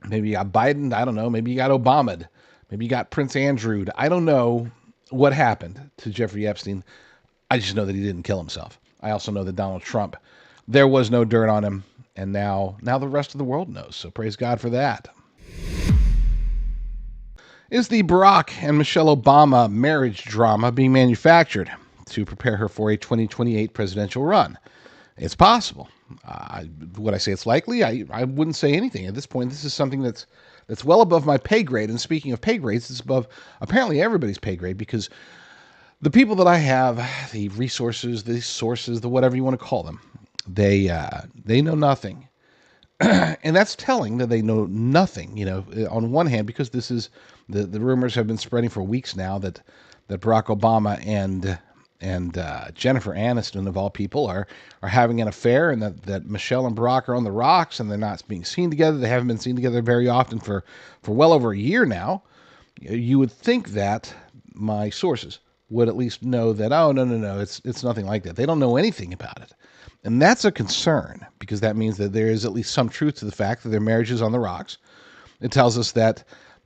Maybe you got Biden. I don't know. Maybe you got Obama'd. Maybe you got Prince Andrew'd. I don't know what happened to Jeffrey Epstein. I just know that he didn't kill himself. I also know that Donald Trump, there was no dirt on him. And now the rest of the world knows. So praise God for that. Is the Barack and Michelle Obama marriage drama being manufactured to prepare her for a 2028 presidential run? It's possible. Would I say it's likely? I wouldn't say anything at this point. This is something that's well above my pay grade. And speaking of pay grades, it's above apparently everybody's pay grade, because the people that I have, the resources, the sources, the whatever you want to call them, they know nothing. And that's telling that they know nothing, on one hand, because this is the rumors have been spreading for weeks now that Barack Obama and Jennifer Aniston, of all people, are having an affair, and that Michelle and Barack are on the rocks, and they're not being seen together. They haven't been seen together very often for well over a year now. You would think that my sources would at least know that, oh, no, it's nothing like that. They don't know anything about it. And that's a concern, because that means that there is at least some truth to the fact that their marriage is on the rocks. It tells us that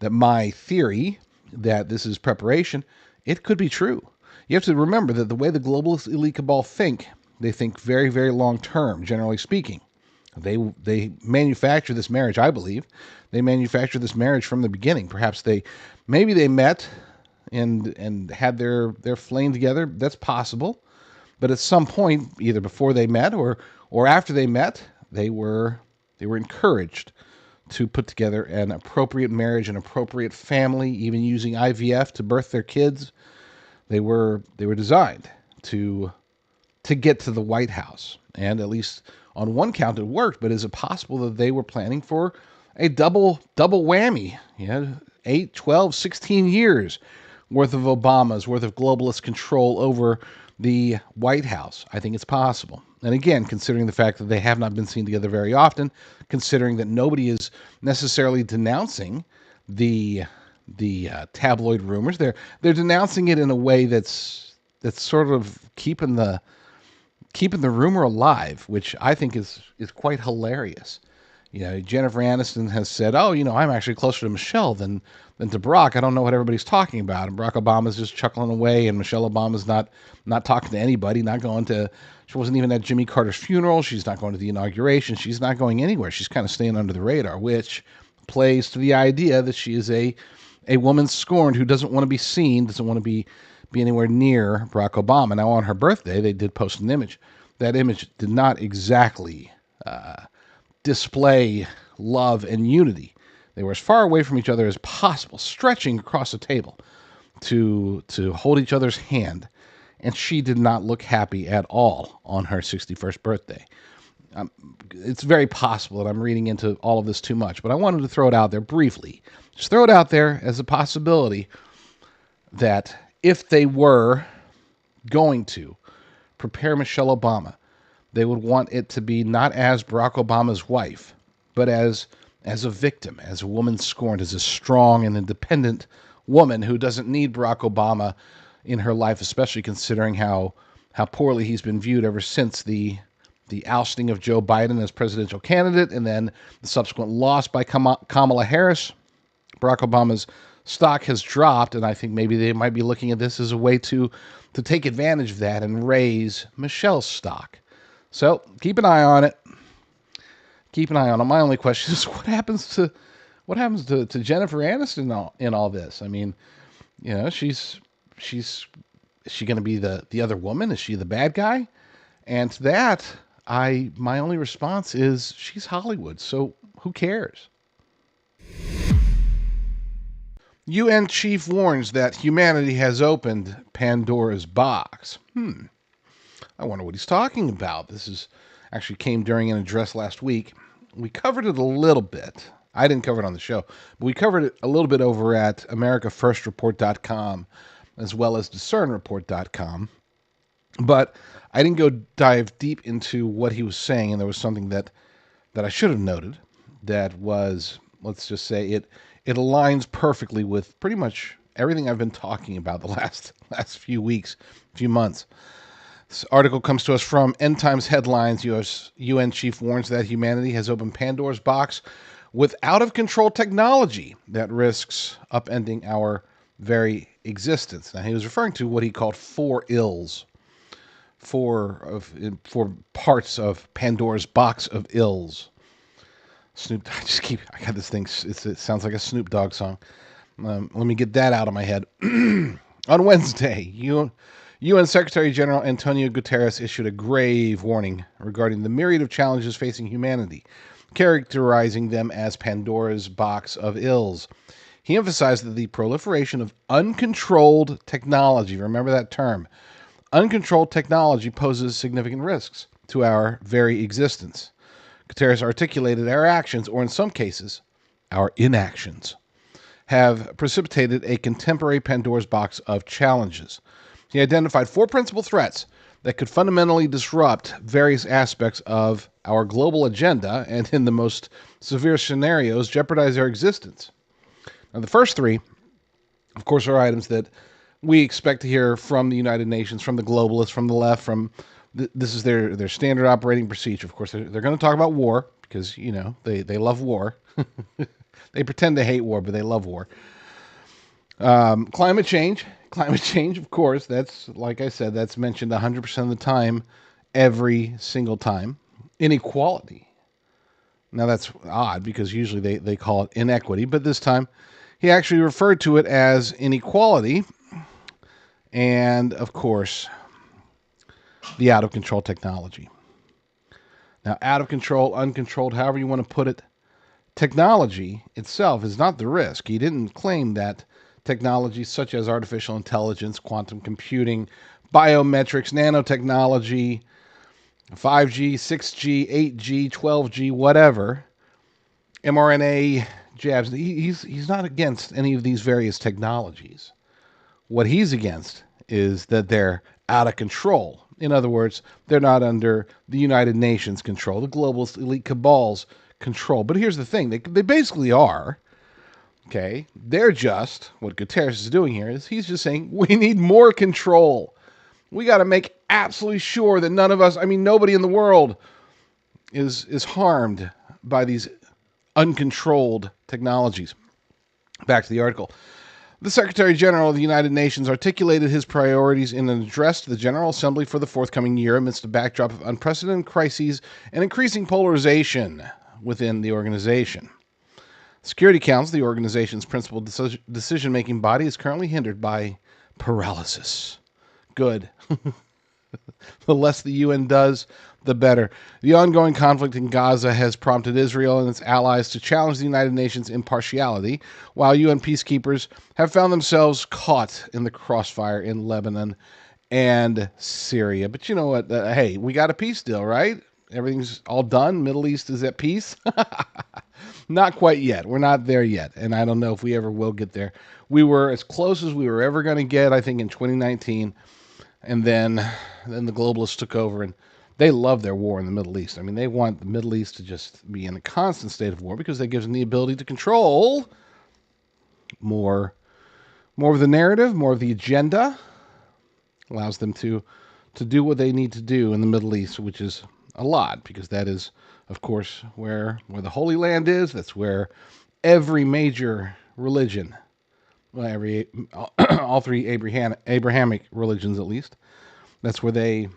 my theory that this is preparation, it could be true. You have to remember that the way the globalist elite cabal think, they think very, very long term, generally speaking. They manufacture this marriage, I believe. They manufacture this marriage from the beginning. Perhaps maybe they met and had their flame together. That's possible. But at some point, either before they met or after they met, they were encouraged to put together an appropriate marriage, an appropriate family, even using IVF to birth their kids. They were designed to get to the White House. And at least on one count it worked, but is it possible that they were planning for a double whammy? 8, 12, 16 years worth of Obama's worth of globalist control over the White House. I think it's possible. And again, considering the fact that they have not been seen together very often, considering that nobody is necessarily denouncing the tabloid rumors, they're denouncing it in a way that's sort of keeping the rumor alive, which I think is quite hilarious. Jennifer Aniston has said, "Oh, I'm actually closer to Michelle than to Barack. I don't know what everybody's talking about." And Barack Obama's just chuckling away, and Michelle Obama's not talking to anybody, not going to. She wasn't even at Jimmy Carter's funeral. She's not going to the inauguration. She's not going anywhere. She's kind of staying under the radar, which plays to the idea that she is a woman scorned who doesn't want to be seen, doesn't want to be anywhere near Barack Obama. Now, on her birthday, they did post an image. That image did not exactly display love and unity. They were as far away from each other as possible, stretching across the table to hold each other's hand. And she did not look happy at all on her 61st birthday. It's very possible that I'm reading into all of this too much, but I wanted to throw it out there briefly. Just throw it out there as a possibility that if they were going to prepare Michelle Obama, they would want it to be not as Barack Obama's wife, but as a victim, as a woman scorned, as a strong and independent woman who doesn't need Barack Obama in her life, especially considering how poorly he's been viewed ever since the ousting of Joe Biden as presidential candidate and then the subsequent loss by Kamala Harris. Barack Obama's stock has dropped, and I think maybe they might be looking at this as a way to take advantage of that and raise Michelle's stock. So keep an eye on it. Keep an eye on it. My only question is, what happens to Jennifer Aniston in all this? I mean, is she going to be the other woman? Is she the bad guy? And to that, my only response is she's Hollywood, so who cares? UN chief warns that humanity has opened Pandora's box. I wonder what he's talking about. This actually came during an address last week. We covered it a little bit. I didn't cover it on the show, but we covered it a little bit over at AmericaFirstReport.com as well as DiscernReport.com. But I didn't go dive deep into what he was saying, and there was something that I should have noted that was, let's just say, it aligns perfectly with pretty much everything I've been talking about the last few weeks, few months. This article comes to us from End Times Headlines. U.S. UN chief warns that humanity has opened Pandora's box with out-of-control technology that risks upending our very existence. Now, he was referring to what he called four ills, four parts of Pandora's box of ills. I got this thing, it sounds like a Snoop Dogg song. Let me get that out of my head. On Wednesday, UN Secretary General Antonio Guterres issued a grave warning regarding the myriad of challenges facing humanity, characterizing them as Pandora's box of ills. He emphasized that the proliferation of uncontrolled technology, remember that term, uncontrolled technology poses significant risks to our very existence. Guterres articulated our actions, or in some cases, our inactions, have precipitated a contemporary Pandora's box of challenges. He identified four principal threats that could fundamentally disrupt various aspects of our global agenda and, in the most severe scenarios, jeopardize our existence. Now, the first three, of course, are items that we expect to hear from the United Nations, from the globalists, from the left, this is their standard operating procedure. Of course, they're going to talk about war because, they love war. They pretend to hate war, but they love war. Climate change. Climate change, of course, that's, like I said, that's mentioned 100% of the time, every single time. Inequality. Now, that's odd because usually they call it inequity, but this time he actually referred to it as inequality. And, of course, the out-of-control technology. Now, out of control, uncontrolled, however you want to put it, technology itself is not the risk. He didn't claim that technologies such as artificial intelligence, quantum computing, biometrics, nanotechnology, 5G, 6G, 8G, 12G, whatever, mRNA jabs, he's not against any of these various technologies. What he's against is that they're out of control. In other words, they're not under the United Nations control, the globalist elite cabal's control. But here's the thing, they basically are. Okay, they're just, what Guterres is doing here is he's just saying, we need more control. We got to make absolutely sure that nobody in the world is harmed by these uncontrolled technologies. Back to the article. The Secretary General of the United Nations articulated his priorities in an address to the General Assembly for the forthcoming year amidst a backdrop of unprecedented crises and increasing polarization within the organization. Security Council, the organization's principal decision-making body, is currently hindered by paralysis. Good. The less the UN does, the better. The ongoing conflict in Gaza has prompted Israel and its allies to challenge the United Nations' impartiality, while UN peacekeepers have found themselves caught in the crossfire in Lebanon and Syria. But you know what? Hey, we got a peace deal, right? Everything's all done. Middle East is at peace. Not quite yet. We're not there yet. And I don't know if we ever will get there. We were as close as we were ever going to get, I think, in 2019. And then the globalists took over, and they love their war in the Middle East. I mean, they want the Middle East to just be in a constant state of war because that gives them the ability to control more of the narrative, more of the agenda. Allows them to do what they need to do in the Middle East, which is a lot, because that is, of course, where the Holy Land is. That's where every major religion, well, all three Abrahamic religions at least, that's where they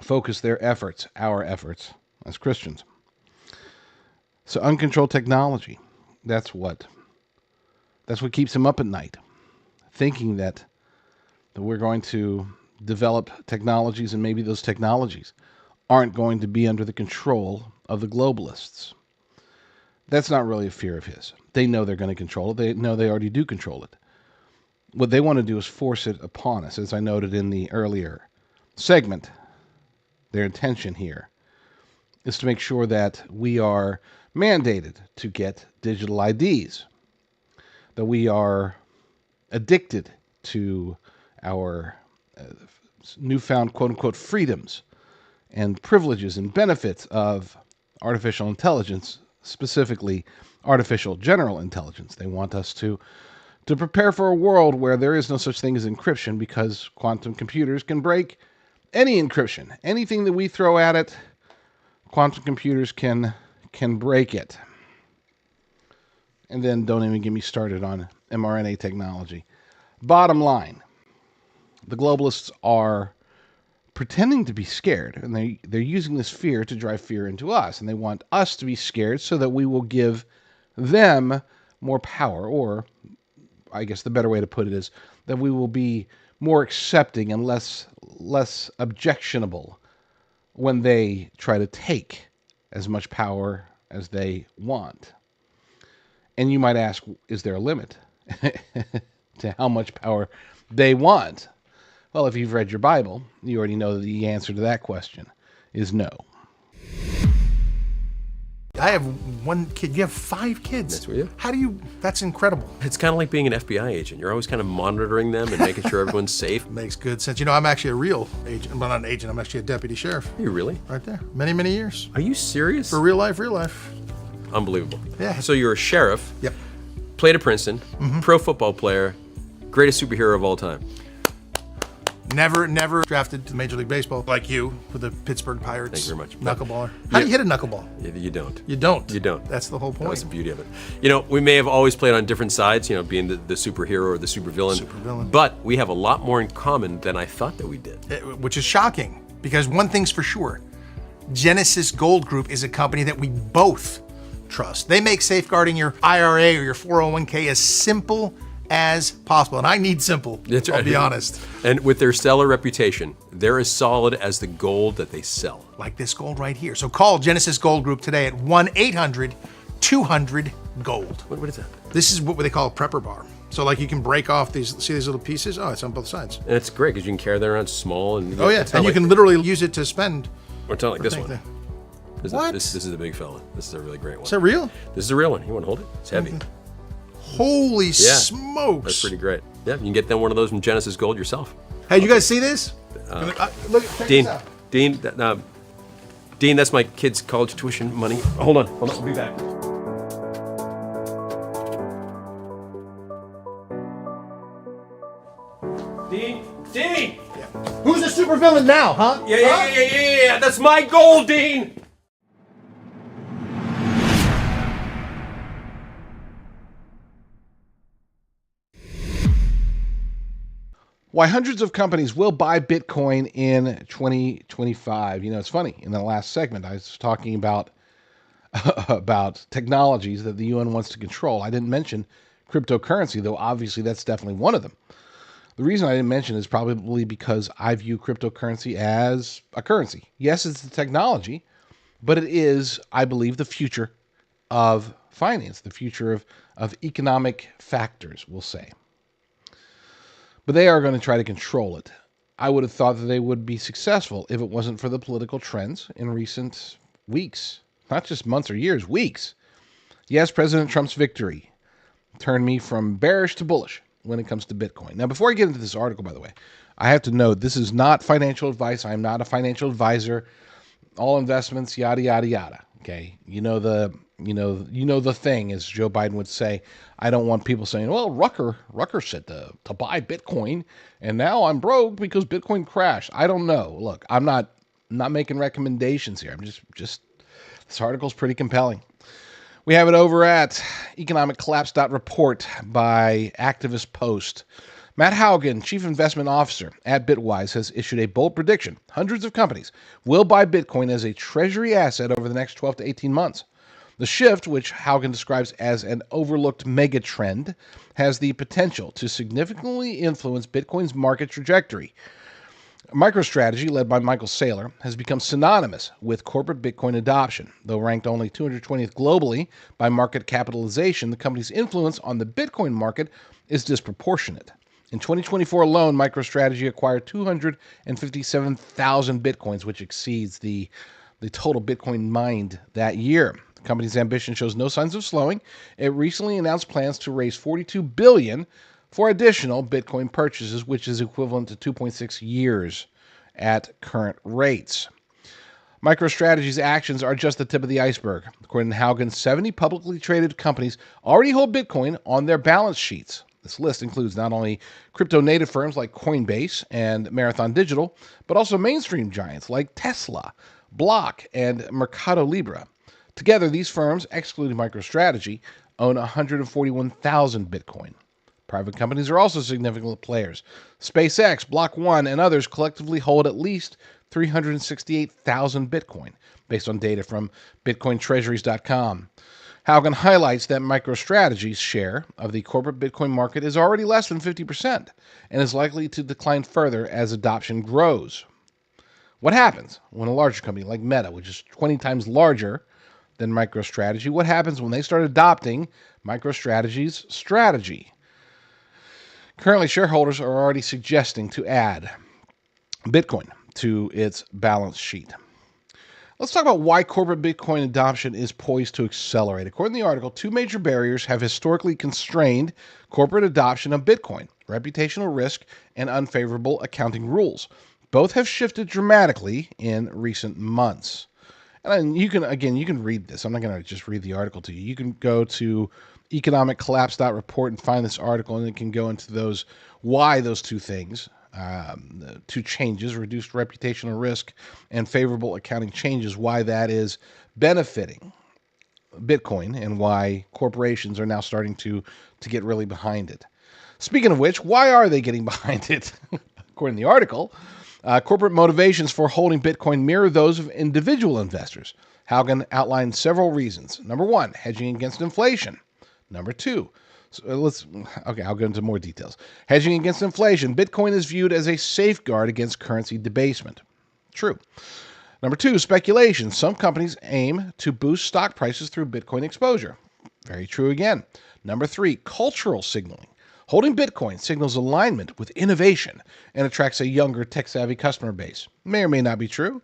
focus their efforts, our efforts as Christians. So uncontrolled technology, that's what keeps him up at night, thinking that we're going to develop technologies, and maybe those technologies aren't going to be under the control of the globalists. That's not really a fear of his. They know they're going to control it. They know they already do control it. What they want to do is force it upon us. As I noted in the earlier segment, their intention here is to make sure that we are mandated to get digital IDs, that we are addicted to our newfound quote-unquote freedoms and privileges and benefits of artificial intelligence, specifically artificial general intelligence. They want us to prepare for a world where there is no such thing as encryption, because quantum computers can break any encryption. Anything that we throw at it, quantum computers can break it. And then don't even get me started on mRNA technology. Bottom line, the globalists are pretending to be scared, and they're using this fear to drive fear into us, and they want us to be scared so that we will give them more power, or I guess the better way to put it is that we will be more accepting and less objectionable when they try to take as much power as they want. And you might ask, is there a limit to how much power they want? Well, if you've read your Bible, you already know that the answer to that question is no. I have one kid. You have 5 kids. That's what you have. How do you? That's incredible. It's kind of like being an FBI agent. You're always kind of monitoring them and making sure everyone's safe. Makes good sense. You know, I'm actually a real agent. Well, not an agent. I'm actually a deputy sheriff. Are you really? Right there. Many, many years. Are you serious? For real life, real life. Unbelievable. Yeah. So you're a sheriff. Yep. Played at Princeton. Pro football player. Greatest superhero of all time. Never drafted to Major League Baseball like you with the Pittsburgh Pirates. Thank you very much. Knuckleballer. How do you hit a knuckleball? You don't. You don't. You don't. That's the whole point. That was the beauty of it. We may have always played on different sides, being the superhero or the supervillain. Supervillain. But we have a lot more in common than I thought that we did. Which is shocking, because one thing's for sure. Genesis Gold Group is a company that we both trust. They make safeguarding your IRA or your 401k as simple as possible. And I need simple, I'll be honest. And with their stellar reputation, they're as solid as the gold that they sell. Like this gold right here. So call Genesis Gold Group today at 1-800-200-GOLD. What is that? This is what they call a prepper bar. So like you can break off these, see these little pieces? Oh, it's on both sides. And it's great because you can carry that around small. And Oh yeah, and you can literally use it to spend. Or it's not like this one. What? This is the big fella. This is a really great one. Is that real? This is a real one. You want to hold it? It's heavy. Holy smokes. That's pretty great. Yeah, you can get them one of those from Genesis Gold yourself. Hey, you guys see this? Look, check Dean, this out. Dean, that's my kid's college tuition money. Hold on, we'll be back. Dean! Who's the supervillain now, huh? Yeah, that's my goal, Dean! Why hundreds of companies will buy Bitcoin in 2025. It's funny. In the last segment, I was talking about technologies that the UN wants to control. I didn't mention cryptocurrency, though obviously that's definitely one of them. The reason I didn't mention is probably because I view cryptocurrency as a currency. Yes, it's the technology, but it is, I believe, the future of finance, the future of economic factors, we'll say. But they are going to try to control it. I would have thought that they would be successful if it wasn't for the political trends in recent weeks. Not just months or years, weeks. Yes, President Trump's victory turned me from bearish to bullish when it comes to Bitcoin. Now, before I get into this article, by the way, I have to note this is not financial advice. I am not a financial advisor. All investments, yada, yada, yada. Okay. You know the thing, as Joe Biden would say. I don't want people saying, well, Rucker said to buy Bitcoin and now I'm broke because Bitcoin crashed. I don't know. Look, I'm not making recommendations here. I'm just this article's pretty compelling. We have it over at economiccollapse.report by Activist Post. Matt Haugen, Chief Investment Officer at Bitwise, has issued a bold prediction. Hundreds of companies will buy Bitcoin as a treasury asset over the next 12 to 18 months. The shift, which Haugen describes as an overlooked megatrend, has the potential to significantly influence Bitcoin's market trajectory. MicroStrategy, led by Michael Saylor, has become synonymous with corporate Bitcoin adoption. Though ranked only 220th globally by market capitalization, the company's influence on the Bitcoin market is disproportionate. In 2024 alone, MicroStrategy acquired 257,000 Bitcoins, which exceeds the total Bitcoin mined that year. The company's ambition shows no signs of slowing. It recently announced plans to raise $42 billion for additional Bitcoin purchases, which is equivalent to 2.6 years at current rates. MicroStrategy's actions are just the tip of the iceberg. According to Haugen, 70 publicly traded companies already hold Bitcoin on their balance sheets. This list includes not only crypto-native firms like Coinbase and Marathon Digital, but also mainstream giants like Tesla, Block, and Mercado Libre. Together, these firms, excluding MicroStrategy, own 141,000 Bitcoin. Private companies are also significant players. SpaceX, Block One, and others collectively hold at least 368,000 Bitcoin, based on data from BitcoinTreasuries.com. Haugen highlights that MicroStrategy's share of the corporate Bitcoin market is already less than 50% and is likely to decline further as adoption grows. What happens when a larger company like Meta, which is 20 times larger than MicroStrategy, what happens when they start adopting MicroStrategy's strategy? Currently, shareholders are already suggesting to add Bitcoin to its balance sheet. Let's talk about why corporate Bitcoin adoption is poised to accelerate. According to the article, two major barriers have historically constrained corporate adoption of Bitcoin: reputational risk and unfavorable accounting rules. Both have shifted dramatically in recent months. And you can read this. I'm not going to just read the article to you. You can go to economiccollapse.report and find this article, and it can go into why those two things The two changes, reduced reputational risk and favorable accounting changes, why that is benefiting Bitcoin and why corporations are now starting to get really behind it. Speaking of which, why are they getting behind it? According to the article, corporate motivations for holding Bitcoin mirror those of individual investors. Haugen outlined several reasons. Number one, hedging against inflation. Number two, I'll go into more details. Hedging against inflation. Bitcoin is viewed as a safeguard against currency debasement. True. Number two, speculation. Some companies aim to boost stock prices through Bitcoin exposure. Very true again. Number three, cultural signaling. Holding Bitcoin signals alignment with innovation and attracts a younger, tech-savvy customer base. May or may not be true.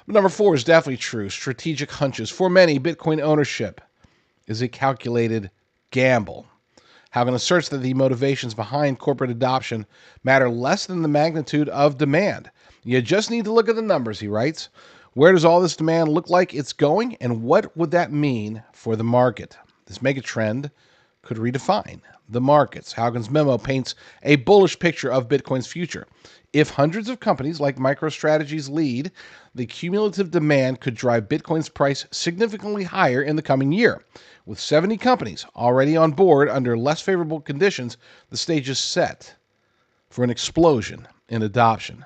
But number four is definitely true. Strategic hunches. For many, Bitcoin ownership is a calculated gamble. Haugen asserts that the motivations behind corporate adoption matter less than the magnitude of demand. You just need to look at the numbers, he writes. Where does all this demand look like it's going, and what would that mean for the market? This megatrend could redefine the markets. Haugen's memo paints a bullish picture of Bitcoin's future. If hundreds of companies like MicroStrategy's lead, the cumulative demand could drive Bitcoin's price significantly higher in the coming year. With 70 companies already on board under less favorable conditions, the stage is set for an explosion in adoption.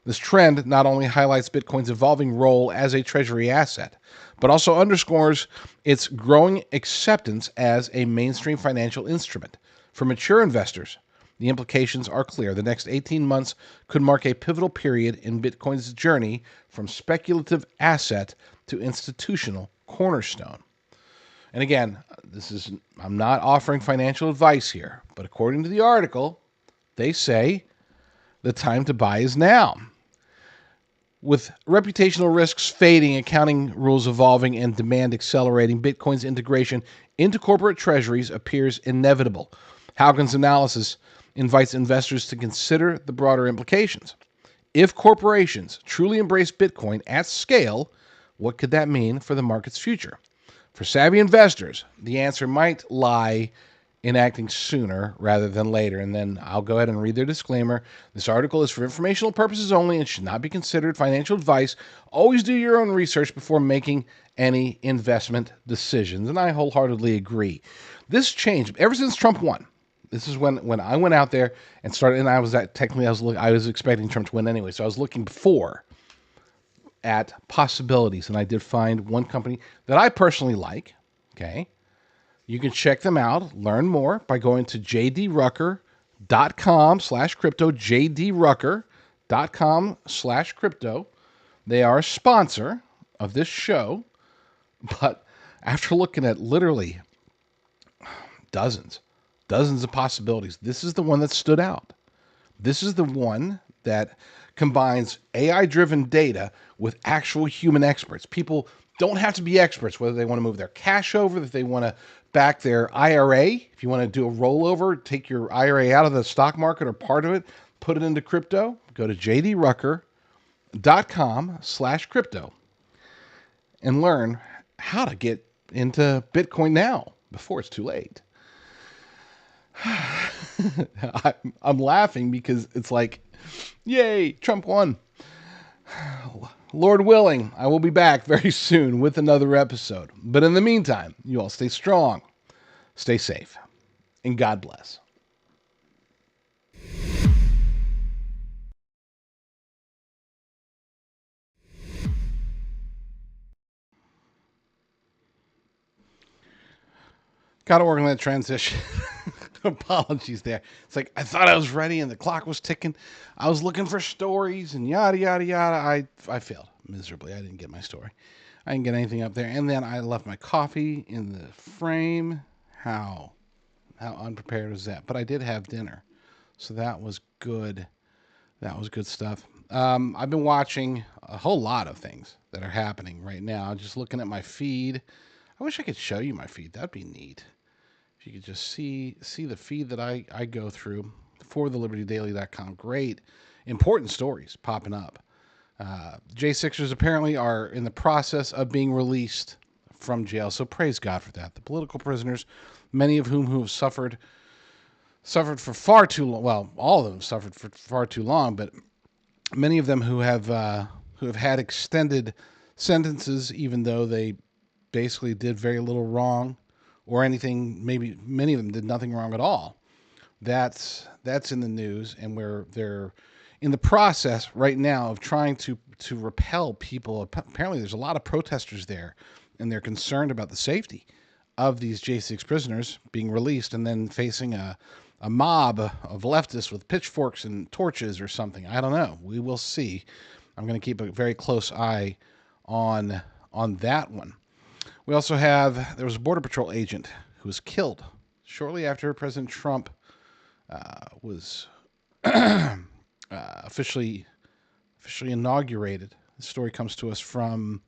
This trend not only highlights Bitcoin's evolving role as a treasury asset, but also underscores its growing acceptance as a mainstream financial instrument. For mature investors, the implications are clear. The next 18 months could mark a pivotal period in Bitcoin's journey from speculative asset to institutional cornerstone. And again, I'm not offering financial advice here, but according to the article, they say the time to buy is now. With reputational risks fading, accounting rules evolving, and demand accelerating, Bitcoin's integration into corporate treasuries appears inevitable. Haugen's analysis invites investors to consider the broader implications. If corporations truly embrace Bitcoin at scale, what could that mean for the market's future? For savvy investors, the answer might lie in acting sooner rather than later. And then I'll go ahead and read their disclaimer. This article is for informational purposes only and should not be considered financial advice. Always do your own research before making any investment decisions. And I wholeheartedly agree. This changed ever since Trump won. This is when I went out there and started, and I was expecting Trump to win anyway. So I was looking before at possibilities, and I did find one company that I personally like. Okay. You can check them out, learn more by going to jdrucker.com/crypto, jdrucker.com/crypto. They are a sponsor of this show, but after looking at literally dozens of possibilities, this is the one that stood out. This is the one that combines AI-driven data with actual human experts. People don't have to be experts, whether they want to move their cash over, if they want to back their IRA, if you want to do a rollover, take your IRA out of the stock market or part of it, put it into crypto, go to jdrucker.com/crypto and learn how to get into Bitcoin now before it's too late. I'm laughing because it's like, yay, Trump won. Lord willing, I will be back very soon with another episode. But in the meantime, you all stay strong, stay safe, and God bless. Got to work on that transition. Apologies there. It's like I thought I was ready and the clock was ticking. I was looking for stories and yada, yada, yada. I failed miserably. I didn't get my story. I didn't get anything up there. And then I left my coffee in the frame. How unprepared was that? But I did have dinner. So that was good. That was good stuff. I've been watching a whole lot of things that are happening right now. Just looking at my feed. I wish I could show you my feed. That'd be neat. If you could just see the feed that I go through for thelibertydaily.com. Great, important stories popping up. J6ers apparently are in the process of being released from jail, so praise God for that. The political prisoners, many of whom have suffered suffered for far too long. Well, all of them have suffered for far too long, but many of them who have had extended sentences, even though they basically did very little wrong or anything. Maybe many of them did nothing wrong at all. That's in the news, and where they're in the process right now of trying to repel people. Apparently, there's a lot of protesters there, and they're concerned about the safety of these J6 prisoners being released and then facing a mob of leftists with pitchforks and torches or something. I don't know. We will see. I'm going to keep a very close eye on that one. We also have, there was a Border Patrol agent who was killed shortly after President Trump was officially inaugurated. The story comes to us from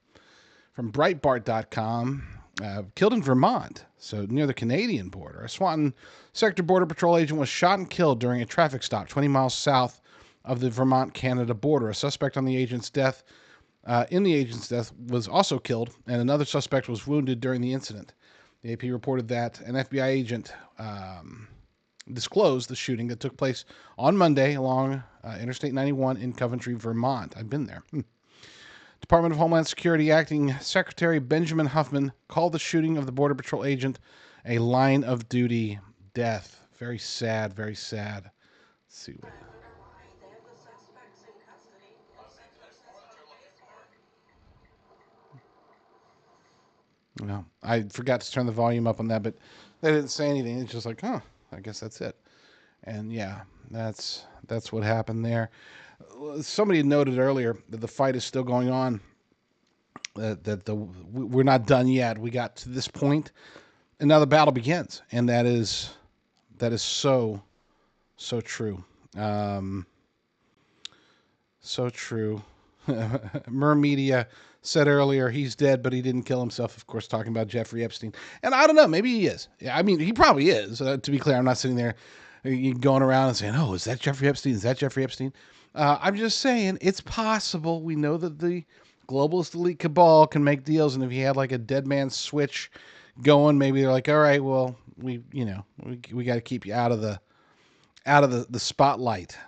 Breitbart.com. Killed in Vermont, so near the Canadian border. A Swanton Sector Border Patrol agent was shot and killed during a traffic stop 20 miles south of the Vermont-Canada border. A suspect in the agent's death was also killed, and another suspect was wounded during the incident. The AP reported that an FBI agent disclosed the shooting that took place on Monday along Interstate 91 in Coventry, Vermont. I've been there. Department of Homeland Security Acting Secretary Benjamin Huffman called the shooting of the Border Patrol agent a line of duty death. Very sad, very sad. Let's see what. No, I forgot to turn the volume up on that, but they didn't say anything. It's just like, huh, I guess that's it. And yeah, that's what happened there. Somebody noted earlier that the fight is still going on. We're not done yet. We got to this point, and now the battle begins, and that is so true. So true. Mer Media said earlier he's dead, but he didn't kill himself. Of course, talking about Jeffrey Epstein, and I don't know. Maybe he is. I mean, he probably is. To be clear, I'm not sitting there going around and saying, "Oh, is that Jeffrey Epstein? Is that Jeffrey Epstein?" I'm just saying it's possible. We know that the globalist elite cabal can make deals, and if you had like a dead man switch going, maybe they're like, all right, well, we got to keep you out of the spotlight.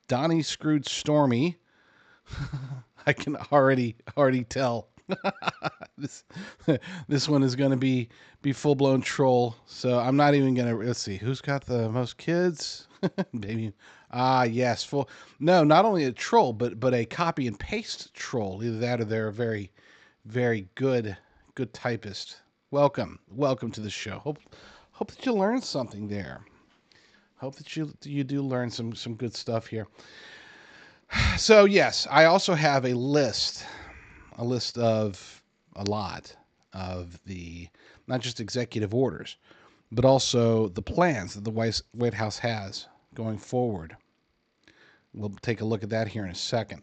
Donnie screwed Stormy. I can already tell this one is going to be full blown troll. So I'm not even going to. Let's see who's got the most kids. Maybe. Yes, full. No, not only a troll, but a copy and paste troll. Either that or they're a very, very good typist. Welcome to the show. Hope that you learned something there. Hope that you do learn some good stuff here. So yes, I also have a list of a lot of the not just executive orders, but also the plans that the White House has going forward. We'll take a look at that here in a second.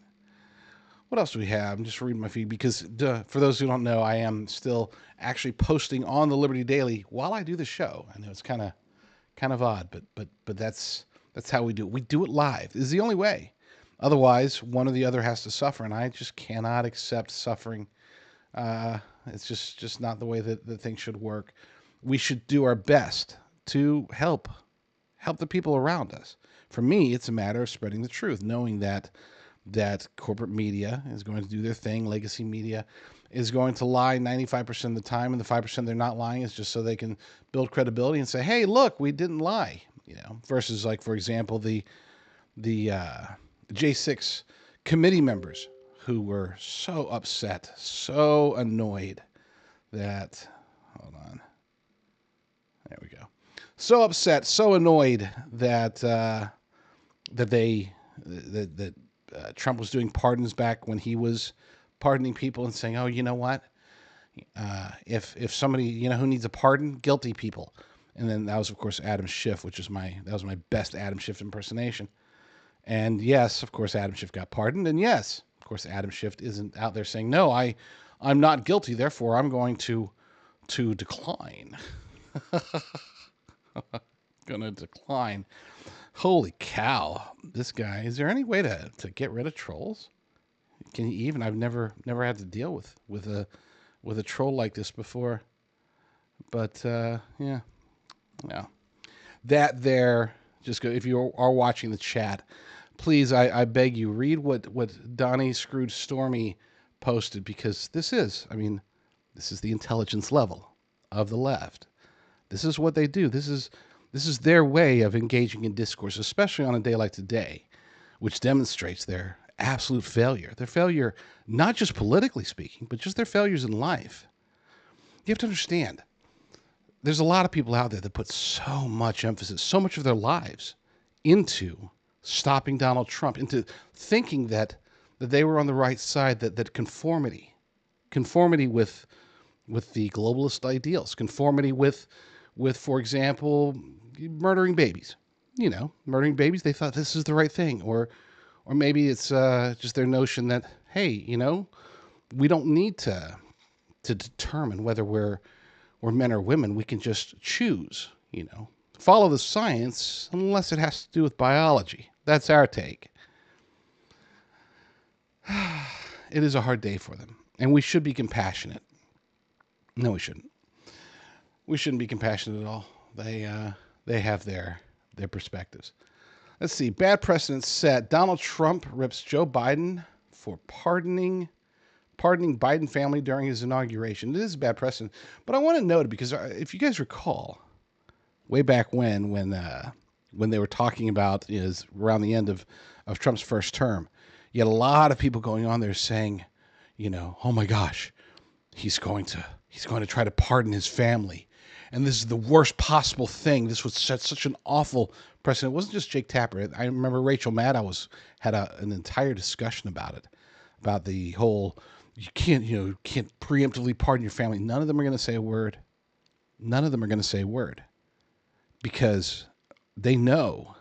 What else do we have? I'm just reading my feed because for those who don't know, I am still actually posting on the Liberty Daily while I do the show. I know it's kind of odd, but that's how we do it. We do it live. This is the only way. Otherwise, one or the other has to suffer, and I just cannot accept suffering. It's just not the way that things should work. We should do our best to help the people around us. For me, it's a matter of spreading the truth, knowing that corporate media is going to do their thing. Legacy media is going to lie 95% of the time, and the 5% they're not lying is just so they can build credibility and say, "Hey, look, we didn't lie." Versus like, for example, the J6 committee members who were so upset, so annoyed that, hold on, there we go. So upset, so annoyed that Trump was doing pardons back when he was pardoning people and saying, "Oh, you know what? If somebody who needs a pardon, guilty people." And then that was, of course, Adam Schiff, that was my best Adam Schiff impersonation. And yes, of course, Adam Schiff got pardoned. And yes, of course, Adam Schiff isn't out there saying, "No, I'm not guilty. Therefore, I'm going to decline." Gonna decline. Holy cow! This guy. Is there any way to get rid of trolls? Can you even? I've never had to deal with a troll like this before. But yeah. that there, just go, if you are watching the chat, please, I beg you, read what Donnie Scrooge Stormy posted, because this is the intelligence level of the left. This is what they do. This is their way of engaging in discourse, especially on a day like today, which demonstrates their absolute failure. Their failure, not just politically speaking, but just their failures in life. You have to understand, there's a lot of people out there that put so much emphasis, so much of their lives into stopping Donald Trump, into thinking that they were on the right side, that conformity with the globalist ideals, conformity with, for example, murdering babies. Murdering babies, they thought this is the right thing. Or maybe it's just their notion that, hey, we don't need to determine whether we're men or women. We can just choose, follow the science unless it has to do with biology. That's our take. It is a hard day for them, and we should be compassionate. No, we shouldn't. We shouldn't be compassionate at all. They have their perspectives. Let's see. Bad precedent set. Donald Trump rips Joe Biden for pardoning Biden family during his inauguration. It is a bad precedent, but I want to note it because if you guys recall, way back when they were talking about is around the end of Trump's first term, you had a lot of people going on there saying, oh my gosh, he's going to try to pardon his family, and this is the worst possible thing. This would set such an awful precedent. It wasn't just Jake Tapper. I remember Rachel Maddow had an entire discussion about it, about the whole you can't preemptively pardon your family. None of them are going to say a word. None of them are going to say a word because they know,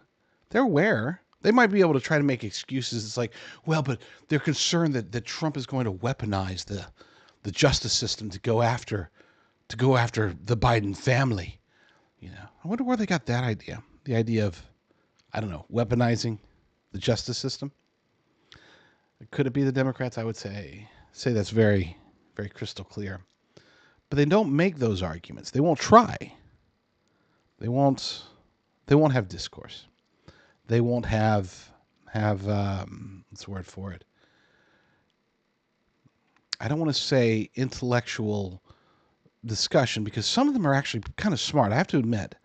they're aware. They might be able to try to make excuses. It's like, well, but they're concerned that Trump is going to weaponize the justice system to go after the Biden family. I wonder where they got that idea. The idea of, I don't know, weaponizing the justice system. Could it be the Democrats? I would say that's very, very crystal clear. But they don't make those arguments. They won't try. They won't have discourse. They won't have what's the word for it? I don't want to say intellectual discussion, because some of them are actually kind of smart. I have to admit,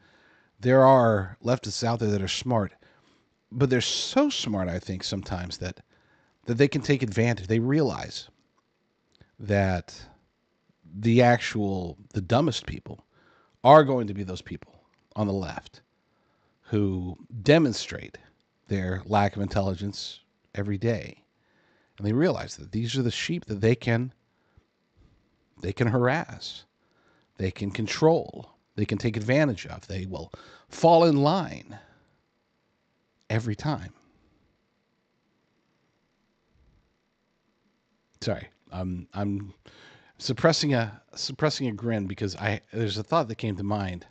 there are leftists out there that are smart, but they're so smart, I think, sometimes that they can take advantage. They realize that the dumbest people are going to be those people on the left who demonstrate their lack of intelligence every day. And they realize that these are the sheep that they can harass, they can control, they can take advantage of. They will fall in line every time. Sorry, I'm suppressing a grin because there's a thought that came to mind,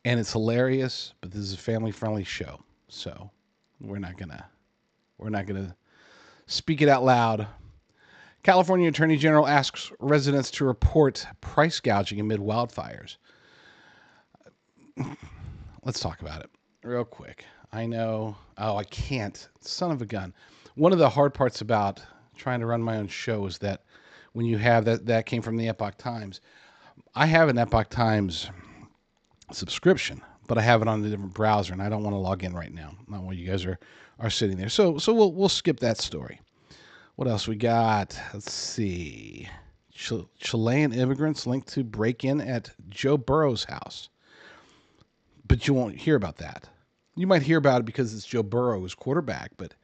and it's hilarious. But this is a family-friendly show, so we're not gonna speak it out loud. California Attorney General asks residents to report price gouging amid wildfires. Let's talk about it real quick. I know. Oh, I can't. Son of a gun. One of the hard parts about trying to run my own show is that when you have that came from the Epoch Times. I have an Epoch Times subscription, but I have it on a different browser, and I don't want to log in right now. Not while you guys are sitting there. So we'll skip that story. What else we got? Let's see. Chilean immigrants linked to break-in at Joe Burrow's house. But you won't hear about that. You might hear about it because it's Joe Burrow's quarterback, but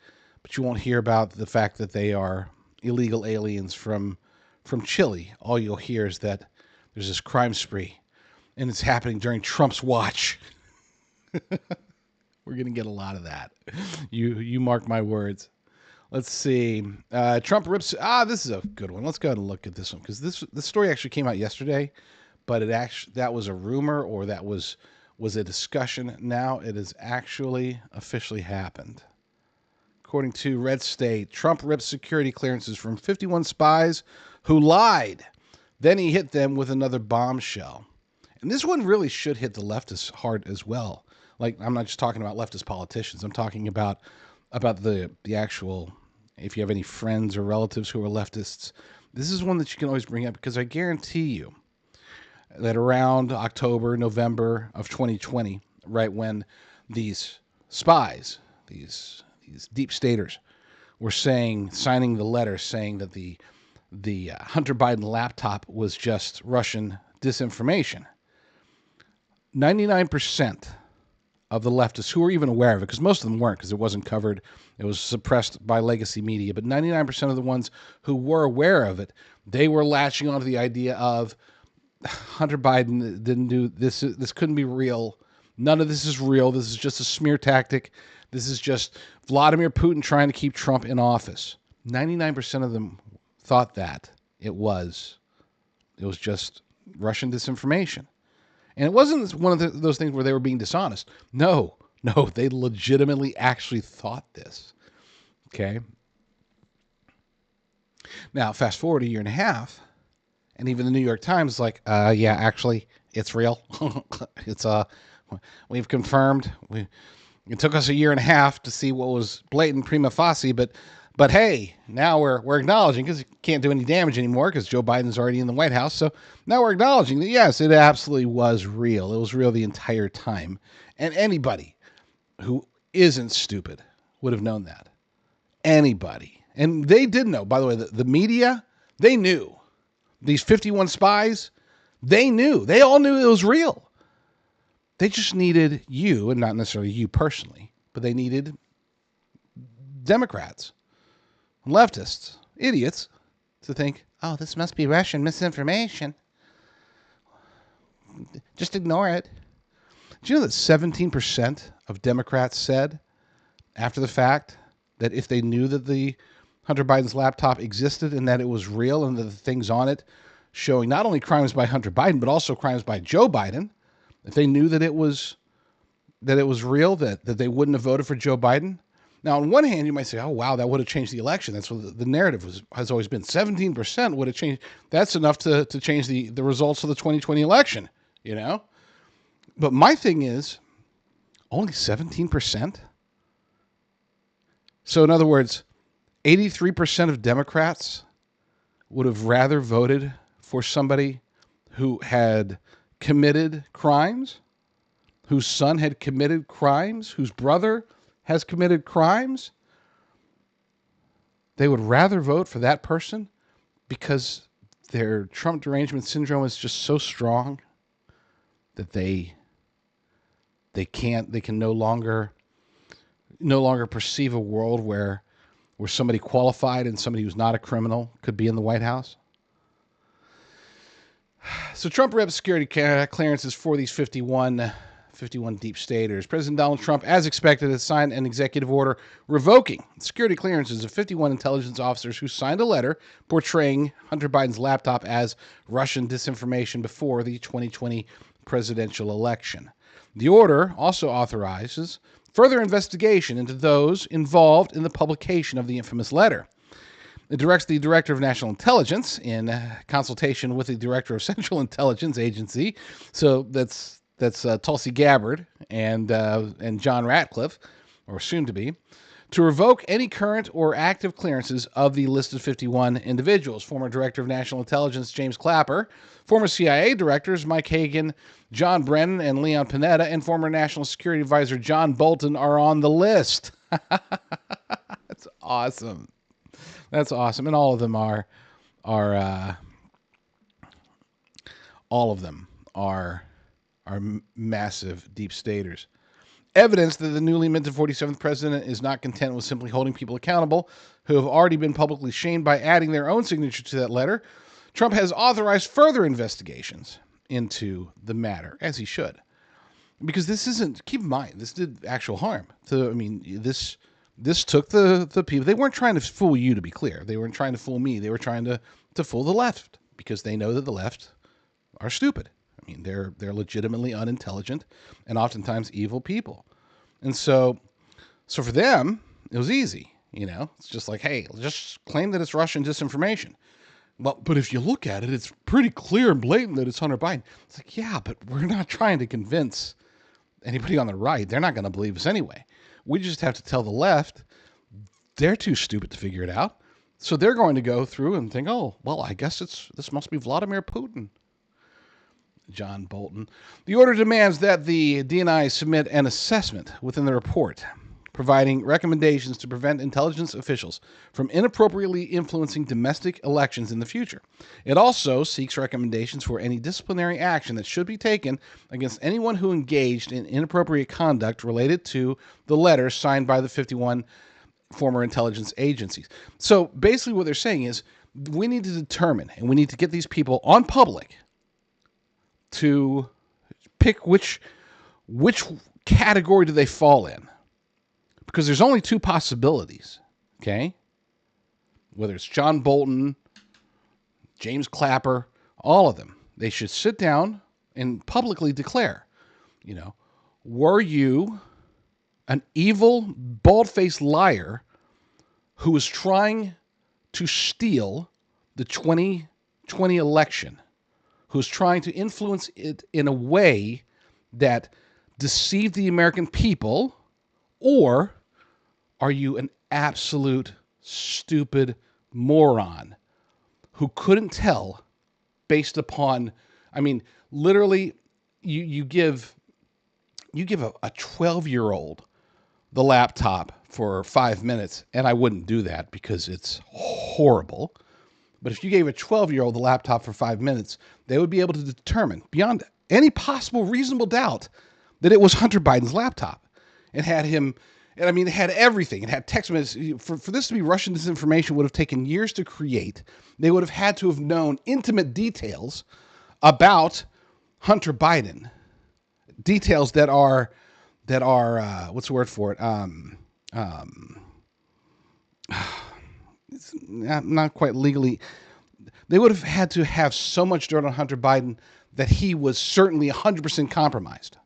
you won't hear about the fact that they are illegal aliens from Chile. All you'll hear is that there's this crime spree, and it's happening during Trump's watch. We're going to get a lot of that. You mark my words. Let's see. Trump rips. This is a good one. Let's go ahead and look at this one, because this story actually came out yesterday, but that was a rumor, or that was a discussion. Now it has actually officially happened. According to Red State, Trump rips security clearances from 51 spies who lied. Then he hit them with another bombshell. And this one really should hit the leftists hard as well. Like, I'm not just talking about leftist politicians. I'm talking about the actual, if you have any friends or relatives who are leftists, this is one that you can always bring up, because I guarantee you that around October, November of 2020, right when these spies, these deep staters, were signing the letter saying that the Hunter Biden laptop was just Russian disinformation, 99% of the leftists who were even aware of it, because most of them weren't, because it wasn't covered, it was suppressed by legacy media, but 99% of the ones who were aware of it, they were latching onto the idea of Hunter Biden didn't do this. This couldn't be real. None of this is real. This is just a smear tactic. This is just Vladimir Putin trying to keep Trump in office. 99% of them thought that it was just Russian disinformation. And it wasn't one of those things where they were being dishonest. No, they legitimately actually thought this. Okay? Now, fast forward a year and a half, and even the New York Times is like, yeah, actually, it's real. We've confirmed. It took us a year and a half to see what was blatant prima facie, but hey, now we're acknowledging, because you can't do any damage anymore because Joe Biden's already in the White House. So now we're acknowledging that, yes, it absolutely was real. It was real the entire time. And anybody who isn't stupid would have known that. Anybody. And they did know. By the way, the media, they knew. These 51 spies, they knew. They all knew it was real. They just needed you, and not necessarily you personally, but they needed Democrats, leftists, idiots, to think, oh, this must be Russian misinformation. Just ignore it. Do you know that 17% of Democrats said after the fact that if they knew that the Hunter Biden's laptop existed and that it was real and that the things on it showing not only crimes by Hunter Biden, but also crimes by Joe Biden, if they knew that it was real, that they wouldn't have voted for Joe Biden? Now, on one hand, you might say, oh, wow, that would have changed the election. That's what the narrative has always been. 17% would have changed. That's enough to change the results of the 2020 election, you know? But my thing is, only 17%? So in other words, 83% of Democrats would have rather voted for somebody who had committed crimes, whose son had committed crimes, whose brother has committed crimes. They would rather vote for that person because their Trump derangement syndrome is just so strong that they can no longer perceive a world where somebody qualified and somebody who's not a criminal could be in the White House. So Trump reps security clearances for these 51 deep staters. President Donald Trump, as expected, has signed an executive order revoking security clearances of 51 intelligence officers who signed a letter portraying Hunter Biden's laptop as Russian disinformation before the 2020 presidential election. The order also authorizes further investigation into those involved in the publication of the infamous letter. It directs the Director of National Intelligence, in consultation with the Director of Central Intelligence Agency, so that's Tulsi Gabbard and John Ratcliffe, or soon to be, to revoke any current or active clearances of the listed 51 individuals. Former Director of National Intelligence James Clapper, former CIA directors Mike Hagan, John Brennan, and Leon Panetta, and former National Security Advisor John Bolton are on the list. That's awesome. That's awesome, and all of them are massive deep staters. Evidence that the newly minted 47th president is not content with simply holding people accountable who have already been publicly shamed by adding their own signature to that letter. Trump has authorized further investigations into the matter, as he should. Because this isn't, keep in mind, this did actual harm. This took the people. They weren't trying to fool you, to be clear. They weren't trying to fool me. They were trying to fool the left, because they know that the left are stupid. I mean, they're legitimately unintelligent and oftentimes evil people. And so for them, it was easy. You know, it's just like, hey, just claim that it's Russian disinformation. Well, but if you look at it, it's pretty clear and blatant that it's Hunter Biden. It's like, yeah, but we're not trying to convince anybody on the right. They're not going to believe us anyway. We just have to tell the left they're too stupid to figure it out. So they're going to go through and think, oh, well, I guess this must be Vladimir Putin. John Bolton. The order demands that the DNI submit an assessment within the report, providing recommendations to prevent intelligence officials from inappropriately influencing domestic elections in the future. It also seeks recommendations for any disciplinary action that should be taken against anyone who engaged in inappropriate conduct related to the letters signed by the 51 former intelligence agencies. So basically what they're saying is we need to determine and we need to get these people on public to pick which category do they fall in. Because there's only two possibilities, okay? Whether it's John Bolton, James Clapper, all of them. They should sit down and publicly declare, were you an evil, bald-faced liar who was trying to steal the 2020 election, who's trying to influence it in a way that deceived the American people, or are you an absolute stupid moron who couldn't tell based upon, literally, you give a 12-year-old the laptop for 5 minutes, and I wouldn't do that because it's horrible. But if you gave a 12-year-old the laptop for 5 minutes, they would be able to determine beyond any possible reasonable doubt that it was Hunter Biden's laptop. It had him, and it had everything. It had text messages. For this to be Russian disinformation would have taken years to create. They would have had to have known intimate details about Hunter Biden. Details that are what's the word for it? It's not quite legally. They would have had to have so much dirt on Hunter Biden that he was certainly 100% compromised.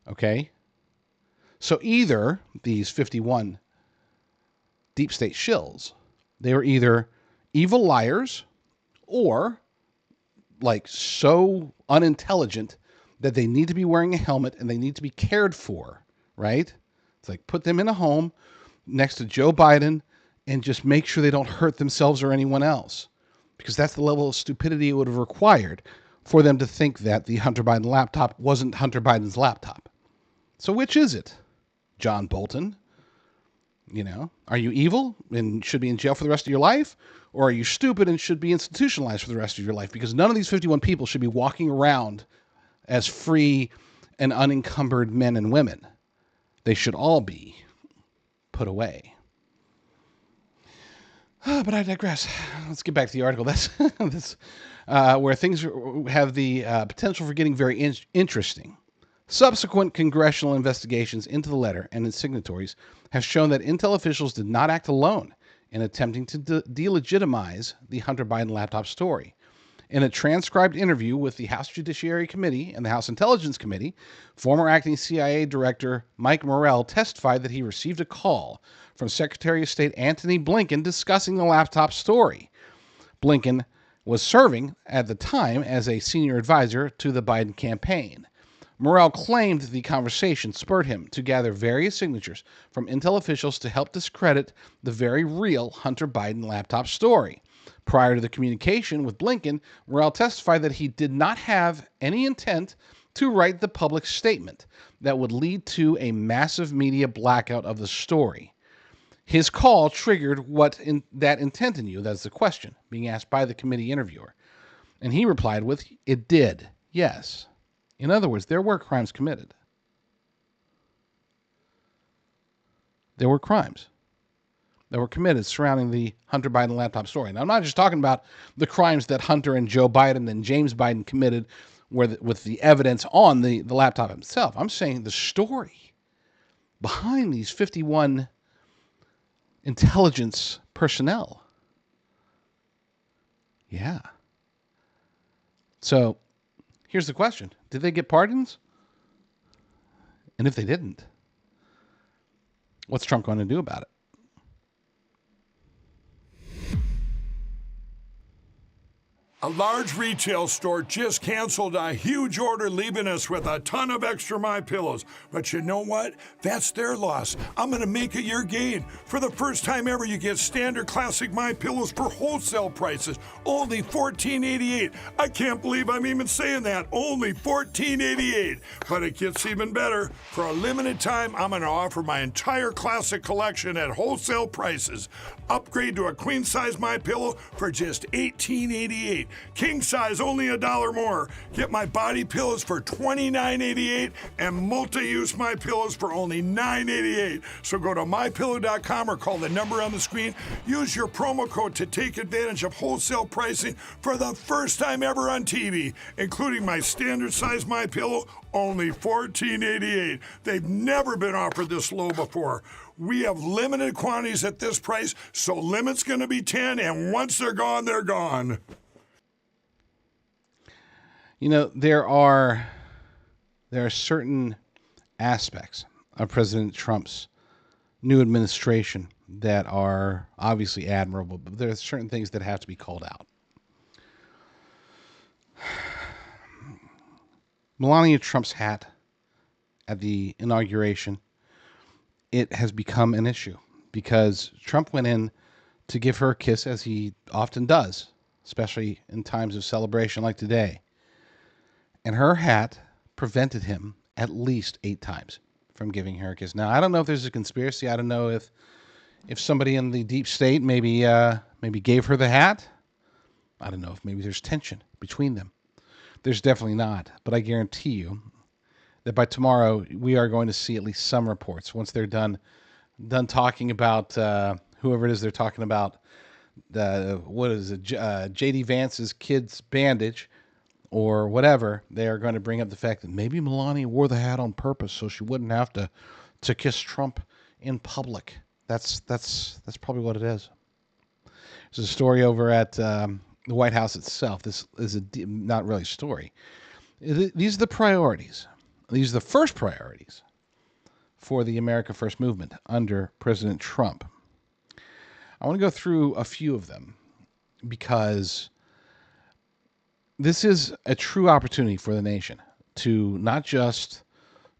Okay? So either these 51 deep state shills, they were either evil liars or so unintelligent that they need to be wearing a helmet and they need to be cared for, right? It's like put them in a home next to Joe Biden and just make sure they don't hurt themselves or anyone else. Because that's the level of stupidity it would have required for them to think that the Hunter Biden laptop wasn't Hunter Biden's laptop. So which is it? John Bolton? Are you evil and should be in jail for the rest of your life? Or are you stupid and should be institutionalized for the rest of your life? Because none of these 51 people should be walking around as free and unencumbered men and women. They should all be put away. But I digress. Let's get back to the article. That's where things have the potential for getting very interesting. Subsequent congressional investigations into the letter and its signatories have shown that Intel officials did not act alone in attempting to delegitimize the Hunter Biden laptop story. In a transcribed interview with the House Judiciary Committee and the House Intelligence Committee, former acting CIA Director Mike Morrell testified that he received a call from Secretary of State Antony Blinken discussing the laptop story. Blinken was serving at the time as a senior advisor to the Biden campaign. Morrell claimed the conversation spurred him to gather various signatures from Intel officials to help discredit the very real Hunter Biden laptop story. Prior to the communication with Blinken, Morrell testified that he did not have any intent to write the public statement that would lead to a massive media blackout of the story. His call triggered that intent in you? That's the question being asked by the committee interviewer. And he replied with, it did, yes. In other words, there were crimes committed. There were crimes that were committed surrounding the Hunter Biden laptop story. Now, I'm not just talking about the crimes that Hunter and Joe Biden and James Biden committed with the evidence on the laptop himself. I'm saying the story behind these 51 intelligence personnel. Yeah. So here's the question. Did they get pardons? And if they didn't, what's Trump going to do about it? A large retail store just canceled a huge order, leaving us with a ton of extra My Pillows. But you know what? That's their loss. I'm going to make it your gain. For the first time ever, you get standard classic My Pillows for wholesale prices, only $14.88. I can't believe I'm even saying that. Only $14.88. But it gets even better. For a limited time, I'm going to offer my entire classic collection at wholesale prices. Upgrade to a queen size My Pillow for just $18.88. King size only $1 more. Get my body pillows for $29.88 and multi-use My Pillows for only $9.88. So go to mypillow.com or call the number on the screen. Use your promo code to take advantage of wholesale pricing for the first time ever on TV, including my standard size My Pillow, only $14.88. They've never been offered this low before. We have limited quantities at this price, so limit's going to be 10, and once they're gone, they're gone. You know, there are certain aspects of President Trump's new administration that are obviously admirable, but there are certain things that have to be called out. Melania Trump's hat at the inauguration, it has become an issue because Trump went in to give her a kiss, as he often does, especially in times of celebration like today. And her hat prevented him at least 8 times from giving her a kiss. Now, I don't know if there's a conspiracy. I don't know if somebody in the deep state maybe gave her the hat. I don't know if maybe there's tension between them. There's definitely not. But I guarantee you that by tomorrow we are going to see at least some reports once they're done talking about whoever it is they're talking about. J.D. Vance's kid's bandage or whatever. They are going to bring up the fact that maybe Melania wore the hat on purpose so she wouldn't have to kiss Trump in public. That's probably what it is. There's a story over at the White House itself. This is not really a story. These are the priorities. These are the first priorities for the America First movement under President Trump. I want to go through a few of them because this is a true opportunity for the nation to not just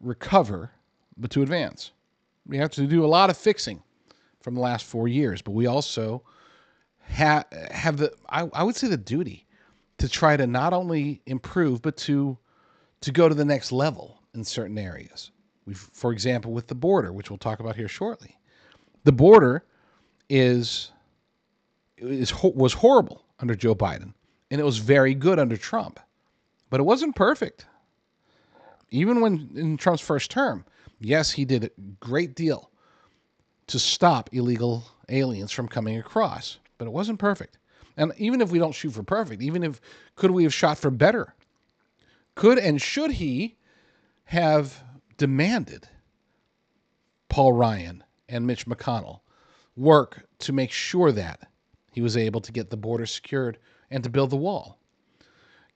recover, but to advance. We have to do a lot of fixing from the last 4 years, but we also have I would say the duty to try to not only improve, but to go to the next level in certain areas. For example, with the border, which we'll talk about here shortly. The border was horrible under Joe Biden, and it was very good under Trump. But it wasn't perfect. Even when in Trump's first term, yes, he did a great deal to stop illegal aliens from coming across, but it wasn't perfect. And even if we don't shoot for perfect, could we have shot for better? Could and should he have demanded Paul Ryan and Mitch McConnell work to make sure that he was able to get the border secured and to build the wall?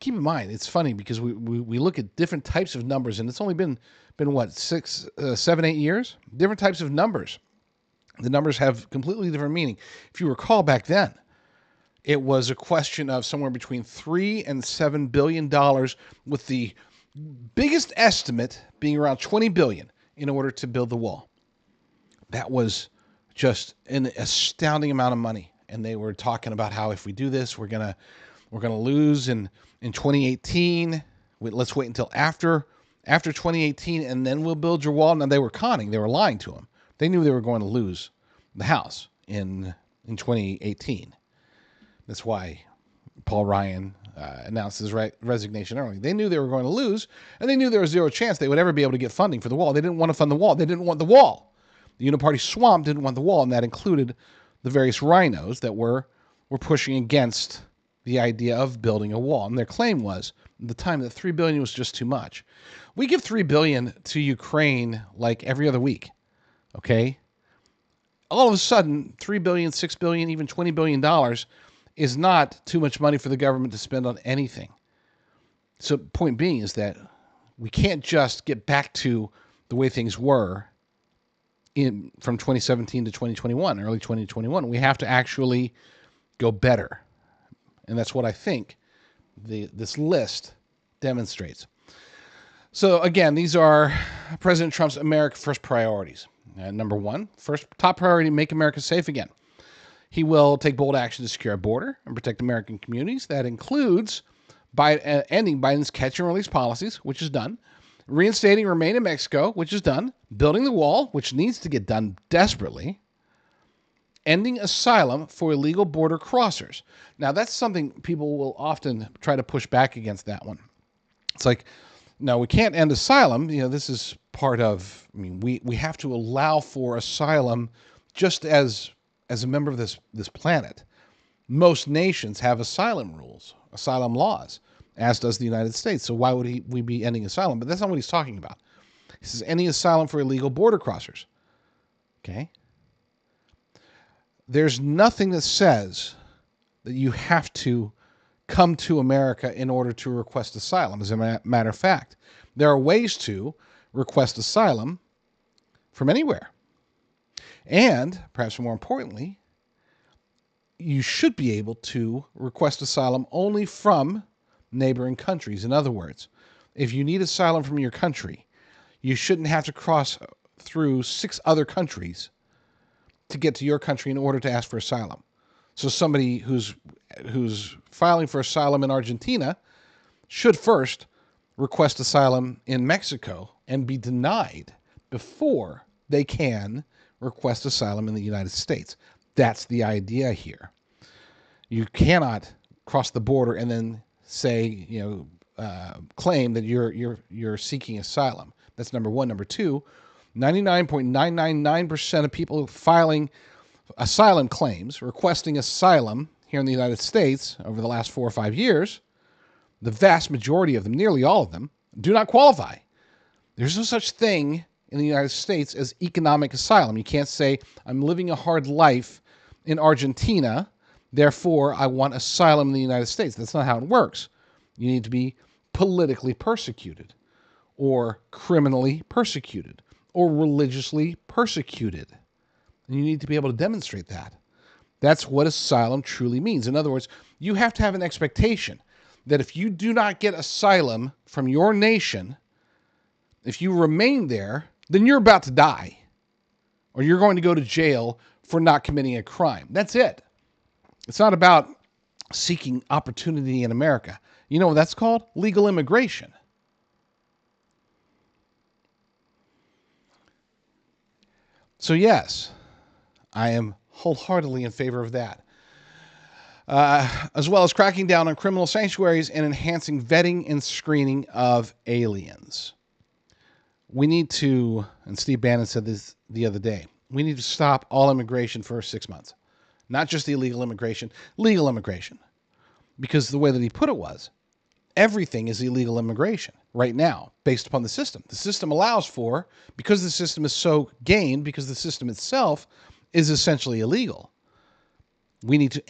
Keep in mind, it's funny because we look at different types of numbers, and it's only been what, 7, 8 years? Different types of numbers. The numbers have completely different meaning. If you recall back then, it was a question of somewhere between $3 and $7 billion, with the biggest estimate being around $20 billion in order to build the wall. That was just an astounding amount of money, and they were talking about how if we do this, we're gonna lose in 2018. Let's wait until after 2018, and then we'll build your wall. Now they were conning, they were lying to him. They knew they were going to lose the House in 2018. That's why Paul Ryan announced his resignation early. They knew they were going to lose, and they knew there was zero chance they would ever be able to get funding for the wall. They didn't want to fund the wall. They didn't want the wall. The Uniparty swamp didn't want the wall, and that included the various rhinos that were pushing against the idea of building a wall. And their claim was at the time that $3 billion was just too much. We give $3 billion to Ukraine like every other week. Okay? All of a sudden, $3 billion, $6 billion, even $20 billion is not too much money for the government to spend on anything. So point being is that we can't just get back to the way things were from 2017 to 2021, early 2021. We have to actually go better. And that's what I think this list demonstrates. So again, these are President Trump's America First priorities. Number one, first top priority, make America safe again. He will take bold action to secure our border and protect American communities. That includes ending Biden's catch and release policies, which is done, reinstating Remain in Mexico, which is done, building the wall, which needs to get done desperately, ending asylum for illegal border crossers. Now, that's something people will often try to push back against that one. It's like, no, we can't end asylum. This is part of, we have to allow for asylum just as a member of this planet. Most nations have asylum rules, asylum laws, as does the United States. So why would we be ending asylum? But that's not what he's talking about. He says ending asylum for illegal border crossers. Okay? There's nothing that says that you have to come to America in order to request asylum. As a matter of fact, there are ways to request asylum from anywhere. And, perhaps more importantly, you should be able to request asylum only from neighboring countries. In other words, if you need asylum from your country, you shouldn't have to cross through 6 other countries to get to your country in order to ask for asylum. So somebody who's filing for asylum in Argentina should first request asylum in Mexico and be denied before they can request asylum in the United States. That's the idea here. You cannot cross the border and then say, claim that you're seeking asylum. That's number one. Number two, 99.999% of people filing asylum claims, requesting asylum here in the United States over the last 4 or 5 years, the vast majority of them, nearly all of them, do not qualify. There's no such thing in the United States as economic asylum. You can't say, I'm living a hard life in Argentina, therefore I want asylum in the United States. That's not how it works. You need to be politically persecuted, or criminally persecuted, or religiously persecuted. And you need to be able to demonstrate that. That's what asylum truly means. In other words, you have to have an expectation that if you do not get asylum from your nation, if you remain there, then you're about to die, or you're going to go to jail for not committing a crime. That's it. It's not about seeking opportunity in America. You know what that's called? Legal immigration. So yes, I am wholeheartedly in favor of that. As well as cracking down on criminal sanctuaries and enhancing vetting and screening of aliens. We need to, and Steve Bannon said this the other day, we need to stop all immigration for 6 months. Not just illegal immigration, legal immigration. Because the way that he put it was, everything is illegal immigration right now, based upon the system. The system allows for, because the system is so gamed, because the system itself is essentially illegal. We need to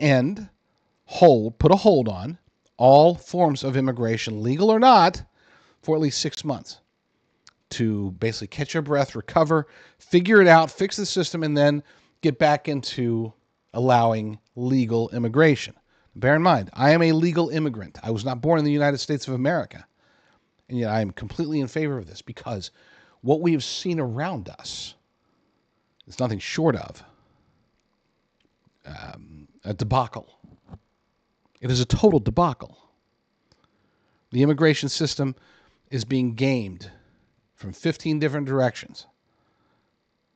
put a hold on all forms of immigration, legal or not, for at least 6 months. To basically catch your breath, recover, figure it out, fix the system, and then get back into allowing legal immigration. Bear in mind, I am a legal immigrant. I was not born in the United States of America. And yet I am completely in favor of this because what we have seen around us is nothing short of a debacle. It is a total debacle. The immigration system is being gamed from 15 different directions.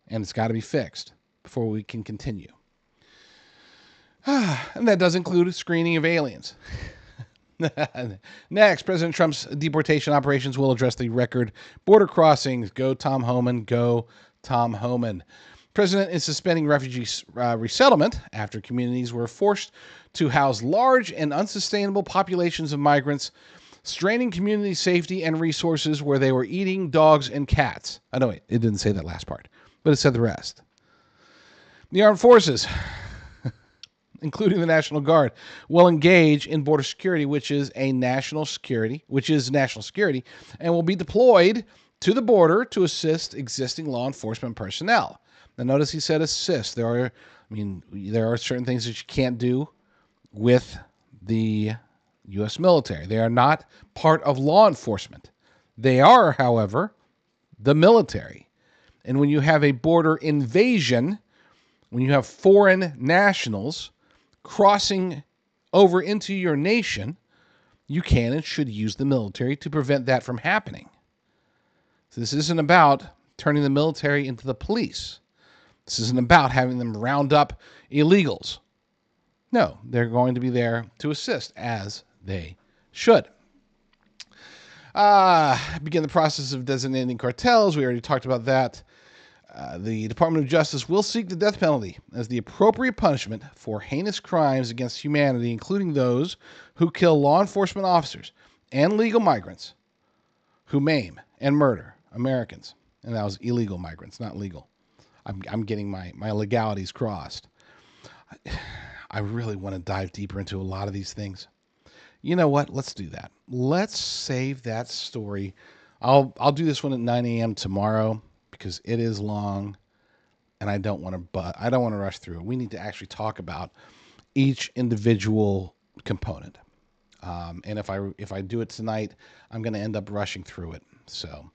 And it's got to be fixed before we can continue. And that does include screening of aliens. Next, President Trump's deportation operations will address the record border crossings. Go Tom Homan, go Tom Homan. President is suspending refugee resettlement after communities were forced to house large and unsustainable populations of migrants, straining community safety and resources where they were eating dogs and cats. Oh, no, wait, it didn't say that last part, but it said the rest. The armed forces, including the National Guard, will engage in border security, which is national security, and will be deployed to the border to assist existing law enforcement personnel. Now, notice he said assist. There are certain things that you can't do with the U.S. military. They are not part of law enforcement. They are, however, the military. And when you have a border invasion, when you have foreign nationals crossing over into your nation, you can and should use the military to prevent that from happening. So this isn't about turning the military into the police. This isn't about having them round up illegals. No, they're going to be there to assist, as they should. Begin the process of designating cartels. We already talked about that. The Department of Justice will seek the death penalty as the appropriate punishment for heinous crimes against humanity, including those who kill law enforcement officers and legal migrants who maim and murder Americans. And that was illegal migrants, not legal. I'm getting my legalities crossed. I really want to dive deeper into a lot of these things. You know what? Let's do that. Let's save that story. I'll do this one at 9 a.m. tomorrow because it is long, and I don't want to rush through it. We need to actually talk about each individual component. And if I do it tonight, I'm going to end up rushing through it. So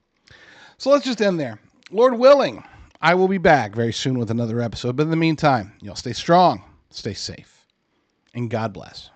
let's just end there. Lord willing, I will be back very soon with another episode. But in the meantime, stay strong, stay safe, and God bless.